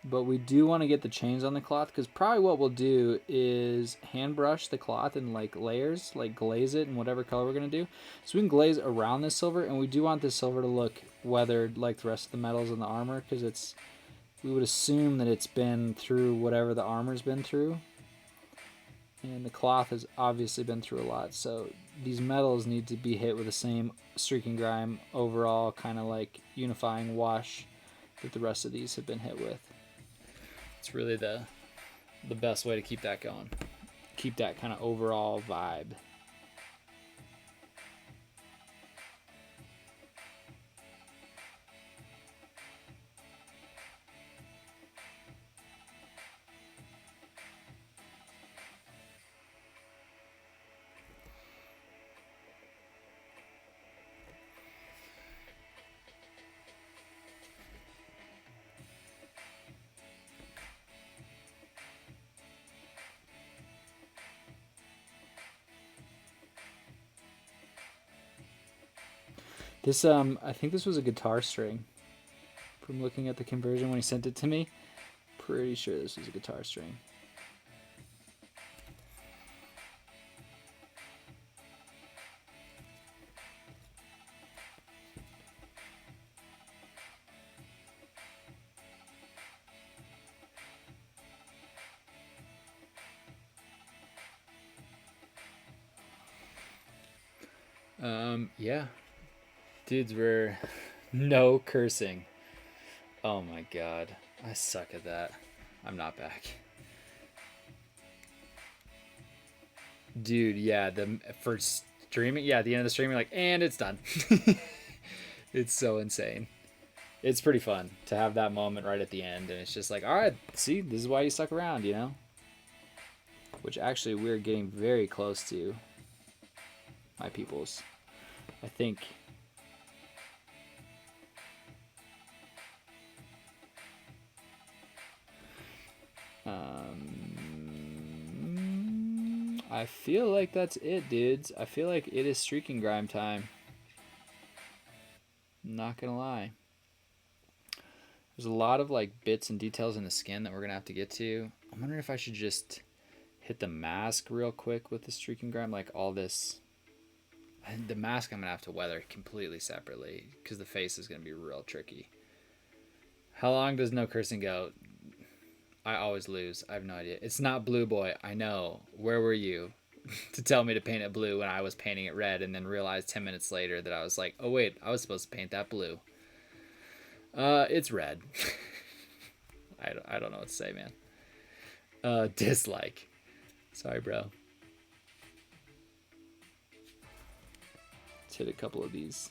But we do want to get the chains on the cloth because probably what we'll do is hand brush the cloth in like layers, like glaze it in whatever color we're going to do. So we can glaze around this silver, and we do want this silver to look weathered like the rest of the metals in the armor because we would assume that it's been through whatever the armor's been through. And the cloth has obviously been through a lot, so these metals need to be hit with the same streaking grime overall kind of like unifying wash that the rest of these have been hit with. It's really the best way to keep that going. Keep that kind of overall vibe. This I think this was a guitar string. From looking at the conversion when he sent it to me, pretty sure this was a guitar string. Yeah. Dudes were no cursing. Oh my god. I suck at that. I'm not back. Dude, yeah, for streaming, yeah, at the end of the stream, you're like, and it's done. It's so insane. It's pretty fun to have that moment right at the end, and it's just like, all right, see, this is why you stuck around, you know? Which actually we're getting very close to, my peoples. I think. I feel like that's it, dudes. I feel like it is streaking grime time. I'm not gonna lie. There's a lot of like bits and details in the skin that we're gonna have to get to. I'm wondering if I should just hit the mask real quick with the streaking grime, like all this. The mask I'm gonna have to weather completely separately because the face is gonna be real tricky. How long does no cursing go? I always lose. I have no idea. It's not Blue Boy. I know. Where were you to tell me to paint it blue when I was painting it red, and then realized 10 minutes later that I was like, oh wait, I was supposed to paint that blue. It's red. I don't know what to say, man. Dislike. Sorry, bro. Let's hit a couple of these.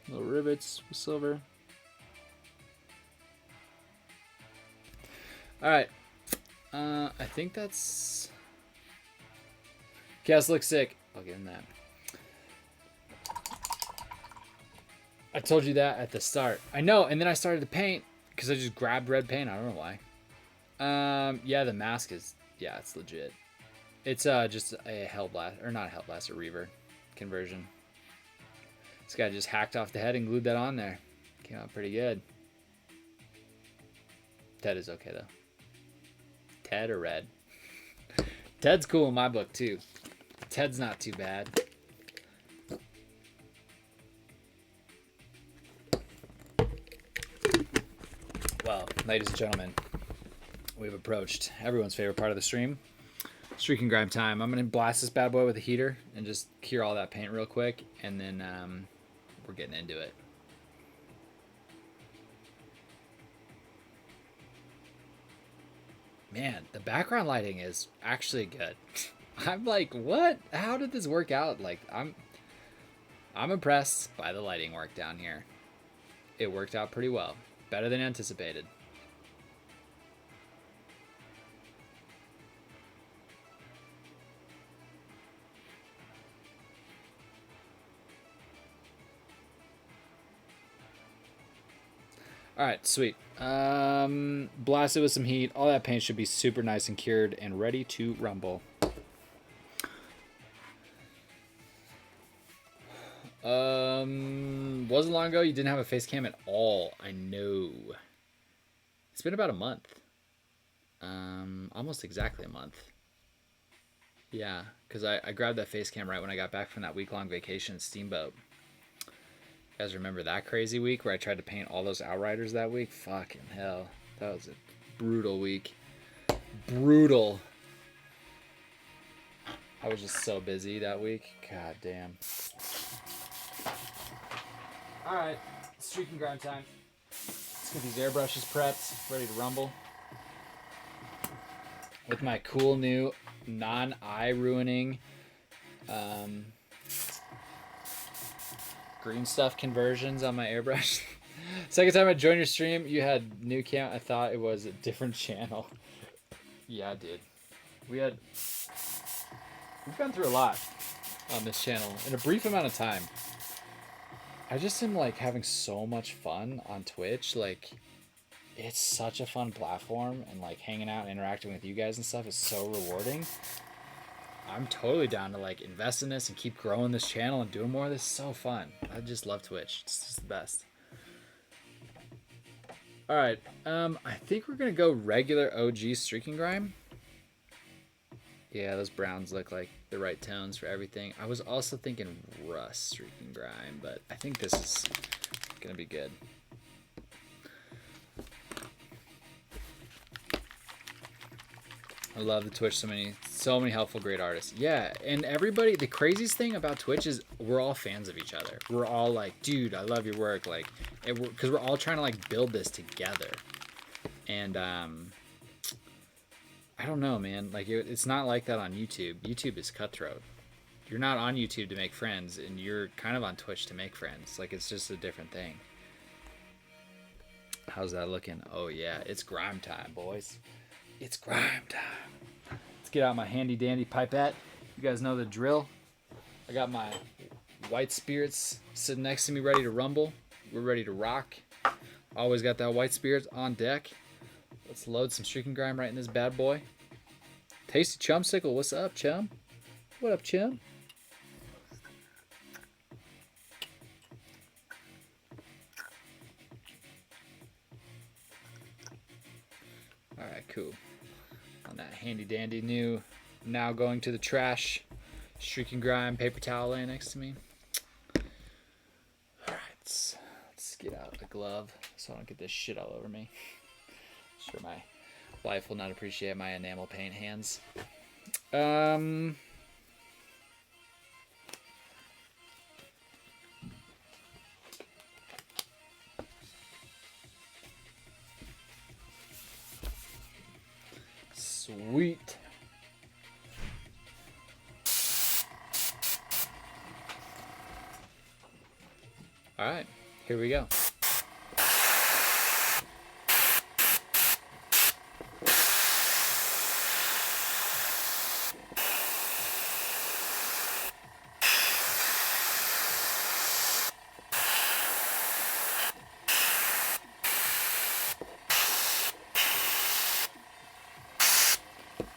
Little rivets with silver. Alright. I think that's... Cass looks sick. I'll give him that. I told you that at the start. I know, and then I started to paint because I just grabbed red paint. I don't know why. Yeah, the mask is... Yeah, it's legit. It's just a Hellblast, or not a Hellblast, a Reaver conversion. This guy just hacked off the head and glued that on there. Came out pretty good. Ted is okay, though. Ted or Red? Ted's cool in my book, too. Ted's not too bad. Well, ladies and gentlemen, we've approached everyone's favorite part of the stream. Streaking grime time. I'm going to blast this bad boy with a heater and just cure all that paint real quick, and then we're getting into it. Man, the background lighting is actually good. I'm like, what? How did this work out? Like, I'm impressed by the lighting work down here. It worked out pretty well. Better than anticipated. All right, sweet. Blast it with some heat. All that paint should be super nice and cured and ready to rumble. Wasn't long ago you didn't have a face cam at all. I know. It's been about a month. Almost exactly a month. Yeah, because I grabbed that face cam right when I got back from that week-long vacation Steamboat. You guys remember that crazy week where I tried to paint all those Outriders that week? Fucking hell. That was a brutal week. Brutal. I was just so busy that week. God damn. Alright. Streaking grime time. Let's get these airbrushes prepped. Ready to rumble. With my cool new non-eye ruining green stuff conversions on my airbrush. Second time I joined your stream, you had new cam. I thought it was a different channel. Yeah, dude. We've gone through a lot on this channel in a brief amount of time. I just am like having so much fun on Twitch. Like, it's such a fun platform, and like hanging out and interacting with you guys and stuff is so rewarding. I'm totally down to like invest in this and keep growing this channel and doing more of this. It's so fun. I just love Twitch. It's just the best. All right. I think we're going to go regular OG streaking grime. Yeah, those browns look like the right tones for everything. I was also thinking rust streaking grime, but I think this is going to be good. I love the Twitch. So many helpful, great artists. Yeah, and everybody. The craziest thing about Twitch is we're all fans of each other. We're all like, dude, I love your work. Like, because we're all trying to like build this together. And I I don't know, man. Like it's not like that on YouTube. YouTube is cutthroat. You're not on YouTube to make friends, and you're kind of on Twitch to make friends. Like it's just a different thing. How's that looking? Oh yeah, it's grime time, boys. It's grime time. Let's get out my handy dandy pipette. You guys know the drill. I got my white spirits sitting next to me ready to rumble. We're ready to rock. Always got that white spirits on deck. Let's load some streaking grime right in this bad boy. Tasty Chumsicle, what's up, chum? What up, chum? Alright, cool. On that handy dandy new, now going to the trash, streaking grime, paper towel laying next to me. Alright, let's get out the glove so I don't get this shit all over me. Sure, my wife will not appreciate my enamel paint hands. Sweet. All right, here we go.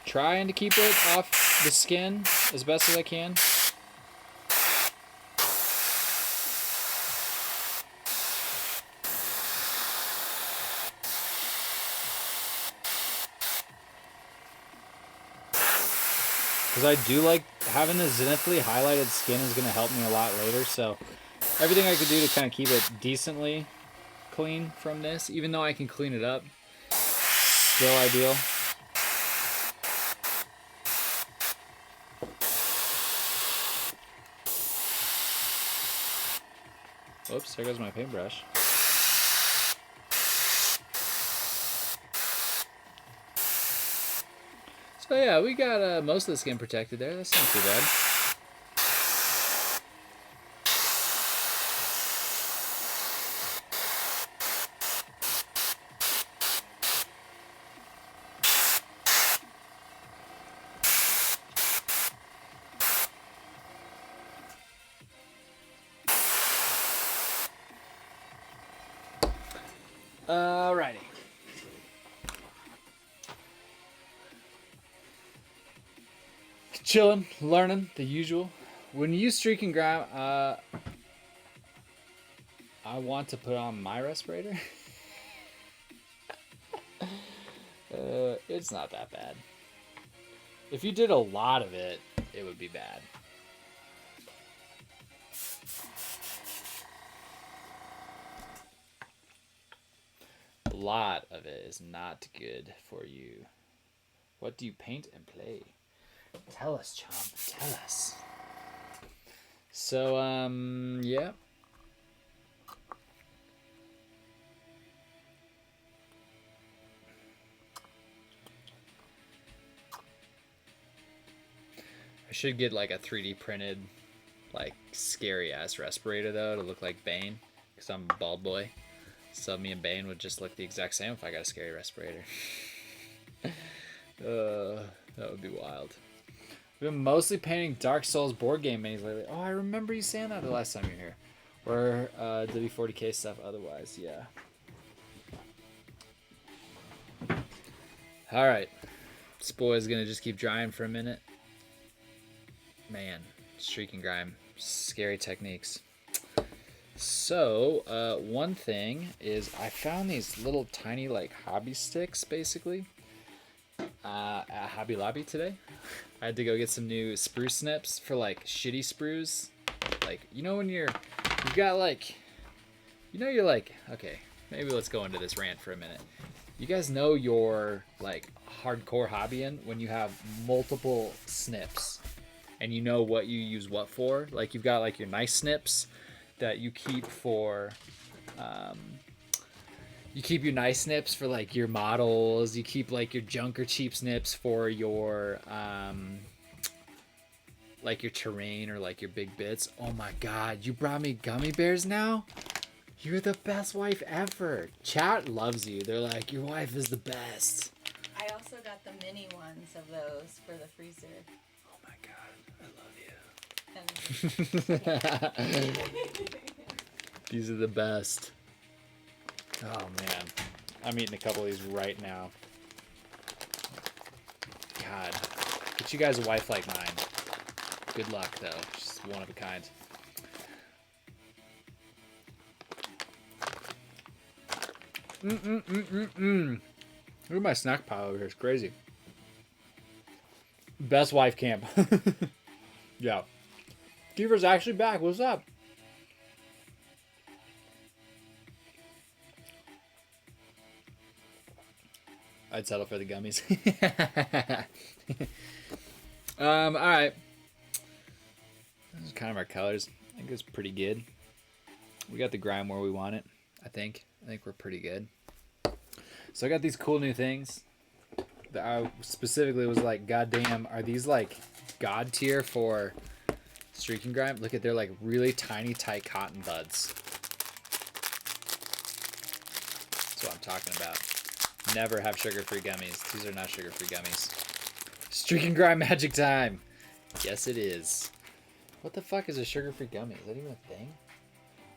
Trying to keep it off the skin as best as I can. Because I do like having the zenithally highlighted skin is going to help me a lot later. So everything I could do to kind of keep it decently clean from this, even though I can clean it up, still ideal. Oops, there goes my paintbrush. So yeah, we got most of the skin protected there. That's not too bad. Alrighty. Chilling, learning, the usual. When you use streaking grime, I want to put on my respirator. It's not that bad. If you did a lot of it, it would be bad. A lot of it is not good for you. What do you paint and play? Tell us, chum. Tell us. So, yeah. I should get like a 3D printed, like scary ass respirator though to look like Bane, because I'm a bald boy. So me and Bane would just look the exact same if I got a scary respirator. That would be wild. We've been mostly painting Dark Souls board game minis lately. Oh, I remember you saying that the last time you were here. Or W40K stuff otherwise, yeah. Alright. This boy's gonna just keep drying for a minute. Man, streaking grime. Scary techniques. So, one thing is I found these little tiny like hobby sticks basically at Hobby Lobby today. I had to go get some new sprue snips for like shitty sprues. Like, you know when you've got like, you know you're like, okay, maybe let's go into this rant for a minute. You guys know you're like hardcore hobbying when you have multiple snips and you know what you use what for. Like you've got like your nice snips that you keep for You keep your nice snips for like your models. You keep like your junk or cheap snips for your like your terrain or like your big bits. Oh my god, you brought me gummy bears now? You're the best wife ever. Chat loves you. They're like, your wife is the best. I also got the mini ones of those for the freezer. Oh my god, I love you. These are the best. Oh man, I'm eating a couple of these right now. God, get you guys a wife like mine. Good luck though, she's one of a kind. Look at my snack pile over here, it's crazy. Best wife camp. Yeah. Kiefer's actually back, what's up? I'd settle for the gummies. Alright. This is kind of our colors. I think it's pretty good. We got the grime where we want it, I think. I think we're pretty good. So I got these cool new things that I specifically was like, god damn, are these like god tier for streaking grime? Look at their like really tiny tight cotton buds. That's what I'm talking about. Never have sugar-free gummies. These are not sugar-free gummies. Streaking grime magic time. Yes, it is. What the fuck is a sugar-free gummy? Is that even a thing?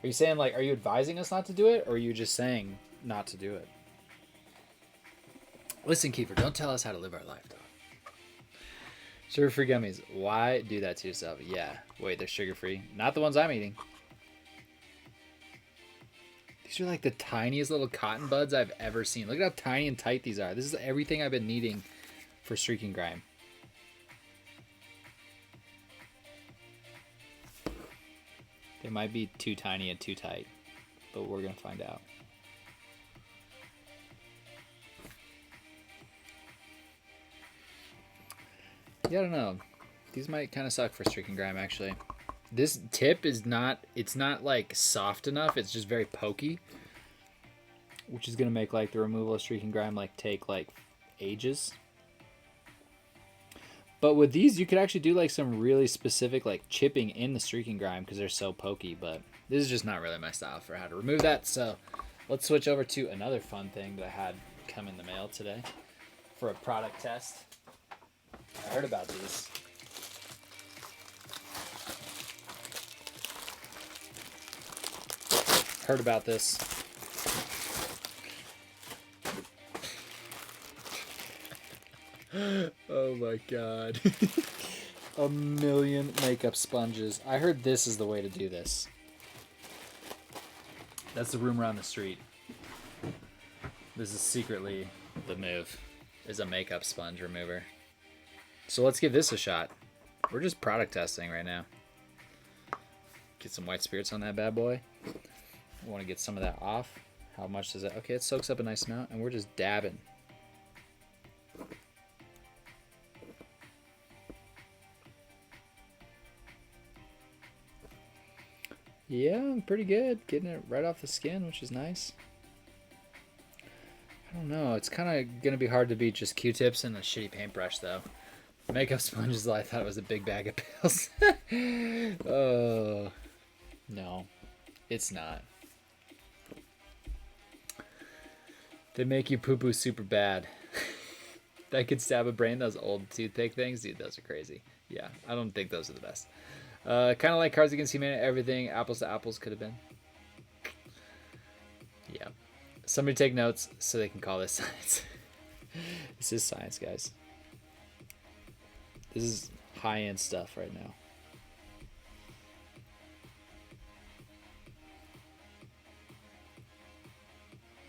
Are you saying like, are you advising us not to do it, or are you just saying not to do it? Listen, Kiefer, don't tell us how to live our life, dog. Sugar-free gummies. Why do that to yourself? Yeah. Wait, they're sugar-free. Not the ones I'm eating. These are like the tiniest little cotton buds I've ever seen. Look at how tiny and tight these are. This is everything I've been needing for streaking grime. They might be too tiny and too tight, but we're going to find out. Yeah, I don't know. These might kind of suck for streaking grime, actually. This tip is not, it's not like soft enough. It's just very pokey, which is going to make like the removal of streaking grime like take like ages. But with these, you could actually do like some really specific like chipping in the streaking grime because they're so pokey. But this is just not really my style for how to remove that. So let's switch over to another fun thing that I had come in the mail today for a product test. I heard about these. Heard about this. Oh my god. A million makeup sponges. I heard this is the way to do this. That's the rumor on the street. This is secretly the move. Is a makeup sponge remover. So let's give this a shot. We're just product testing right now. Get some white spirits on that bad boy. I want to get some of that off. How much does it? Okay, it soaks up a nice amount, and we're just dabbing. Yeah, pretty good. Getting it right off the skin, which is nice. I don't know. It's kind of going to be hard to beat just Q-tips and a shitty paintbrush, though. Makeup sponges, I thought it was a big bag of pills. Oh, no. It's not. They make you poo-poo super bad. That could stab a brain. Those old toothpick things, dude, those are crazy. Yeah, I don't think those are the best. Kind of like Cards Against Humanity, everything apples to apples could have been. Yeah. Somebody take notes so they can call this science. This is science, guys. This is high-end stuff right now.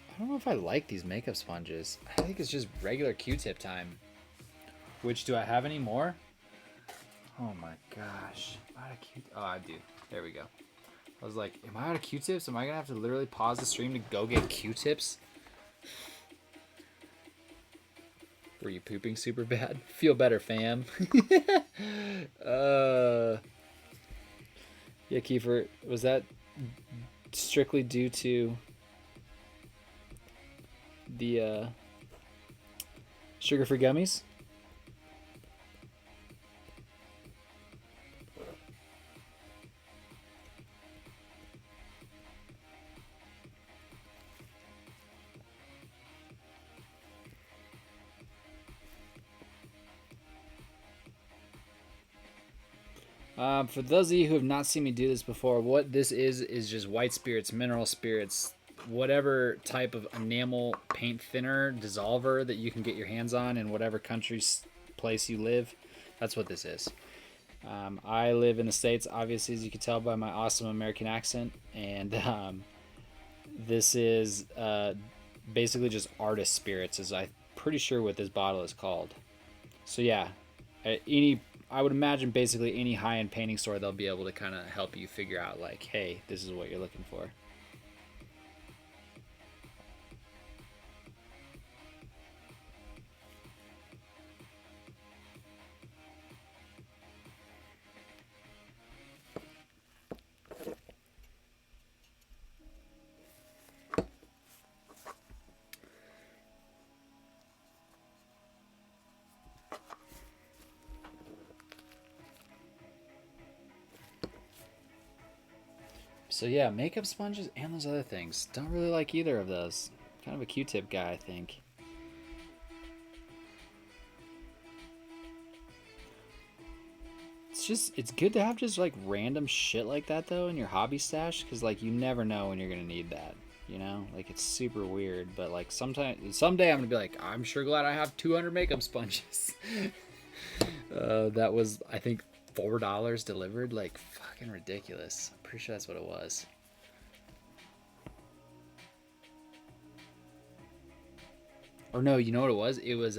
I don't know if I like these makeup sponges. I think it's just regular Q-tip time. Which, do I have any more? Oh my gosh. Am I out of Q-tips? Oh, I do. There we go. I was like, am I out of Q-tips? Am I going to have to literally pause the stream to go get Q-tips? Were you pooping super bad? Feel better, fam. Yeah, Kiefer, was that strictly due to the sugar-free gummies. For those of you who have not seen me do this before, what this is just white spirits, mineral spirits, whatever type of enamel paint thinner dissolver that you can get your hands on in whatever country's place you live. That's what this is. I live in the States, obviously, as you can tell by my awesome American accent, and this is basically just artist spirits, is I'm pretty sure what this bottle is called. So yeah, I would imagine basically any high-end painting store, they'll be able to kind of help you figure out, like, hey, this is what you're looking for. So yeah, makeup sponges and those other things. Don't really like either of those. Kind of a Q-tip guy, I think. It's good to have just like random shit like that though in your hobby stash, because like you never know when you're gonna need that. You know, like it's super weird, but like someday I'm gonna be like, I'm sure glad I have 200 makeup sponges. That was, I think, $4 delivered. Like fucking ridiculous. I'm pretty sure that's what it was. Or no, you know what it was? It was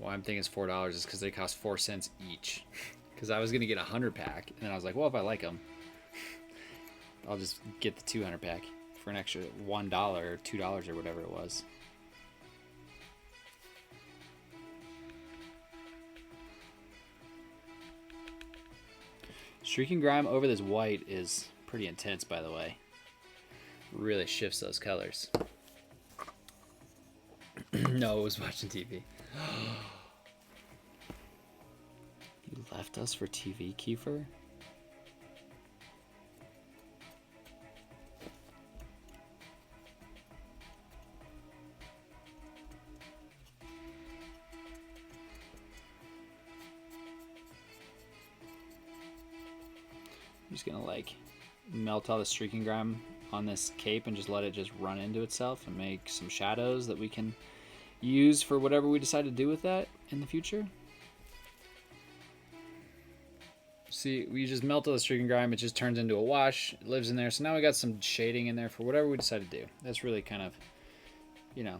well, I'm thinking it's $4 is because they cost 4 cents each. Because I was gonna get a 100-pack, and then I was like, well, if I like them, I'll just get the 200-pack for an extra $1 or $2 or whatever it was. Streaking grime over this white is pretty intense, by the way. Really shifts those colors. No, I was watching TV. You left us for TV, Kiefer? I'm just gonna like melt all the streaking grime on this cape and just let it just run into itself and make some shadows that we can use for whatever we decide to do with that in the future. See, we just melt all the streaking grime, it just turns into a wash, it lives in there. So now we got some shading in there for whatever we decide to do. That's really kind of, you know,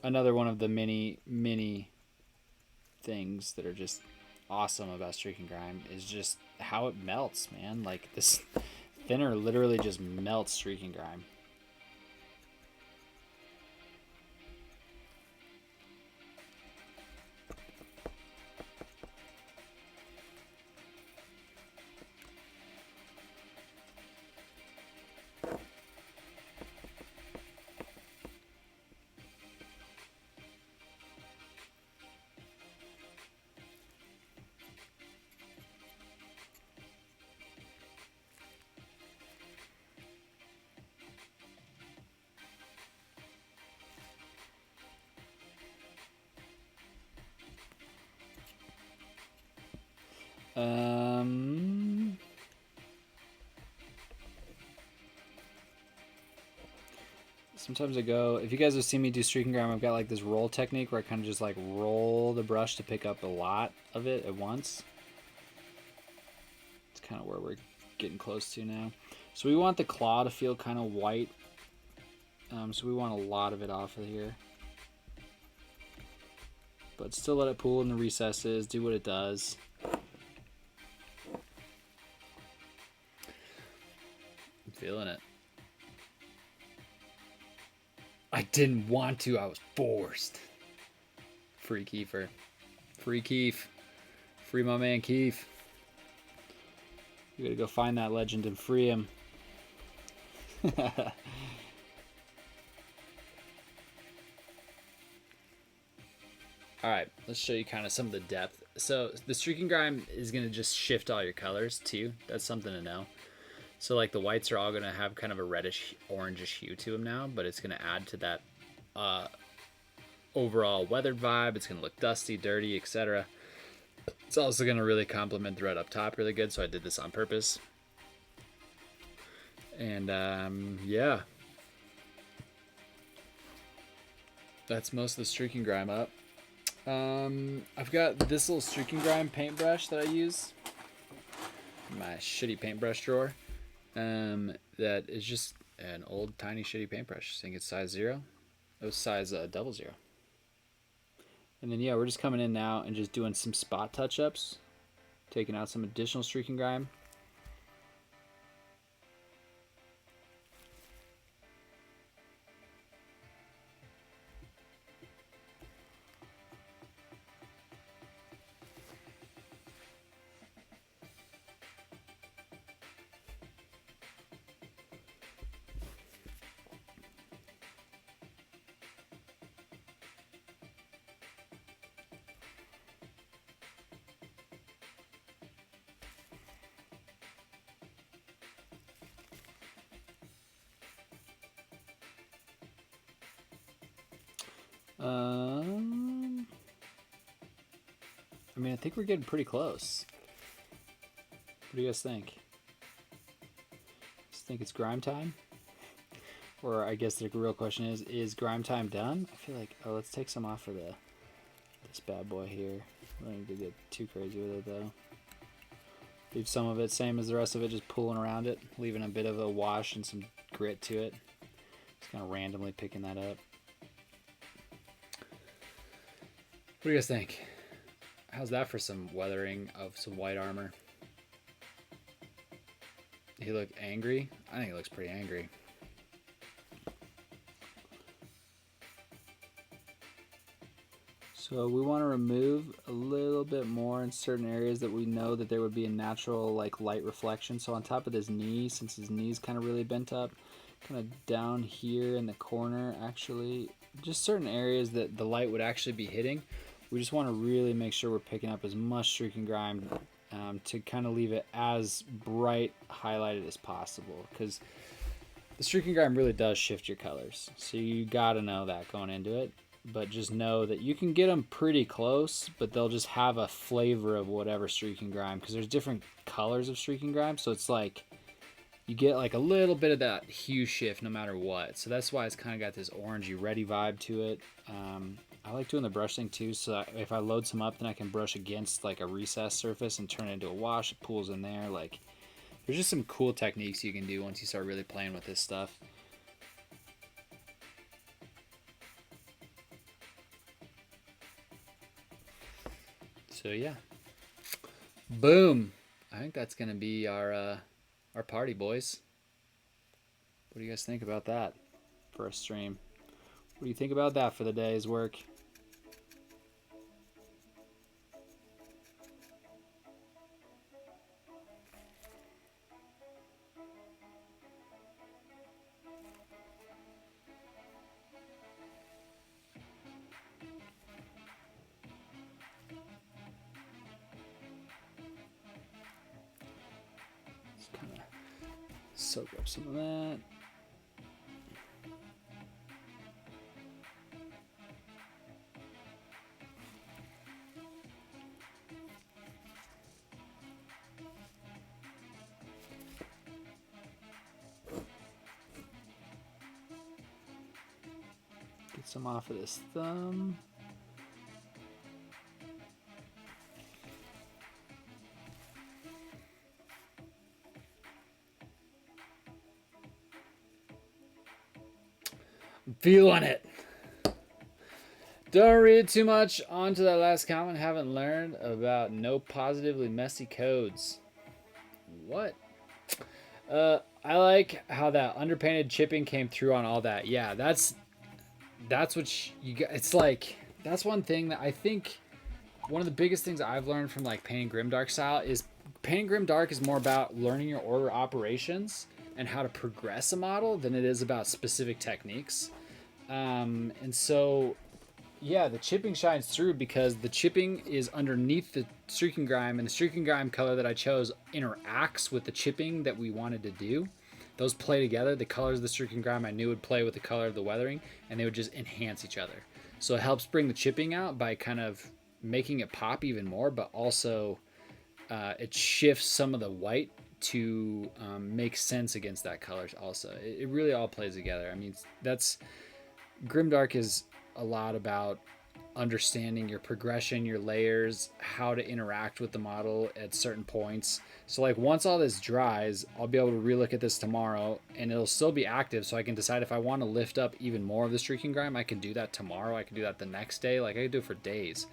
another one of the many things that are just awesome about streaking grime is just how it melts, man. Like this thinner literally just melts streaking grime. Sometimes I go, if you guys have seen me do streaking grime, I've got like this roll technique where I kind of just like roll the brush to pick up a lot of it at once. It's kind of where we're getting close to now. So we want the claw to feel kind of white. So we want a lot of it off of here. But still let it pool in the recesses, do what it does. I'm feeling it. I didn't want to, I was forced. Free Kiefer. Free Keef. Free my man Keef. You gotta go find that legend and free him. All right, let's show you kind of some of the depth. So the streaking grime is going to just shift all your colors too. That's something to know. So like the whites are all going to have kind of a reddish orangish hue to them now, but it's going to add to that overall weathered vibe. It's going to look dusty, dirty, etc. It's also going to really complement the red up top really good, so I did this on purpose. And yeah, that's most of the streaking grime up. I've got this little streaking grime paintbrush that I use in my shitty paintbrush drawer. That is just an old tiny shitty paintbrush. I think it's size 0. It was size 00. And then yeah, we're just coming in now and just doing some spot touch-ups, taking out some additional streaking grime. I mean, I think we're getting pretty close. What do you guys think? Just think it's grime time? Or I guess the real question is grime time done? I feel like, oh, let's take some off for this bad boy here. I don't need to get too crazy with it though. Leave some of it, same as the rest of it, just pulling around it, leaving a bit of a wash and some grit to it. Just kind of randomly picking that up. What do you guys think? How's that for some weathering of some white armor? He look angry? I think he looks pretty angry. So we want to remove a little bit more in certain areas that we know that there would be a natural like light reflection. So on top of his knee, since his knee's kind of really bent up, kind of down here in the corner actually, just certain areas that the light would actually be hitting. We just want to really make sure we're picking up as much streaking grime to kind of leave it as bright highlighted as possible, because the streaking grime really does shift your colors. So you got to know that going into it. But just know that you can get them pretty close, but they'll just have a flavor of whatever streaking grime, because there's different colors of streaking grime. So it's like you get like a little bit of that hue shift no matter what. So that's why it's kind of got this orangey reddy vibe to it. I like doing the brush thing too, so if I load some up, then I can brush against like a recessed surface and turn it into a wash. It pools in there. Like, there's just some cool techniques you can do once you start really playing with this stuff. So yeah, boom. I think that's gonna be our party, boys. What do you guys think about that for a stream? What do you think about that for the day's work? Just kind of soak up some of that. Get some off of this thumb. I'm feeling it. Don't read too much onto that last comment. Haven't learned about no positively messy codes. What? I like how that underpainted chipping came through on all that. Yeah, that's what you got. It's like, that's one thing that I think one of the biggest things I've learned from like painting grimdark style is painting grimdark is more about learning your order operations and how to progress a model than it is about specific techniques. And so Yeah, the chipping shines through because the chipping is underneath the streaking grime, and the streaking grime color that I chose interacts with the chipping that we wanted to do. Those play together. The colors of the streaking grime I knew would play with the color of the weathering, and they would just enhance each other. So it helps bring the chipping out by kind of making it pop even more, but also it shifts some of the white to make sense against that color also. It really all plays together. I mean, that's Grimdark is a lot about understanding your progression, your layers, how to interact with the model at certain points. So like once all this dries, I'll be able to relook at this tomorrow and it'll still be active, so I can decide if I want to lift up even more of the streaking grime. I can do that tomorrow. I can do that the next day. Like I can do it for days.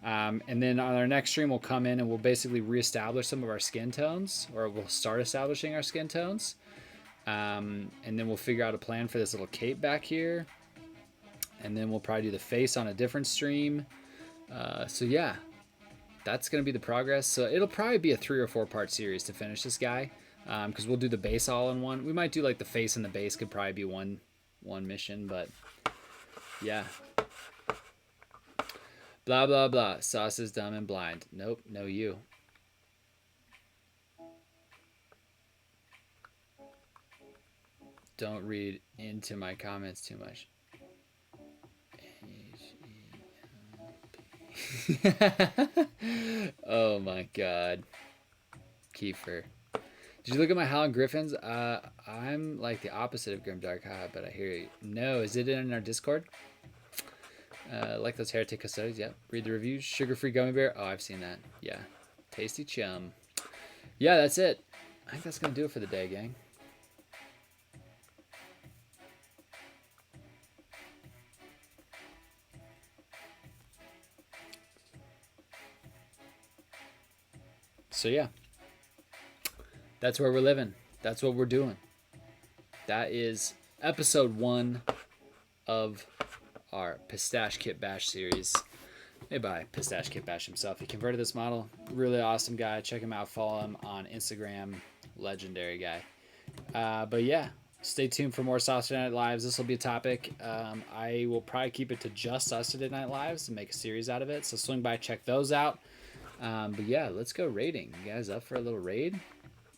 And then on our next stream, we'll come in and we'll basically reestablish some of our skin tones, or we'll start establishing our skin tones. And then we'll figure out a plan for this little cape back here. And then we'll probably do the face on a different stream. So yeah, that's going to be the progress. So it'll probably be a 3 or 4 part series to finish this guy. Because we'll do the base all in one. We might do like the face and the base could probably be one mission, but yeah. Blah, blah, blah. Sauce is dumb and blind. Nope, no you. Don't read into my comments too much. Oh my god. Kiefer. Did you look at my Howling Griffins? I'm like the opposite of Grimdark, but I hear you. No, is it in our Discord? Like those heretic custodies, yep. Read the reviews. Sugar-free gummy bear. Oh, I've seen that. Yeah. Tasty chum. Yeah, that's it. I think that's going to do it for the day, gang. So, yeah. That's where we're living. That's what we're doing. That is episode 1 of our Pistache Kitbash series, made by Pistache Kitbash himself. He converted this model. Really awesome guy. Check him out. Follow him on Instagram. Legendary guy. But yeah, stay tuned for more Saucerday Night Lives. This will be a topic. I will probably keep it to just Saucerday Night Lives and make a series out of it. So swing by, check those out. But yeah, let's go raiding. You guys up for a little raid?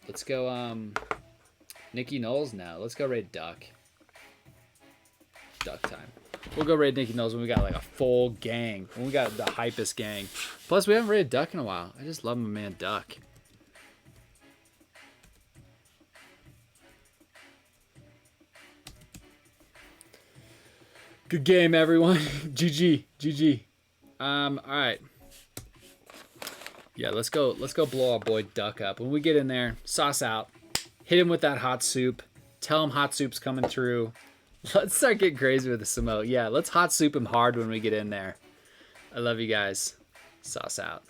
Let's go Nikki Knowles now. Let's go raid Duck. Duck time. We'll go raid Nikki Knowles when we got like a full gang. When we got the hypest gang. Plus, we haven't raided Duck in a while. I just love my man Duck. Good game, everyone. GG. GG. Alright. Yeah, let's go blow our boy Duck up. When we get in there, sauce out. Hit him with that hot soup. Tell him hot soup's coming through. Let's start getting crazy with the Samo. Yeah, let's hot soup him hard when we get in there. I love you guys. Sauce out.